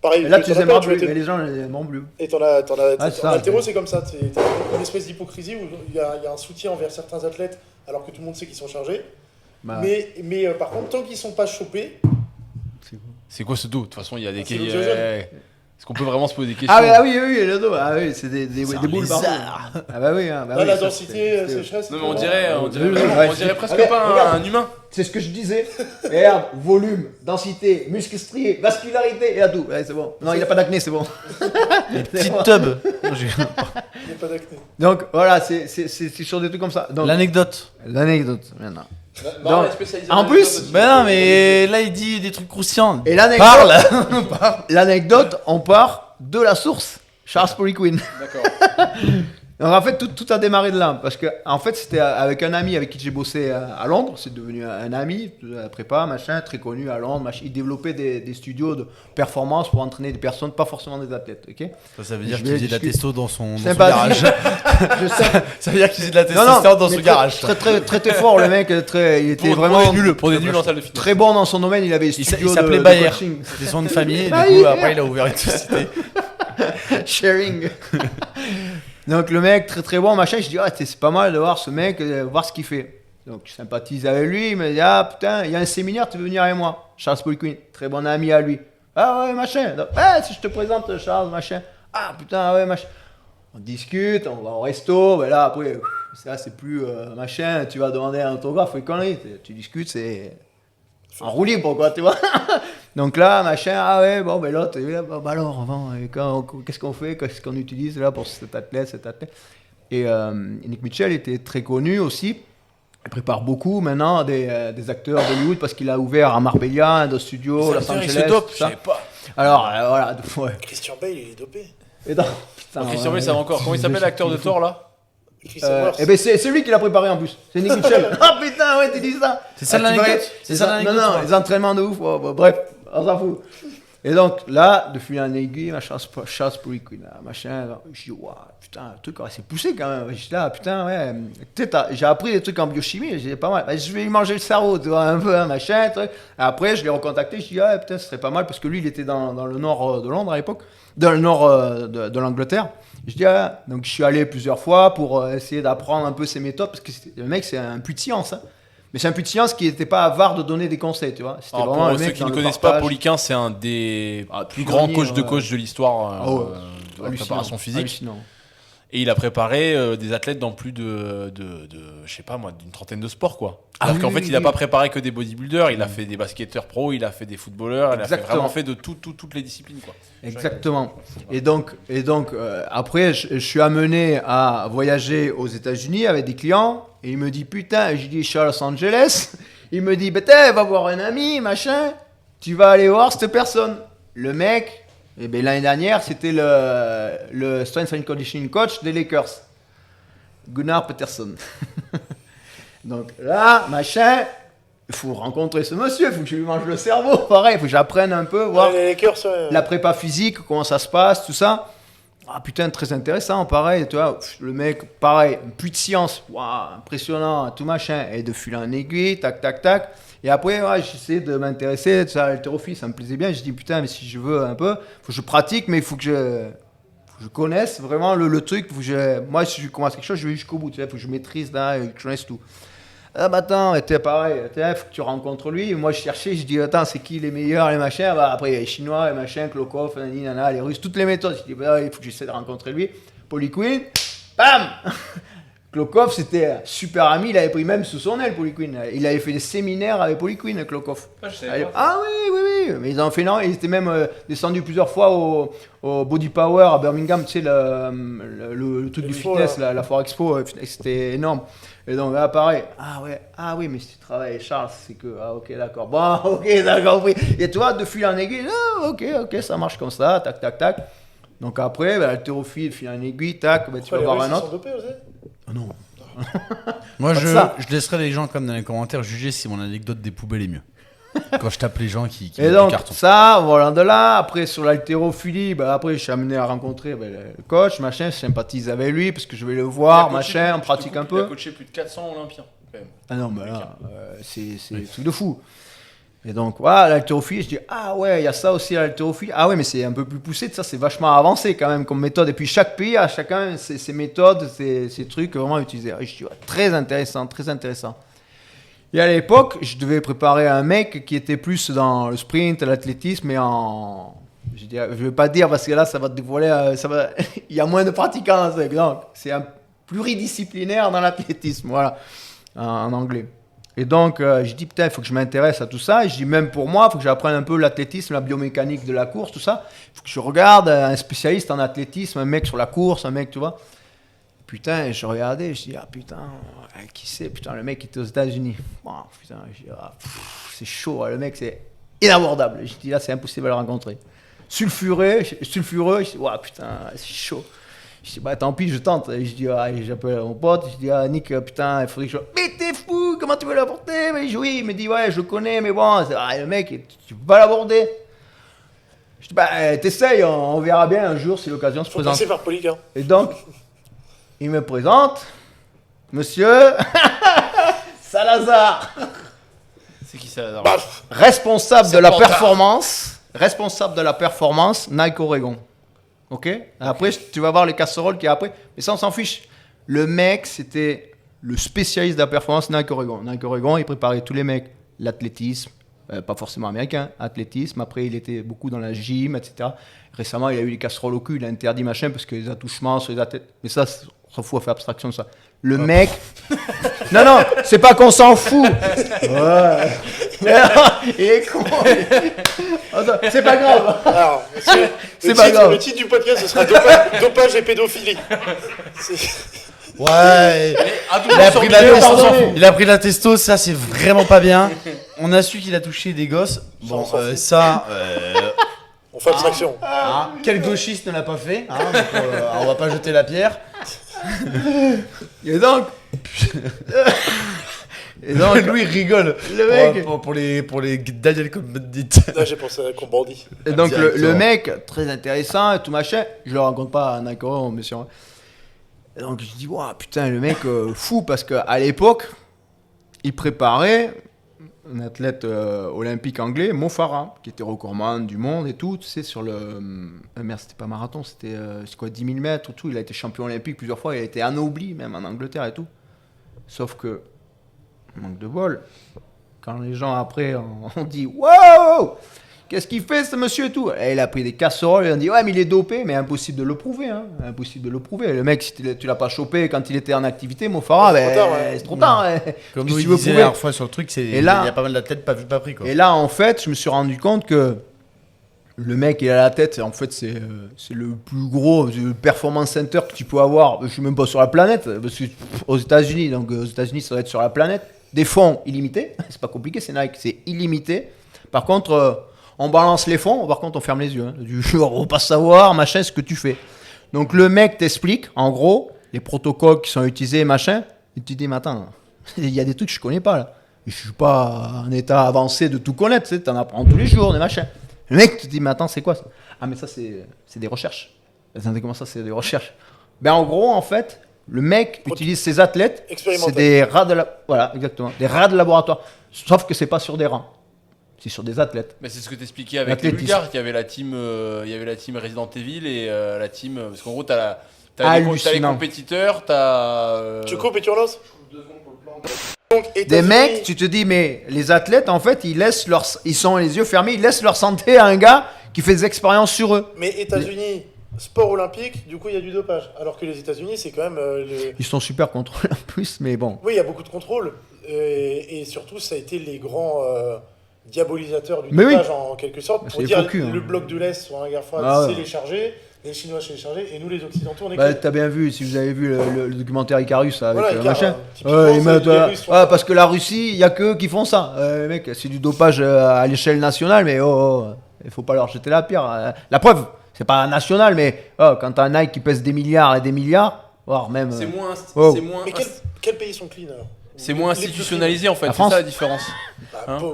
pareil. Et là, tu t'en les as aimes pas, plus, tu vois, mais les gens les aiment plus. Et t'en as, Ah, c'est ça, en altéro, c'est comme ça. T'as une espèce d'hypocrisie où il y a un soutien envers certains athlètes, alors que tout le monde sait qu'ils sont chargés. Bah, Mais par contre, tant qu'ils sont pas chopés, C'est quoi ce dos? De toute façon, il y a des C'est le jeu. Est-ce qu'on peut vraiment se poser des questions? Ah, oui, le dos. Ah, oui, c'est des un boules partout. lézard. Ah, bah oui. Bah, là, oui, la ça, densité, c'est- sécheresse. Non mais on dirait Ouais, on dirait presque Regarde, pas regarde. un humain. C'est ce que je disais. Regarde, volume, densité, muscle strié, vascularité, et à tout. Ouais, c'est bon. Non, il a pas d'acné, c'est bon. Petite tub. Il n'y a pas d'acné. Donc voilà, c'est sur des trucs comme ça. Donc, L'anecdote. l'anecdote, maintenant. Non, Donc, est spécialisé en dans plus, les choses aussi. Ben non, mais là, il dit des trucs croustillants. Et l'anecdote, Parle. l'anecdote, on part de la source. Charles Poliquin. D'accord. Donc en fait, tout a démarré de là. Parce que en fait, c'était avec un ami avec qui j'ai bossé à Londres. C'est devenu un ami, prépa, machin, très connu à Londres. Machin. Il développait des studios de performance pour entraîner des personnes, pas forcément des athlètes. Ok. Ça veut dire Je qu'il faisait de la discute. testo dans son Sympathie. garage. Je sais. Ça veut dire qu'il faisait de la testostérone dans mais son garage. Très fort le mec. Il était vraiment Pour des nuls en salle de fitness. très bon dans son domaine. Il avait des Il studios s'appelait de Bayer. coaching. C'était son nom de famille. Et du Bayer. coup, après, il a ouvert une société. Sharing. Donc le mec très bon machin, je dis c'est pas mal de voir ce mec, voir ce qu'il fait. Donc je sympathise avec lui, il me dit putain, il y a un séminaire, tu veux venir avec moi. Charles Poliquin, très bon ami à lui. Ah ouais machin. Donc, si je te présente Charles machin. Ah putain ouais machin. On discute, on va au resto, ben là après ça c'est plus machin, tu vas demander un autographe et conneries, tu discutes, c'est en roue libre quoi, tu vois. Donc là, machin, ah ouais, bon, ben l'autre, bah alors, qu'est-ce qu'on fait, qu'est-ce qu'on utilise là pour cet athlète. Et Nick Mitchell était très connu aussi. Il prépare beaucoup maintenant des acteurs d'Hollywood parce qu'il a ouvert à Marbella, un de studio, Los Angeles. Il se dope, tout je ça. savais pas. Alors, voilà, ouais. Christian Bale, il est dopé. Et donc, putain, Christian Bale, ça va encore. Comment il s'appelle l'acteur de Thor là? Chris Hemsworth. Eh ben c'est lui qui l'a préparé en plus. C'est Nick Mitchell. Ah putain, ouais, tu dis ça. C'est ça Tu l'anecdote verrais- C'est ça l'anecdote, Non, ouais. les entraînements de ouf. Bref, on s'en fout. Et donc là, de fil en aiguille, Charles Poliquin, machin, je dis, waouh, putain, le truc c'est poussé quand même. Je dis là, putain, ouais. Tu sais, j'ai appris des trucs en biochimie, j'ai pas mal. Je vais lui manger le cerveau, tu vois, un peu, machin, truc. Après, je l'ai recontacté, je dis, putain, ce serait pas mal parce que lui, il était dans le nord de Londres à l'époque, dans le nord de l'Angleterre. Je dis, donc je suis allé plusieurs fois pour essayer d'apprendre un peu ses méthodes parce que le mec, c'est un puits de science, hein. Mais c'est un puits de science qui n'était pas avare de donner des conseils, tu vois. C'était Alors, vraiment pour le ceux mec qui dans ne le connaissent pas, partage. Poliquin, c'est un des plus pionnier, grands coachs de ouais. coach de l'histoire Ah ouais. de la Hallucinant. préparation physique. Hallucinant. Et il a préparé des athlètes dans plus de je sais pas moi, d'une trentaine de sports quoi. Alors oui, qu'en fait, oui, il n'a oui. pas préparé que des bodybuilders, il a fait des basketteurs pro, il a fait des footballeurs, il a Exactement. vraiment fait de toutes les disciplines quoi. Exactement. Et donc après, je suis amené à voyager aux États-Unis avec des clients. Et il me dit, putain, je dis, je suis à Los Angeles. Il me dit, putain, va voir un ami, machin. Tu vas aller voir cette personne. Le mec, l'année dernière, c'était le Strength and Conditioning Coach des Lakers. Gunnar Peterson. Donc là, machin, il faut rencontrer ce monsieur, il faut que je lui mange le cerveau. Pareil, il faut que j'apprenne un peu, voir Les Lakers, ouais. la prépa physique, comment ça se passe, tout ça. Ah putain, très intéressant, pareil, tu vois, le mec, pareil, un puits de science, waouh, impressionnant, tout machin, et de fil en aiguille, tac, tac, tac. Et après, j'essaie de m'intéresser, ça, l'haltérophilie, ça me plaisait bien. Je dis, putain, mais si je veux un peu, faut que je pratique, mais il faut que je connaisse vraiment le truc. Faut que moi, si je commence quelque chose, je vais jusqu'au bout, tu vois, faut que je maîtrise, là, que je connaisse tout. Ah bah attends, t'es pareil, faut que tu rencontres lui. Moi je cherchais, je dis attends, c'est qui les meilleurs, les machins. Bah, après il y a les Chinois, les machins, Klokov, les Russes, toutes les méthodes. Je dis bah, il faut que j'essaie de rencontrer lui. Poliquin, bam. Klokov, c'était super ami, il avait pris même sous son aile Poliquin. Il avait fait des séminaires avec Poliquin, Klokov. Oui, mais ils ont fait non, ils étaient même descendus plusieurs fois au Body Power à Birmingham, tu sais, le truc du fitness, la Foire Expo, c'était énorme. Et donc là, pareil, oui, mais si tu travailles avec Charles, c'est que, ok, d'accord, bon, ok, d'accord, oui. Et toi, de fil en aiguille, ok, ça marche comme ça, tac, tac, tac. Donc après, l'haltérophile, fil en aiguille, tac, tu vas voir un autre. Ah non. Moi, je laisserai les gens comme dans les commentaires juger si mon anecdote des poubelles est mieux. Quand je tape les gens qui et donc, ça, voilà, de là, après sur l'haltérophilie, après je suis amené à rencontrer le coach, machin, je sympathise avec lui parce que je vais le voir, machin, on pratique un peu. Il a coaché plus de 400 Olympiens, quand même. Ah non, mais là, c'est un truc de fou. Et donc, voilà, l'haltérophilie, je dis, il y a ça aussi, l'haltérophilie. Ah ouais, mais c'est un peu plus poussé, ça, c'est vachement avancé quand même comme méthode. Et puis chaque pays a chacun ses méthodes, ses trucs vraiment utilisés. Et je dis, très intéressant, très intéressant. Et à l'époque, je devais préparer un mec qui était plus dans le sprint, l'athlétisme et je ne vais pas dire parce que là, ça va te dévoiler, il y a moins de pratiquants. Donc, c'est un pluridisciplinaire dans l'athlétisme, voilà, en anglais. Et donc, je dis, putain, il faut que je m'intéresse à tout ça. Et je dis, même pour moi, il faut que j'apprenne un peu l'athlétisme, la biomécanique de la course, tout ça. Il faut que je regarde un spécialiste en athlétisme, un mec sur la course, un mec, tu vois. Putain, je regardais, je dis, qui c'est? Putain, le mec était aux États-Unis. Putain, je dis, c'est chaud, le mec, c'est inabordable. Je dis, là, c'est impossible à le rencontrer. Sulfureux, je dis, putain, c'est chaud. Je dis, tant pis, je tente. Je dis, j'appelle mon pote, je dis, Nick, putain, il faudrait que je. Mais t'es fou, comment tu veux l'aborder? Mais oui, il me dit, ouais, je le connais, mais bon, le mec, tu peux pas l'aborder. Je dis, t'essayes, on verra bien un jour si l'occasion se présente. Faut passer par Poliquin. Et donc, il me présente, monsieur Salazar. C'est qui Salazar? Responsable de la performance Nike Oregon. Ok? Après, tu vas voir les casseroles qu'il y a après. Mais ça, on s'en fiche. Le mec, c'était le spécialiste de la performance Nike Oregon. Nike Oregon, il préparait tous les mecs. L'athlétisme, pas forcément américain, athlétisme. Après, il était beaucoup dans la gym, etc. Récemment, il a eu les casseroles au cul. Il a interdit machin parce que les attouchements sur les athlètes. Mais ça, on s'en fout à faire abstraction de ça. Le mec. Non, c'est pas qu'on s'en fout. Ouais. Il est con. C'est pas grave. Alors, c'est pas grave. Le titre du podcast, ce sera dopage et pédophilie. Ouais. Il a pris de la testo, ça c'est vraiment pas bien. On a su qu'il a touché des gosses. Bon, ça. On fait abstraction. Quel gauchiste ne l'a pas fait donc, on va pas jeter la pierre. Et donc, lui il rigole. Le mec pour les Daniel Cohn-Bendit. Là j'ai pensé à Cohn-Bendit. Et donc le mec très intéressant et tout machin. Je le rencontre pas à Nike, monsieur. Et donc je dis putain le mec fou parce que à l'époque il préparait un athlète olympique anglais, Mo Farah, qui était recordman du monde et tout, tu sais, sur le... merde, c'était pas marathon, c'était 10 000 mètres, tout. Il a été champion olympique plusieurs fois, il a été anobli même en Angleterre et tout. Sauf que, manque de bol, quand les gens après ont dit « Wow, qu'est-ce qu'il fait ce monsieur et tout ?» Et il a pris des casseroles, il a dit « Ouais, mais il est dopé, mais impossible de le prouver, hein. Impossible de le prouver. Le mec, si tu l'as pas chopé quand il était en activité, Mo Farah, c'est trop tard. Comme nous, il disait la dernière fois sur le truc, il y a pas mal d'athlètes pas vu, pas pris. Quoi. Et là, en fait, je me suis rendu compte que le mec, il a la tête, en fait, c'est le plus gros performance center que tu peux avoir. Je suis même pas sur la planète, parce que aux États-Unis, donc aux États-Unis, ça doit être sur la planète. Des fonds illimités, c'est pas compliqué, c'est Nike, c'est illimité. Par contre, on balance les fonds, par contre, on ferme les yeux. Hein. Du genre, on va pas savoir, machin, ce que tu fais. Donc, le mec t'explique, en gros, les protocoles qui sont utilisés, machin. Et tu te dis, mais attends, il y a des trucs que je connais pas, là. Je suis pas en état avancé de tout connaître, tu sais, t'en apprends tous les jours, des machins. Le mec te dit, mais attends, c'est quoi ça? Ah, mais ça, c'est des recherches. Attendez, comment ça, c'est des recherches? Ben, en gros, en fait, le mec utilise ses athlètes, c'est des rats de voilà, exactement, des rats de laboratoire. Sauf que c'est pas sur des rats. C'est sur des athlètes. Mais c'est ce que t'expliquais avec les Bulgares, qu'il y avait la team, Resident Evil et la team, parce qu'en gros t'as les compétiteurs, Tu coupes et tu relances. Des mecs, tu te dis mais les athlètes en fait ils sont les yeux fermés, ils laissent leur santé à un gars qui fait des expériences sur eux. Mais États-Unis, sport olympique, du coup il y a du dopage. Alors que les États-Unis, c'est quand même. Ils sont super contrôlés en plus, mais bon. Oui, il y a beaucoup de contrôle. Et surtout, ça a été les grands diabolisateurs du Mais dopage en quelque sorte. C'est Pour dire faux cul, hein. le bloc de l'Est sur la guerre froide, c'est les chargés. Les Chinois chez les chargés, et nous les Occidentaux, on est Bah, t'as bien vu, si vous avez vu le documentaire Icarus avec voilà, machin. Parce que la Russie, il n'y a qu'eux qui font ça. Mec, c'est du dopage à l'échelle nationale, mais il faut pas leur jeter la pierre. La preuve, c'est pas national, mais quand t'as un Nike qui pèse des milliards et des milliards, voire même. C'est moins. Mais quels pays sont clean alors? C'est moins institutionnalisé en fait, c'est ça la différence.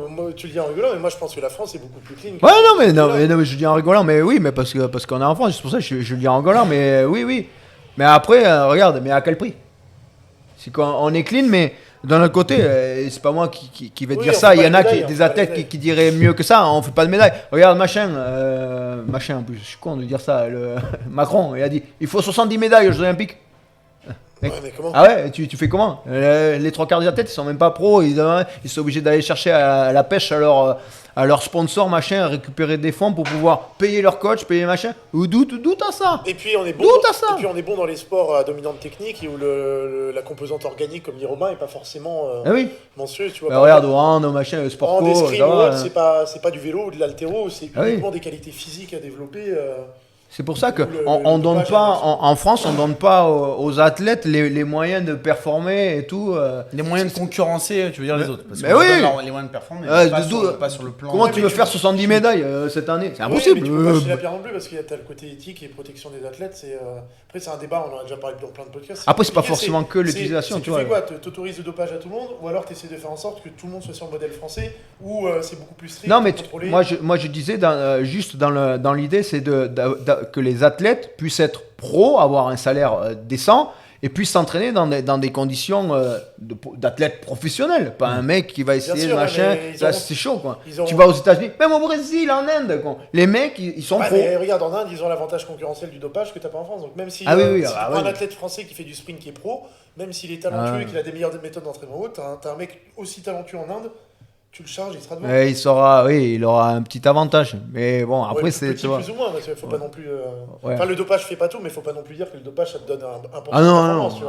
Moi, tu le dis en rigolant, mais moi je pense que la France est beaucoup plus clean. Ouais, non, mais je dis en rigolant, mais oui, mais parce qu'on est en France, c'est pour ça que je le dis en rigolant, mais oui. Mais après, regarde, mais à quel prix? C'est qu'on est clean, mais d'un autre côté, c'est pas moi qui vais dire ça. Il y en a des athlètes qui diraient mieux que ça, on fait pas de médaille. Regarde, machin, en plus, je suis con de dire ça. Macron, il a dit il faut 70 médailles aux Jeux Olympiques. Ouais, mais comment? Ah ouais, tu fais comment? Les trois quarts des athlètes, ils sont même pas pros, ils sont obligés d'aller chercher à la pêche à leur sponsor, machin, récupérer des fonds pour pouvoir payer leur coach, payer machin. D'où t'as ça? Et puis on est bon dans les sports à dominante technique où la composante organique, comme dit Romain, est pas forcément monstrueuse. Tu vois, regarde, au hand, au machin, le sport co, c'est pas du vélo ou de l'haltéro, c'est uniquement des qualités physiques à développer. C'est pour ça qu'on donne pas, en France, on donne pas aux athlètes les moyens de performer et tout. Les moyens de concurrencer, tu veux dire, les autres. Parce mais oui. Les moyens de performer, pas sur le plan. Comment tu veux faire 70 médailles cette année? C'est impossible. Mais tu peux pas jeter la pierre non plus parce qu'il y a le côté éthique et protection des athlètes. Après, c'est un débat, on en a déjà parlé dans plein de podcasts. Après, c'est pas forcément que l'utilisation. Tu fais quoi? T'autorises le dopage à tout le monde ou alors tu essaies de faire en sorte que tout le monde soit sur le modèle français ou c'est beaucoup plus strict? Non, mais moi je disais juste dans l'idée, c'est que les athlètes puissent être pros, avoir un salaire décent et puissent s'entraîner dans des conditions d'athlète professionnel. Pas un mec qui va essayer de machin. C'est chaud quoi. Tu vas aux États-Unis, même au Brésil, en Inde, quoi. Les mecs ils sont pros. Mais regarde, en Inde, ils ont l'avantage concurrentiel du dopage que t'as pas en France. Donc même si, un athlète français qui fait du sprint qui est pro, même s'il est talentueux et qu'il a des meilleures méthodes d'entraînement, t'as un mec aussi talentueux en Inde. Tu le charges, il sera devant. Il aura un petit avantage. Mais bon, après, c'est. Plus ou moins, parce qu'il faut pas non plus. Enfin, le dopage fait pas tout, mais il faut pas non plus dire que le dopage, ça te donne un point de performance.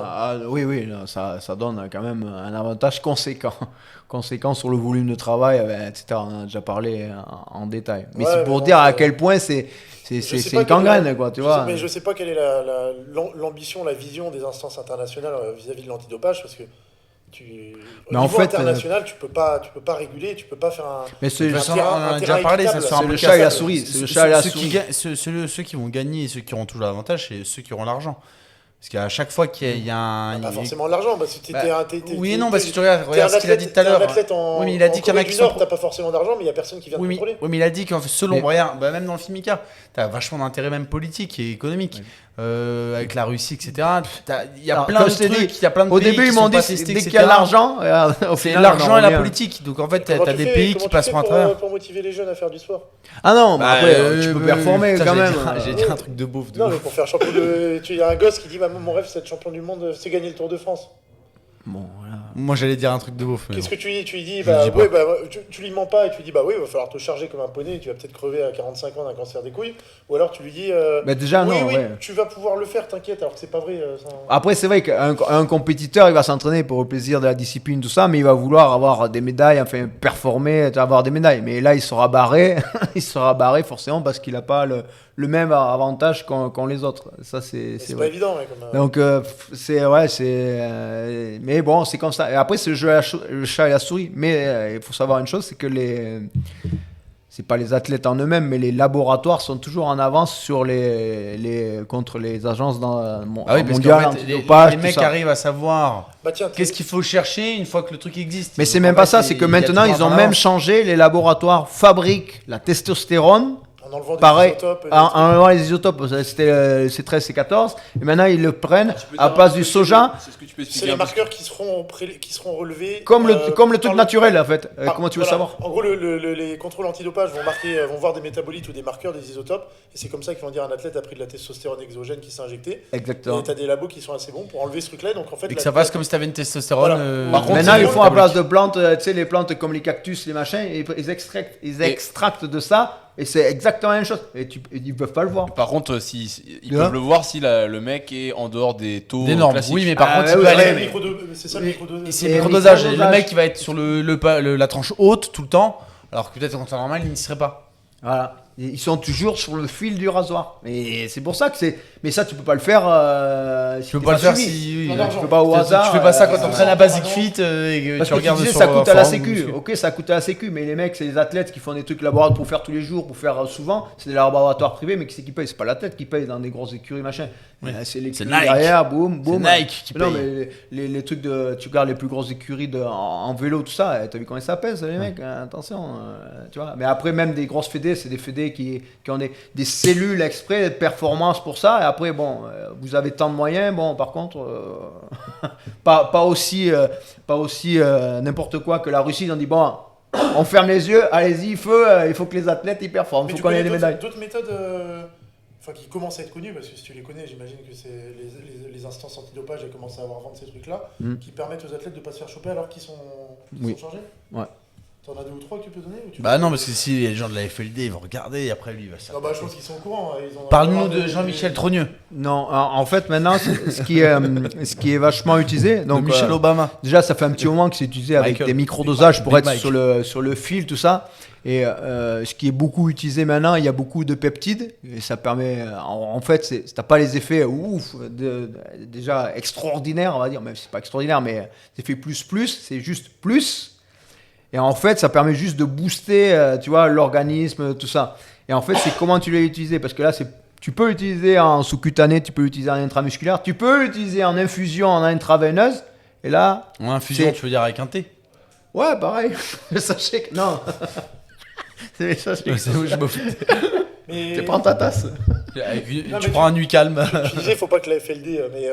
Oui, ça donne quand même un avantage conséquent sur le volume de travail, etc. On en a déjà parlé en détail. Mais c'est pour dire à quel point c'est une gangrène, quoi, tu vois. Mais je sais pas quelle est l'ambition, la vision des instances internationales vis-à-vis de l'antidopage, parce que. Au niveau international, tu peux pas réguler, tu peux pas faire un. Mais on en a déjà parlé, ça sera c'est le chat et la souris. C'est le chat et la souris. Ceux qui vont gagner et ceux qui auront tout l'avantage, c'est ceux qui auront l'argent. Parce qu'à chaque fois qu'il y a un. Pas forcément l'argent, parce que oui et non, parce que tu regardes ce qu'il a dit tout à l'heure. Oui, mais il a dit qu'il y en a qui sont. T'as pas forcément d'argent, mais il y a personne qui vient te contrôler. Oui, mais il a dit que selon. Regarde, même dans le film Mika, t'as vachement d'intérêt même politique et économique. Avec la Russie, etc. Il y a plein de trucs. Au début, ils m'ont dit dès qu'il y a l'argent, c'est l'argent et la politique. Donc en fait, t'as des pays qui passeront à travers. Pour motiver les jeunes à faire du sport. Ah non, mais après, tu peux performer quand même. J'ai dit un truc de beauf. Non, mais pour faire champion de. Il y a un gosse qui dit mon rêve, c'est être champion du monde, c'est gagner le Tour de France. Bon, voilà. Moi j'allais dire un truc de beauf. Qu'est-ce que tu lui dis? Tu lui dis, tu lui mens pas et tu lui dis, il va falloir te charger comme un poney et tu vas peut-être crever à 45 ans d'un cancer des couilles. Ou alors tu lui dis, tu vas pouvoir le faire, t'inquiète, alors que c'est pas vrai. Après, c'est vrai qu'un compétiteur, il va s'entraîner pour le plaisir de la discipline, tout ça, mais il va vouloir avoir des médailles, enfin performer, avoir des médailles. Mais là, il sera barré, forcément parce qu'il n'a pas le même avantage qu'ont les autres. Ça, c'est pas évident. Donc, mais bon, c'est comme ça. Et après, c'est le chat et la souris. Mais il faut savoir une chose, c'est que c'est pas les athlètes en eux-mêmes, mais les laboratoires sont toujours en avance sur contre les agences mondiales antidopage. Les mecs arrivent à savoir qu'est-ce qu'il faut chercher une fois que le truc existe. Mais c'est même pas ça, c'est que maintenant, ils ont même changé. Les laboratoires fabriquent la testostérone. En enlevant pareil, en enlevant les isotopes, c'était C13, C14, et maintenant ils le prennent à place du soja. C'est les marqueurs qui seront relevés. Comme le truc naturel en fait. Comment tu veux savoir? En gros, les contrôles antidopage vont voir des métabolites ou des marqueurs des isotopes, et c'est comme ça qu'ils vont dire un athlète a pris de la testostérone exogène qui s'est injectée. Exactement. Et t'as des labos qui sont assez bons pour enlever ce truc-là, donc en fait. Et que ça passe comme si t'avais une testostérone. Par contre, maintenant ils font à place de plantes, tu sais, les plantes comme les cactus, les machins, ils extractent de ça Et c'est exactement la même chose. Et ils peuvent pas le voir. Par contre, ils peuvent le voir si le mec est en dehors des taux classiques. Oui, mais par contre, il peut aller. C'est ça le microdosage. C'est le microdosage. Le mec, il va être sur la tranche haute tout le temps, alors que peut-être en temps normal, il n'y serait pas. Voilà. Ils sont toujours sur le fil du rasoir. Et c'est pour ça que c'est. Mais ça, tu peux pas le faire. Tu peux pas le faire si. Tu peux pas au hasard. Tu fais pas ça quand tu entraînes à Basic Fit et que tu regardes sur ça coûte à la sécu. Ok, ça coûte à la sécu, mais les mecs, c'est les athlètes qui font des trucs laboratoires pour faire tous les jours, pour faire souvent. C'est des laboratoires privés, mais qui c'est qui paye? C'est pas l'athlète qui paye dans des grosses écuries, machin. C'est l'écurie derrière, boum, boum. C'est Nike qui paye. Non, mais les trucs de. Tu regardes les plus grosses écuries en vélo, tout ça. T'as vu combien ça pèse, les mecs? Attention. Tu vois. Mais après, même des grosses fédés, c'est des fédés qui ont des cellules exprès de performance pour ça. Et après, bon, vous avez tant de moyens. Bon, par contre, pas aussi n'importe quoi que la Russie. Ils ont dit, bon, on ferme les yeux, allez-y, il faut que les athlètes y performent. Il faut qu'on ait des médailles. D'autres méthodes qui commencent à être connues, parce que si tu les connais, j'imagine que c'est les instances antidopage, elles commencent à avoir vendre ces trucs-là, qui permettent aux athlètes de ne pas se faire choper alors qu'ils sont chargés. Ouais. T'en as 2 ou 3 que tu peux donner non, parce que si les gens de la FLD ils vont regarder, et après lui il va se. Je pense qu'ils sont au courant. Parle-nous de Jean-Michel Trogneux. Non, en fait, maintenant, ce qui est vachement utilisé. Donc, Michel Obama. Déjà, ça fait un petit moment que c'est utilisé avec des microdosages pour être sur le fil, tout ça. Et ce qui est beaucoup utilisé maintenant, il y a beaucoup de peptides. Et ça permet. En fait, t'as pas les effets déjà extraordinaires, on va dire. Même si c'est pas extraordinaire, mais c'est fait plus. C'est juste plus. Et en fait, ça permet juste de booster, tu vois, l'organisme, tout ça. Et en fait, c'est comment tu l'as utilisé. Parce que là, tu peux l'utiliser en sous-cutané, tu peux l'utiliser en intramusculaire, tu peux l'utiliser en infusion, en intraveineuse. Et là... En infusion, tu veux dire avec un thé? Ouais, pareil. Le sachet que... Non. C'est les sachets. C'est où je me fous. Tu prends ta tasse. Tu prends un nuit calme. Tu disais, il ne faut pas que la FLD, mais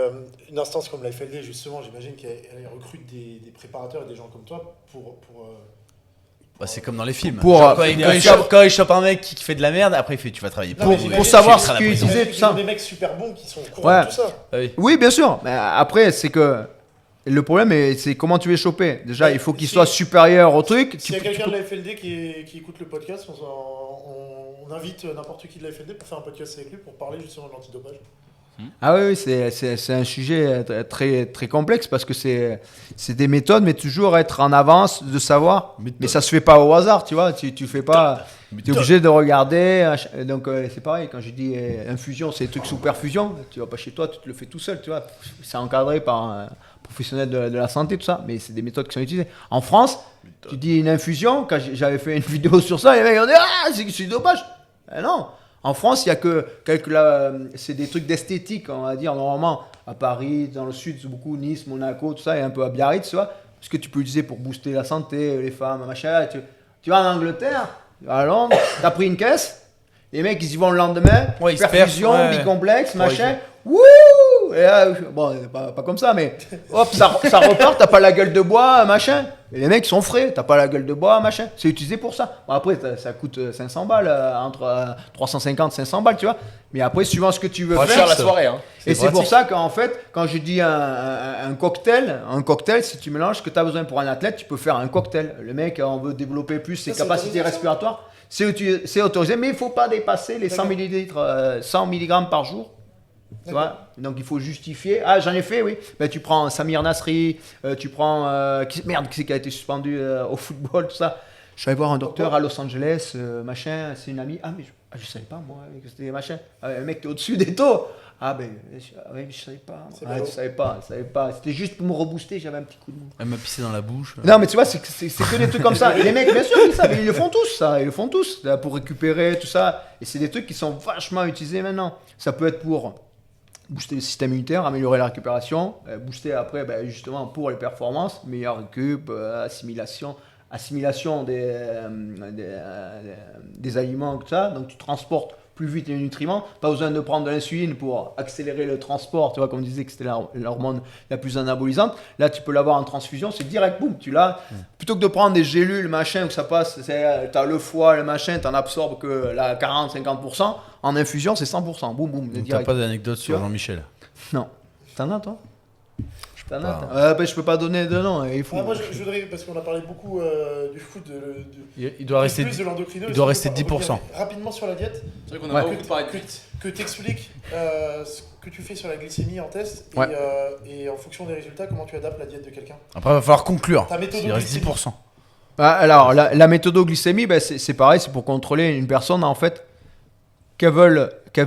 une instance comme la FLD, justement, j'imagine qu'elle recrute des préparateurs et des gens comme toi pour c'est comme dans les films. Quand il chope un mec qui fait de la merde, après il fait tu vas travailler pour savoir ce qui est utilisé, tout ça. Ils ont des mecs super bons qui sont au courant de tout ça. Oui, bien sûr. Mais après, c'est que le problème, c'est comment tu les choper. Déjà, il faut qu'il soit supérieur au truc. S'il y a quelqu'un de la FLD qui écoute le podcast, on invite n'importe qui de la FLD pour faire un podcast avec lui pour parler justement de l'antidopage. Ah oui, c'est un sujet très, très complexe parce que c'est des méthodes, mais toujours être en avance de savoir. Mais ça se fait pas au hasard, tu vois. Tu fais pas. Tu es obligé de regarder. Donc c'est pareil, quand je dis infusion, c'est des trucs sous perfusion. Tu vas pas chez toi, tu te le fais tout seul, tu vois. C'est encadré par un professionnel de la santé, tout ça. Mais c'est des méthodes qui sont utilisées. En France, tu dis une infusion. Quand j'avais fait une vidéo sur ça, les mecs ont dit c'est du dopage. Non. En France, il y a que c'est des trucs d'esthétique, on va dire, normalement, à Paris, dans le sud, c'est beaucoup, Nice, Monaco, tout ça, et un peu à Biarritz, tu vois, ce que tu peux utiliser pour booster la santé, les femmes, machin. Tu vas en Angleterre, à Londres, t'as pris une caisse, les mecs, ils y vont le lendemain, perfusion, bicomplexe, machin, wouh! Et là, bon, pas comme ça, mais hop, ça repart, t'as pas la gueule de bois, machin. Et les mecs sont frais, t'as pas la gueule de bois, machin. C'est utilisé pour ça. Bon, après, ça coûte 500 balles, entre 350 et 500 balles, tu vois. Mais après, suivant ce que tu veux faire. La soirée, hein. Et c'est pour ça qu'en fait, quand je dis un cocktail, si tu mélanges ce que tu as besoin pour un athlète, tu peux faire un cocktail. Le mec, on veut développer plus ses capacités respiratoires. C'est autorisé, mais il ne faut pas dépasser les 100 millilitres, 100 mg par jour. Tu vois, donc il faut justifier. Ah, j'en ai fait, oui. Ben, tu prends Samir Nasri, tu prends. Qui c'est qui a été suspendu au football, tout ça. Je suis allé voir un docteur à Los Angeles, machin, c'est une amie. Ah, mais je savais pas, moi, que c'était machin. Un mec qui est au-dessus des taux. Ah, ben, je savais pas. Je savais pas. C'était juste pour me rebooster, j'avais un petit coup de mou. Elle m'a pissé dans la bouche. Non, mais tu vois, c'est que des trucs comme ça. Et les mecs, bien sûr, ils savent, ils le font tous, ça. Ils le font tous, là, pour récupérer, tout ça. Et c'est des trucs qui sont vachement utilisés maintenant. Ça peut être pour booster le système immunitaire, améliorer la récupération, booster après, justement, pour les performances, meilleure récup, assimilation des aliments, tout ça. Donc tu transportes plus vite les nutriments, pas besoin de prendre de l'insuline pour accélérer le transport, tu vois, comme on disait que c'était l'hormone la plus anabolisante. Là, tu peux l'avoir en transfusion, c'est direct, boum, tu l'as. Plutôt que de prendre des gélules, machin, où ça passe, t'as le foie, le machin, t'en absorbes que là, 40-50%, en infusion, c'est 100%, boum, boum. Donc t'as pas d'anecdote sur Jean-Michel? Non. T'en as, toi? Je peux pas donner de nom. Moi, je voudrais, parce qu'on a parlé beaucoup du foot, il doit rester, plus de l'endocrino. Il doit rester 10%. Rapidement sur la diète. C'est vrai qu'on a beaucoup parlé de que tu expliques ce que tu fais sur la glycémie en test et en fonction des résultats, comment tu adaptes la diète de quelqu'un. Après, il va falloir conclure. Il reste 10%. Alors, la méthodoglycémie, c'est pareil, c'est pour contrôler une personne en fait qu'elle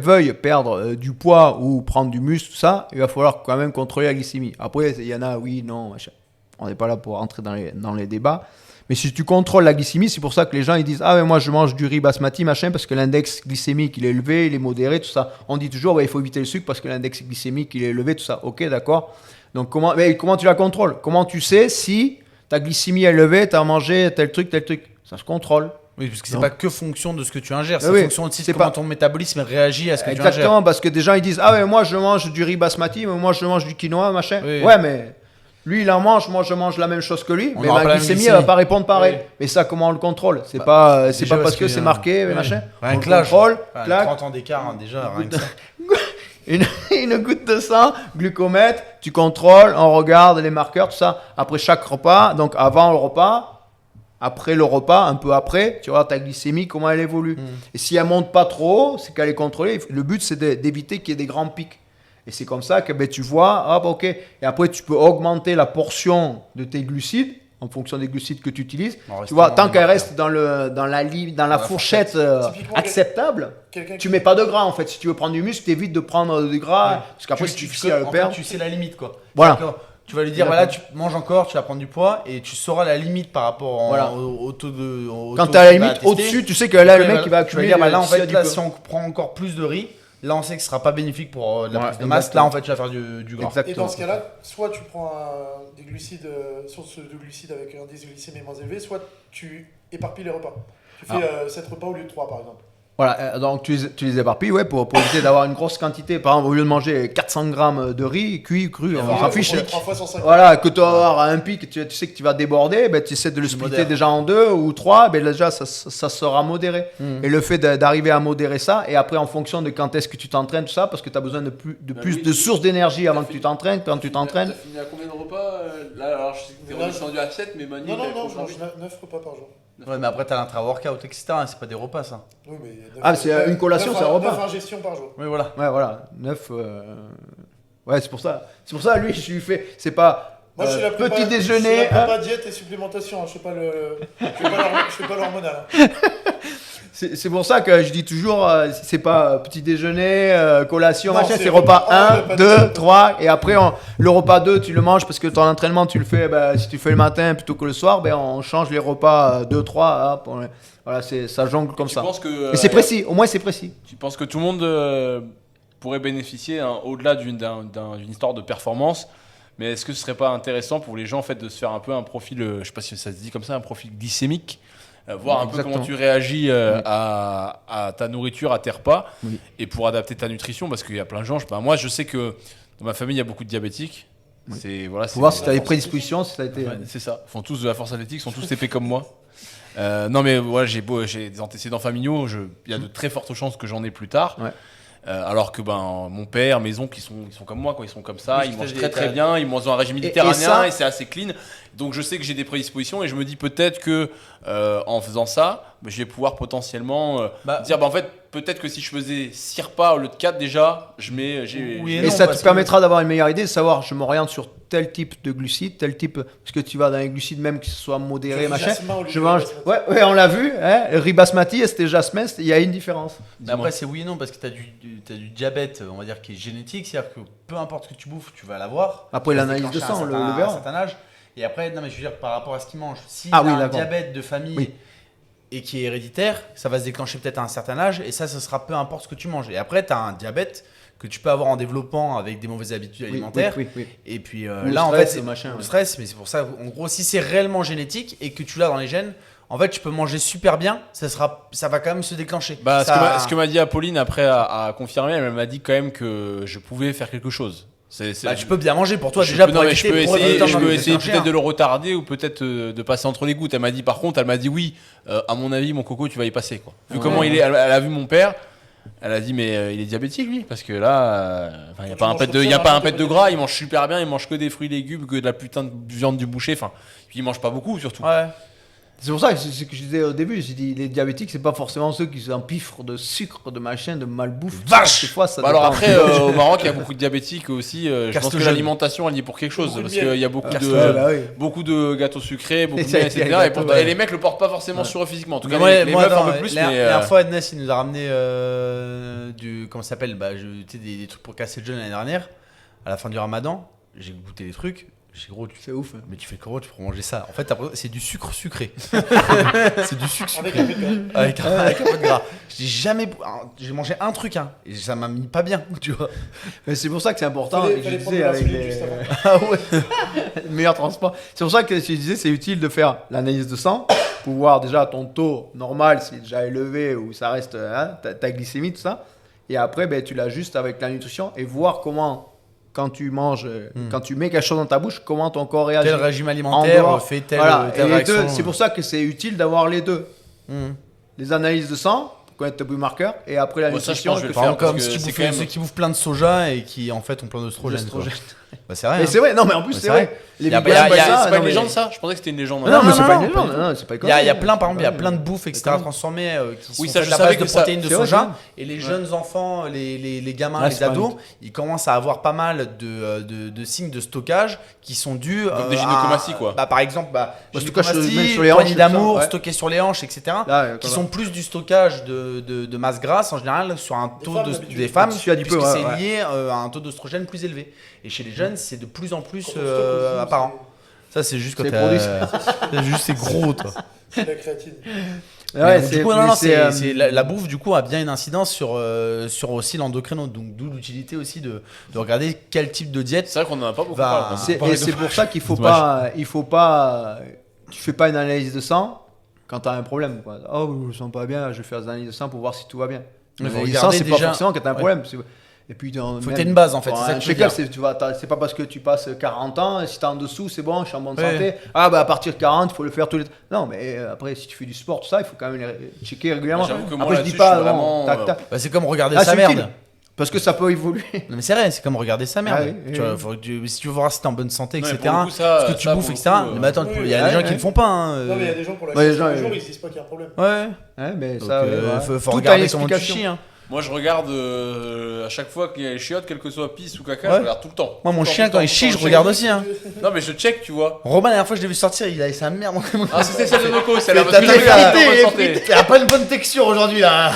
veuille perdre du poids ou prendre du muscle, tout ça, il va falloir quand même contrôler la glycémie. Après, il y en a, oui, non, machin. On n'est pas là pour rentrer dans les débats. Mais si tu contrôles la glycémie, c'est pour ça que les gens ils disent ah mais moi je mange du riz basmati machin parce que l'index glycémique il est élevé, il est modéré, tout ça. On dit toujours il faut éviter le sucre parce que l'index glycémique il est élevé, tout ça. Ok, d'accord. Donc comment tu la contrôles? Comment tu sais si ta glycémie est élevée, tu as mangé tel truc, ça se contrôle. Oui, parce que c'est pas que fonction de ce que tu ingères, c'est fonction aussi de comment ton métabolisme réagit à ce que tu ingères. Exactement, parce que des gens ils disent ah ouais moi je mange du riz basmati, mais moi je mange du quinoa machin. Oui. Ouais mais lui il en mange, moi je mange la même chose que lui, mais ma glycémie elle va pas répondre pareil. Oui. Mais ça comment on le contrôle? C'est pas parce que c'est marqué machin. Rien que là, 30 ans d'écart déjà, rien que ça. Une goutte de sang, glucomètre, tu contrôles, on regarde les marqueurs, tout ça. Après chaque repas, donc avant le repas, après le repas, un peu après, tu vois ta glycémie, comment elle évolue. Et si elle monte pas trop haut, c'est qu'elle est contrôlée. Le but, c'est d'éviter qu'il y ait des grands pics. Et c'est comme ça que tu vois, ok. Et après, tu peux augmenter la portion de tes glucides en fonction des glucides que tu utilises. Tu vois, tant qu'elle reste dans la fourchette acceptable, tu mets pas de gras en fait. Si tu veux prendre du muscle, t'évites de prendre du gras parce qu'après c'est difficile à le perdre. Tu sais la limite quoi. Voilà. Tu vas lui dire voilà, tu manges encore, tu vas prendre du poids et tu sauras la limite par rapport au taux de. Quand tu as la limite au-dessus, tu sais que là le mec il va accumuler. Là en fait, si on prend encore plus de riz. Là, on sait que ce sera pas bénéfique pour la prise de masse. Là, en fait, tu vas faire du gras. Et dans ce cas-là, soit tu prends des glucides, source de glucides avec un indice glycémique moins élevé, soit tu éparpilles les repas. Tu fais 7 repas au lieu de 3, par exemple. Voilà, donc tu les éparpilles pour éviter d'avoir une grosse quantité. Par exemple, au lieu de manger 400 grammes de riz cuit, cru, on s'en fiche. Voilà, que tu vas avoir un pic, tu sais que tu vas déborder, tu essaies de le splitter déjà en 2 ou 3, déjà ça sera modéré. Et le fait d'arriver à modérer ça, et après en fonction de quand est-ce que tu t'entraînes, tout ça, parce que tu as besoin de plus de sources d'énergie avant que tu t'entraînes, quand tu t'entraînes. Tu as fini à combien de repas là, alors je sais que tu es redescendu à 7, mais Manu. Non, je mange 9 repas par jour. Ouais, mais après, t'as l'intra-workout, etc. C'est pas des repas, ça. Oui, mais c'est une collation, c'est un repas. 9 ingestions par jour. Oui, voilà. Ouais, voilà. 9. Ouais, c'est pour ça. C'est pour ça, lui, je lui fais. C'est pas. Moi, je suis la petit déjeuner. Je fais pas diète et supplémentation. Je fais pas l'hormonal. C'est pour ça que je dis toujours, c'est pas petit déjeuner, collation, non, machin, c'est repas 1, 2, 3, et après le repas 2, tu le manges parce que ton entraînement, tu le fais, si tu fais le matin plutôt que le soir, on change les repas 2, 3, voilà, ça jongle comme ça. Et c'est précis, au moins c'est précis. Tu penses que tout le monde pourrait bénéficier, au-delà d'une histoire de performance, mais est-ce que ce serait pas intéressant pour les gens en fait, de se faire un peu un profil, je sais pas si ça se dit comme ça, un profil glycémique, voir un peu comment tu réagis à ta nourriture, à tes repas, et pour adapter ta nutrition, parce qu'il y a plein de gens. Moi, je sais que dans ma famille, il y a beaucoup de diabétiques. Faut voir si tu as des prédispositions, si ça a été. C'est ça. Ils font tous de la force athlétique, ils sont tous épais comme moi. Non, mais voilà, j'ai des antécédents familiaux. Il y a de très fortes chances que j'en ai plus tard. Ouais. Alors que mon père, mes oncles, ils sont comme moi, quoi. Ils sont comme ça, ils mangent très bien, ils mangent un régime méditerranéen et c'est assez clean. Donc je sais que j'ai des prédispositions et je me dis peut-être que en faisant ça, je vais pouvoir potentiellement dire en fait peut-être que si je faisais 6 repas au lieu de 4 déjà, et ça te permettra d'avoir une meilleure idée, de savoir je m'oriente sur tel type de glucides, tel type, parce que tu vas dans les glucides même qui soient modérés, machin. Je mange. Ouais, on l'a vu, hein, le riz basmati, c'était jasmin, il y a une différence. Mais après c'est oui et non parce que tu as du diabète, on va dire qui est génétique, c'est-à-dire que peu importe ce que tu bouffes, tu vas l'avoir. Après l'analyse de sang, le verre. À un certain âge. Et après, non mais je veux dire par rapport à ce qu'ils mangent, si tu as un diabète de famille et qui est héréditaire, ça va se déclencher peut-être à un certain âge et ça sera peu importe ce que tu manges. Et après, tu as un diabète que tu peux avoir en développant avec des mauvaises habitudes alimentaires. Et puis là, en fait, c'est le stress, mais c'est pour ça, en gros, si c'est réellement génétique et que tu l'as dans les gènes, en fait, tu peux manger super bien, ça va quand même se déclencher. Ce que m'a dit Apolline après à confirmer, elle m'a dit quand même que je pouvais faire quelque chose. Tu peux bien manger pour toi déjà. Je peux essayer peut-être de le retarder ou peut-être de passer entre les gouttes. Elle m'a dit oui, à mon avis mon coco tu vas y passer quoi. Vu comment il est, elle a vu mon père. Elle a dit mais il est diabétique lui parce que là il y a pas un pet de gras, il mange super bien, il mange que des fruits et légumes, que de la putain de viande du boucher, enfin puis il mange pas beaucoup surtout. Ouais. C'est pour ça que c'est ce que je disais au début, j'ai dit les diabétiques c'est pas forcément ceux qui s'empiffrent de sucre, de machin, de malbouffe. Vache. Des fois, ça alors dépend. après au Maroc il y a beaucoup de diabétiques aussi, je pense que l'alimentation elle y est pour quelque chose parce qu'il y a beaucoup de gâteaux sucrés, beaucoup de miel, etc. Et les mecs le portent pas forcément sur eux physiquement. En tout cas les meufs un peu plus. La dernière fois Ednes il nous a ramené comment ça s'appelle des trucs pour casser le jeûne l'année dernière à la fin du Ramadan. J'ai goûté des trucs. J'ai gros, c'est ouf. Mais tu fais comment tu peux manger ça? En fait, c'est du sucre sucré. C'est du sucre sucré. Avec un peu de gras. J'ai mangé un truc, et ça m'a mis pas bien, tu vois. Mais c'est pour ça que c'est important. Fallait prendre de l'insuline juste avant. Ah ouais. Le meilleur transport. C'est pour ça que je disais c'est utile de faire l'analyse de sang pour voir déjà ton taux normal s'il est déjà élevé ou ça reste ta glycémie, tout ça. Et après, tu l'ajustes avec la nutrition et voir comment. Quand tu manges, quand tu mets quelque chose dans ta bouche, comment ton corps réagit. Quel régime alimentaire fait telle réaction. C'est pour ça que c'est utile d'avoir les deux. Les analyses de sang, pour connaître tes biomarqueurs, et après la nutrition. Ça, je vais le faire comme ceux qui bouffent plein de soja et qui en fait ont plein d'oestrogène. C'est vrai. Et c'est vrai, non mais en plus c'est vrai. C'est pas une légende ça? Je pensais que c'était une légende. Non, mais c'est pas une légende. Il y a plein, par exemple, il y a plein de bouffes extra transformées qui sont faites à base de protéines de soja. Et les jeunes enfants, les gamins, les ados, ils commencent à avoir pas mal de signes de stockage qui sont dus à des gynécomasties quoi. Par exemple, gynécomastie, poignée d'amour, stockées sur les hanches, etc. Qui sont plus du stockage de masse grasse en général sur un taux des femmes, puisque c'est lié à un taux d'oestrogène plus élevé. Et chez les jeunes, c'est de plus en plus apparent. Ça, c'est juste quand c'est gros, toi. C'est la créatine. La bouffe, du coup, a bien une incidence sur aussi l'endocrino. Donc, d'où l'utilité aussi de regarder quel type de diète. C'est vrai qu'on en a pas beaucoup parlé. Et c'est pour ça qu'il faut pas. Tu fais pas une analyse de sang quand tu as un problème. Quoi. Oh, je sens pas bien, je vais faire des analyses de sang pour voir si tout va bien. L'analyse de sang, c'est pas forcément quand tu as un problème. Et puis, faut que tu aies une base en fait. C'est pas parce que tu passes 40 ans, et si t'es en dessous, c'est bon, je suis en bonne santé. Ah, à partir de 40, il faut le faire tous les. Non, mais après, si tu fais du sport, tout ça, il faut quand même checker régulièrement. Après, je dis pas, vraiment. C'est comme regarder sa merde. Parce que ça peut évoluer. Non, mais c'est vrai, c'est comme regarder sa merde. Si tu veux voir si t'es en bonne santé, etc. Ce que tu bouffes, etc. Mais attends, il y a des gens qui le font pas. Non, mais il y a des gens pour la jour, ils disent pas qu'il y a un problème. Ouais, mais ça. Faut regarder comment tu chies. Moi je regarde à chaque fois qu'il y a les chiottes, quel que soit pisse ou caca, je regarde tout le temps. Moi mon chien quand il chie, je regarde aussi. Non mais je check, tu vois. Romain, la dernière fois je l'ai vu sortir, il avait sa merde. Ah c'était celle de Noco, c'est la il a pas une bonne texture aujourd'hui là.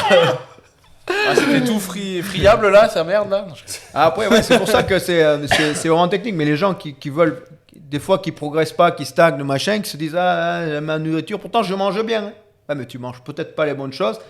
Ah c'était tout friable là, sa merde là. Après c'est pour ça que c'est vraiment technique, mais les gens qui veulent, des fois qui progressent pas, qui stagnent, machin, qui se disent ma nourriture, pourtant je mange bien. Ah mais tu manges peut-être pas les bonnes choses.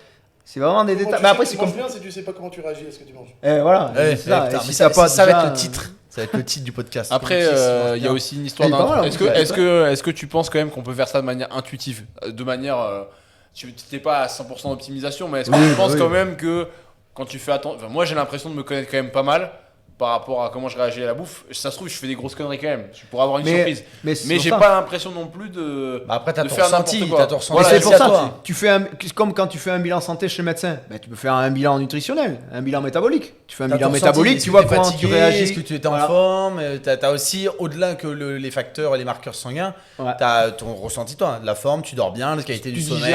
C'est vraiment des détails. Mais après, c'est comme bien si tu sais pas comment tu réagis à ce que tu manges. Voilà. Ça va être le titre. Ça va être le titre du podcast. Après, il y a aussi une histoire d'un. Est-ce que tu penses quand même qu'on peut faire ça de manière intuitive, de manière, tu n'es pas à 100% d'optimisation, mais est-ce que tu penses quand même que quand tu fais attention, moi j'ai l'impression de me connaître quand même pas mal par rapport à comment je réagis à la bouffe. Ça se trouve, je fais des grosses conneries quand même. Je pourrais avoir une surprise. Mais j'ai pas l'impression non plus de. Après, t'as de ton faire ressenti. Voilà, c'est pour ça. Tu fais comme quand tu fais un bilan santé chez le médecin. Tu peux faire un bilan nutritionnel, un bilan métabolique. Tu fais un bilan métabolique, tu vois comment tu réagis. Est-ce que tu étais en forme? T'as aussi, au-delà que les facteurs et les marqueurs sanguins, t'as ton ressenti, toi. La forme, tu dors bien, la qualité du sommeil,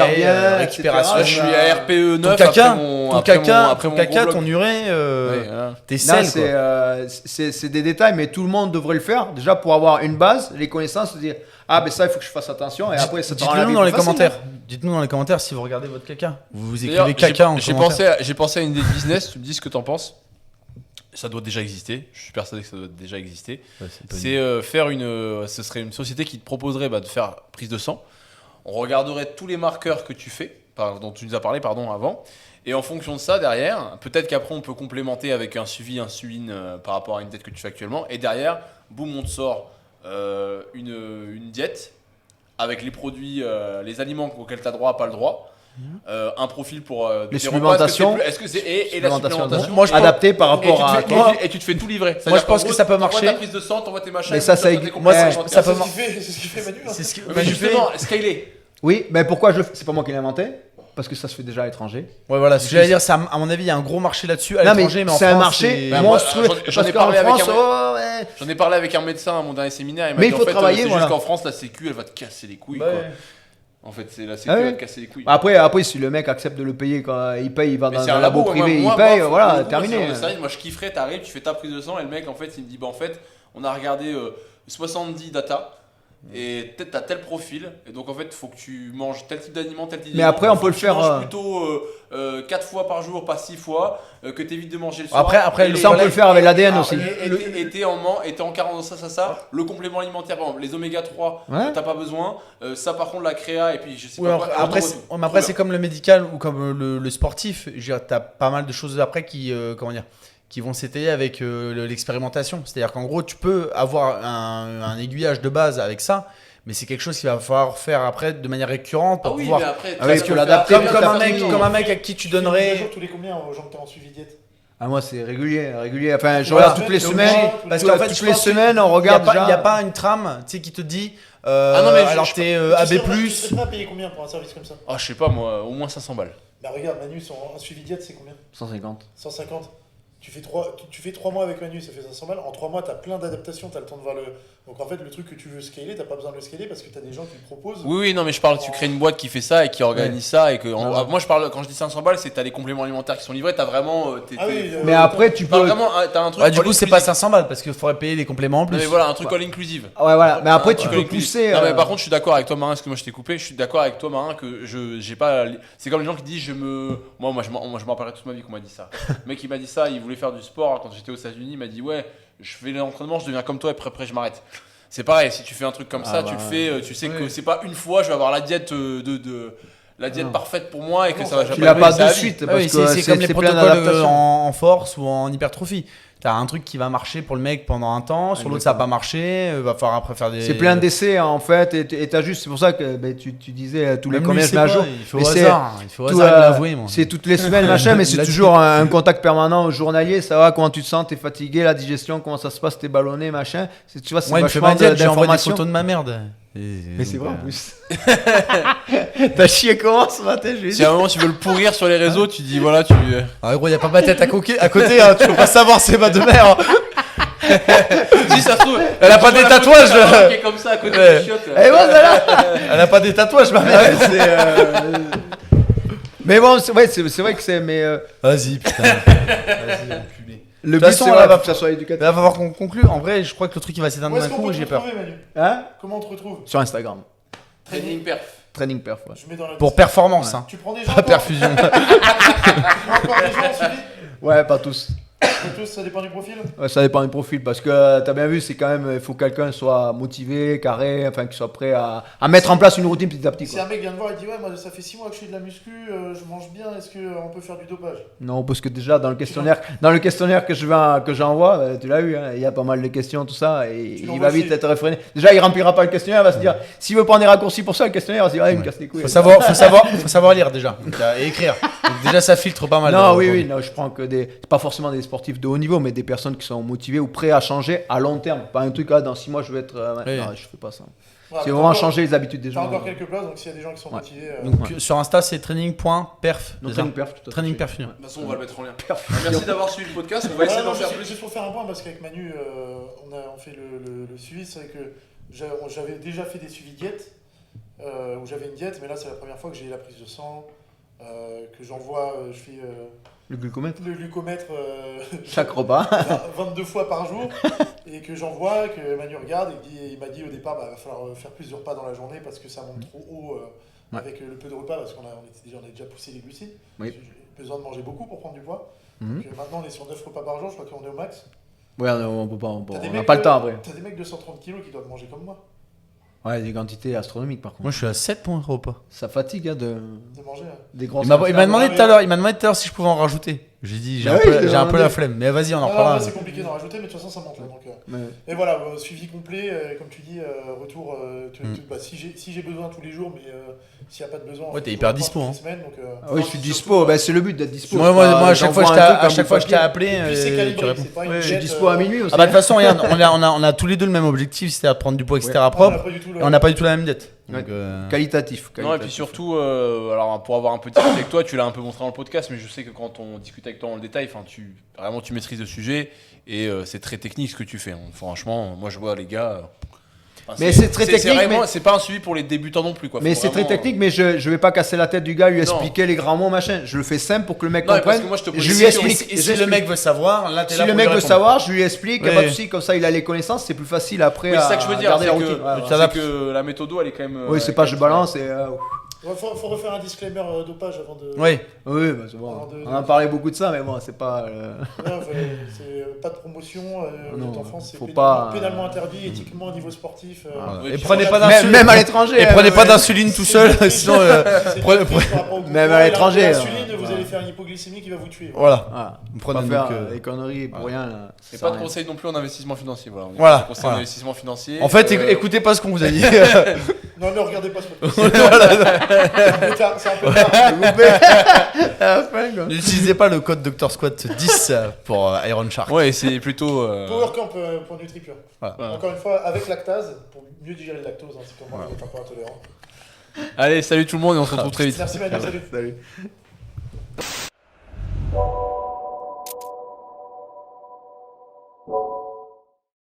récupération. Je suis à RPE 9 ton caca, ton urée, tes selles. C'est des détails, mais tout le monde devrait le faire déjà pour avoir une base, les connaissances, se dire ben ça il faut que je fasse attention, et après ça te rend la vie dans les facile. commentaires. Dites-nous dans les commentaires si vous regardez votre caca. Vous écrivez caca en commentaire. J'ai pensé à une idée de business. Tu me dis ce que t'en penses. Ça doit déjà exister. Je suis persuadé que ça doit déjà exister. C'est faire ce serait une société qui te proposerait de faire prise de sang. On regarderait tous les marqueurs que tu fais, dont tu nous as parlé avant. Et en fonction de ça, derrière, peut-être qu'après on peut complémenter avec un suivi insuline par rapport à une diète que tu fais actuellement. Et derrière, boum, on te sort une diète avec les produits, les aliments auxquels tu as droit, pas le droit. Un profil pour les supplémentations. Est-ce que c'est et la supplémentation moi, adaptée par rapport à toi. Et tu te fais tout livrer. Moi je pense que ça peut marcher. T'envoies ta prise de sang, t'envoies tes machins. Mais ça moi ça peut marcher. C'est ce qu'il fait Manu. Mais justement, scaler. Oui, mais pourquoi c'est pas moi qui l'ai inventé. parce que ça se fait déjà à l'étranger. Ouais, voilà, ce que j'allais dire, c'est à mon avis, il y a un gros marché là-dessus à l'étranger, mais en France, c'est un marché monstrueux. J'en ai parlé avec un médecin à mon dernier séminaire. Il m'a dit en fait, c'est juste qu'en France, la Sécu, elle va te casser les couilles. Quoi. En fait, c'est la Sécu, elle va te casser les couilles. Après, si le mec accepte de le payer quand il paye, il va dans un labo privé, il paye, voilà, terminé. Moi, je kifferais, t'arrives, tu fais ta prise de sang, et le mec, en fait, il me dit, bah en fait, on a regardé 70 data. Et peut-être t'as tel profil, et donc en fait il faut que tu manges tel type d'aliment, tel type d'aliment. Mais après on peut le faire. Tu manges plutôt 4 fois par jour, pas 6 fois, que t'évites de manger le soir. Après ça on peut le faire avec l'ADN aussi. Et t'es en carence ça. Le complément alimentaire, par exemple, les oméga 3, t'as pas besoin. Ça par contre la créa, et puis je sais pas quoi. Après c'est comme le médical ou comme le sportif. T'as pas mal de choses après qui qui vont s'étayer avec l'expérimentation. C'est-à-dire qu'en gros, tu peux avoir un aiguillage de base avec ça, mais c'est quelque chose qu'il va falloir faire après de manière récurrente pour pouvoir l'adapter. Comme un mec à qui tu donnerais... Tous les combien aux gens que tu as en suivi diète? Moi c'est régulier. Enfin, je regarde toutes les semaines. Parce qu'en fait, toutes les semaines, on regarde. Il n'y a pas une trame, tu sais, qui te dit. Alors t'es AB+. Tu sais pas payer combien pour un service comme ça? Je sais pas moi, au moins 500 balles. Bah regarde, Manu, un suivi diète c'est combien? 150. 150. Tu fais 3 mois avec Manu, ça fait 500 balles. En 3 mois, tu as plein d'adaptations, tu as le temps de voir le. Donc en fait, le truc que tu veux scaler, tu n'as pas besoin de le scaler parce que tu as des gens qui le proposent. Oui, non, mais je parle, tu crées une boîte qui fait ça et qui organise ça. Et que, moi, je parle, quand je dis 500 balles, c'est que tu as les compléments alimentaires qui sont livrés, tu as vraiment. Mais après, tu peux. T'as un truc. Du coup, c'est pas 500 balles parce qu'il faudrait payer les compléments en plus. Mais voilà, un truc all inclusive. Ouais, voilà. Mais après, tu peux pousser. Non, mais par contre, je suis d'accord avec toi, Marin, parce que moi je t'ai coupé. Je suis d'accord avec toi, Marin, que j'ai pas. C'est comme les gens qui disent Moi, je m'en rappellerai toute ma vie qu'on m'a dit ça. Le mec, il m'a dit ça, il voulait faire du sport quand j'étais aux États-Unis, il m'a dit ouais, je fais l'entraînement, je deviens comme toi et après je m'arrête. C'est pareil, si tu fais un truc comme ça, tu le fais, tu sais que c'est pas une fois, je vais avoir la diète la diète parfaite pour moi et que ça va jamais. Tu l'as pas de suite parce que c'est comme les protocoles en force ou en hypertrophie. T'as un truc qui va marcher pour le mec pendant un temps, sur l'autre ça va pas marcher, va falloir après faire des... C'est plein d'essais en fait, et t'as juste, c'est pour ça que tu disais tous les combien je mets à jour. Il faut hasard l'avouer moi. C'est toutes les semaines machin, mais c'est toujours un contact permanent au journalier, ça va, comment tu te sens, t'es fatigué, la digestion, comment ça se passe, t'es ballonné machin, tu vois, c'est vachement d'informations. J'ai envoyé des photos de ma merde. Mais c'est vrai en plus. T'as chié comment ce matin? Si à un moment tu veux le pourrir sur les réseaux, tu dis voilà, tu. Gros, y a pas ma tête à côté, tu peux pas savoir c'est ma de mère. Si ça se trouve, elle a pas des tatouages. Qui est comme ça à côté des chiottes. Elle a pas des tatouages, ma mère. Mais bon, c'est vrai que c'est. Vas-y, putain. Vas-y, le but, c'est que ça soit éducatif. Il va falloir qu'on conclue. En vrai, je crois que le truc il va s'éteindre d'un coup et j'ai peur. Comment on te retrouve? Sur Instagram. Training perf. Training perf, ouais. Pour performance, hein. Tu prends des gens. Pas perfusion. Tu prends encore des gens en suivi? Ouais, pas tous. Ça dépend du profil? Ouais, ça dépend du profil parce que t'as bien vu, c'est quand même, il faut que quelqu'un soit motivé, carré, enfin qu'il soit prêt à mettre en place une routine petit à petit. Si un mec vient te voir et dit ouais, moi ça fait 6 mois que je fais de la muscu, je mange bien, est-ce qu'on peut faire du dopage? Non, parce que déjà dans le questionnaire que j'envoie, tu l'as eu, hein, il y a pas mal de questions, tout ça, et il va vite être réfréné. Déjà, il remplira pas le questionnaire, il va se dire, s'il veut prendre des raccourcis pour ça, le questionnaire, il va se dire, ah, il me casse les couilles. Faut savoir lire déjà et écrire. Donc déjà, ça filtre pas mal. Non, oui, je prends que pas forcément des sportifs de haut niveau, mais des personnes qui sont motivées ou prêts à changer à long terme. Pas un truc, dans 6 mois je vais être. Non, je fais pas ça. Ouais, c'est vraiment changer les habitudes des gens. Il y a encore quelques places, donc s'il y a des gens qui sont motivés. Donc sur Insta, c'est training.perf. Training perf. De toute façon, on va le mettre en lien. Merci d'avoir suivi le podcast. On va essayer d'en faire plus. Juste pour faire un point, parce qu'avec Manu, on fait le suivi. C'est vrai que j'avais déjà fait des suivis diète, où j'avais une diète, mais là, c'est la première fois que j'ai la prise de sang, que j'envoie. Je fais. Le glucomètre chaque repas 22 fois par jour et que j'envoie, que Manu regarde et il m'a dit au départ il va falloir faire plus de repas dans la journée parce que ça monte trop haut avec le peu de repas parce qu'on a déjà poussé les glucides. J'ai besoin de manger beaucoup pour prendre du poids. Donc, maintenant on est sur 9 repas par jour, je crois qu'on est au max. Ouais, on peut pas, on n'a pas le temps après. T'as des mecs de 130 kg qui doivent manger comme moi. Ouais, des quantités astronomiques par contre. Moi je suis à 7 points repas. Ça fatigue de manger. Des grosses. Il m'a demandé tout à l'heure si je pouvais en rajouter. J'ai dit j'ai un peu la flemme, mais vas-y on en reparlera. C'est compliqué d'en rajouter, mais de toute façon ça monte là. Donc, et voilà, suivi complet, comme tu dis, retour. Si j'ai besoin tous les jours, mais s'il n'y a pas de besoin. Ouais, t'es hyper dispo. Hein. Oui, je suis dispo. C'est le but d'être dispo. Moi, à chaque fois que je t'ai appelé, tu réponds. Je suis dispo à minuit aussi. De toute façon, regarde, on a tous les deux le même objectif, c'est-à-dire prendre du poids, etc. propre. On n'a pas du tout la même dette. Donc, qualitatif. Non, et puis surtout, alors pour avoir un peu discuté avec toi, tu l'as un peu montré dans le podcast, mais je sais que quand on discute avec toi dans le détail, tu maîtrises le sujet et c'est très technique ce que tu fais. Hein. Franchement, moi je vois les gars. Mais c'est très technique. C'est pas un suivi pour les débutants non plus. Quoi. Mais c'est très technique, mais je vais pas casser la tête du gars, lui expliquer les grands mots, machin. Je le fais simple pour que le mec comprenne. Parce que moi, je lui explique. Et si le mec veut savoir, là, si le mec veut savoir, je lui explique. Y a pas de souci, comme ça, il a les connaissances. C'est plus facile après. C'est ça que je veux dire. C'est que la méthode, elle est quand même. Oui, c'est pas je balance et. Faut refaire un disclaimer dopage avant de. Oui, bah, c'est bon. On en parlait beaucoup de ça, mais bon, c'est pas. C'est pas de promotion. En France, c'est pénalement interdit, éthiquement au niveau sportif. Et prenez pas d'insuline. Même à l'étranger. Et prenez pas d'insuline tout seul, sinon. Même à l'étranger. L'insuline, vous allez faire une hypoglycémie qui va vous tuer. Voilà. Prenez pas des conneries pour rien. Et pas de conseil non plus en investissement financier. Voilà. Conseil en investissement financier. En fait, écoutez pas ce qu'on vous a dit. Non, ne regardez pas ce podcast. C'est un peu tard. N'utilisez pas le code Dr Squat 10 pour Iron Shark. Ouais, c'est plutôt. PowerCamp pour NutriPure. Voilà. Encore une fois, avec lactase, pour mieux digérer le lactose, c'est comme moi, vous êtes un peu intolérant. Allez, salut tout le monde et on se retrouve très vite. Merci Manu, salut.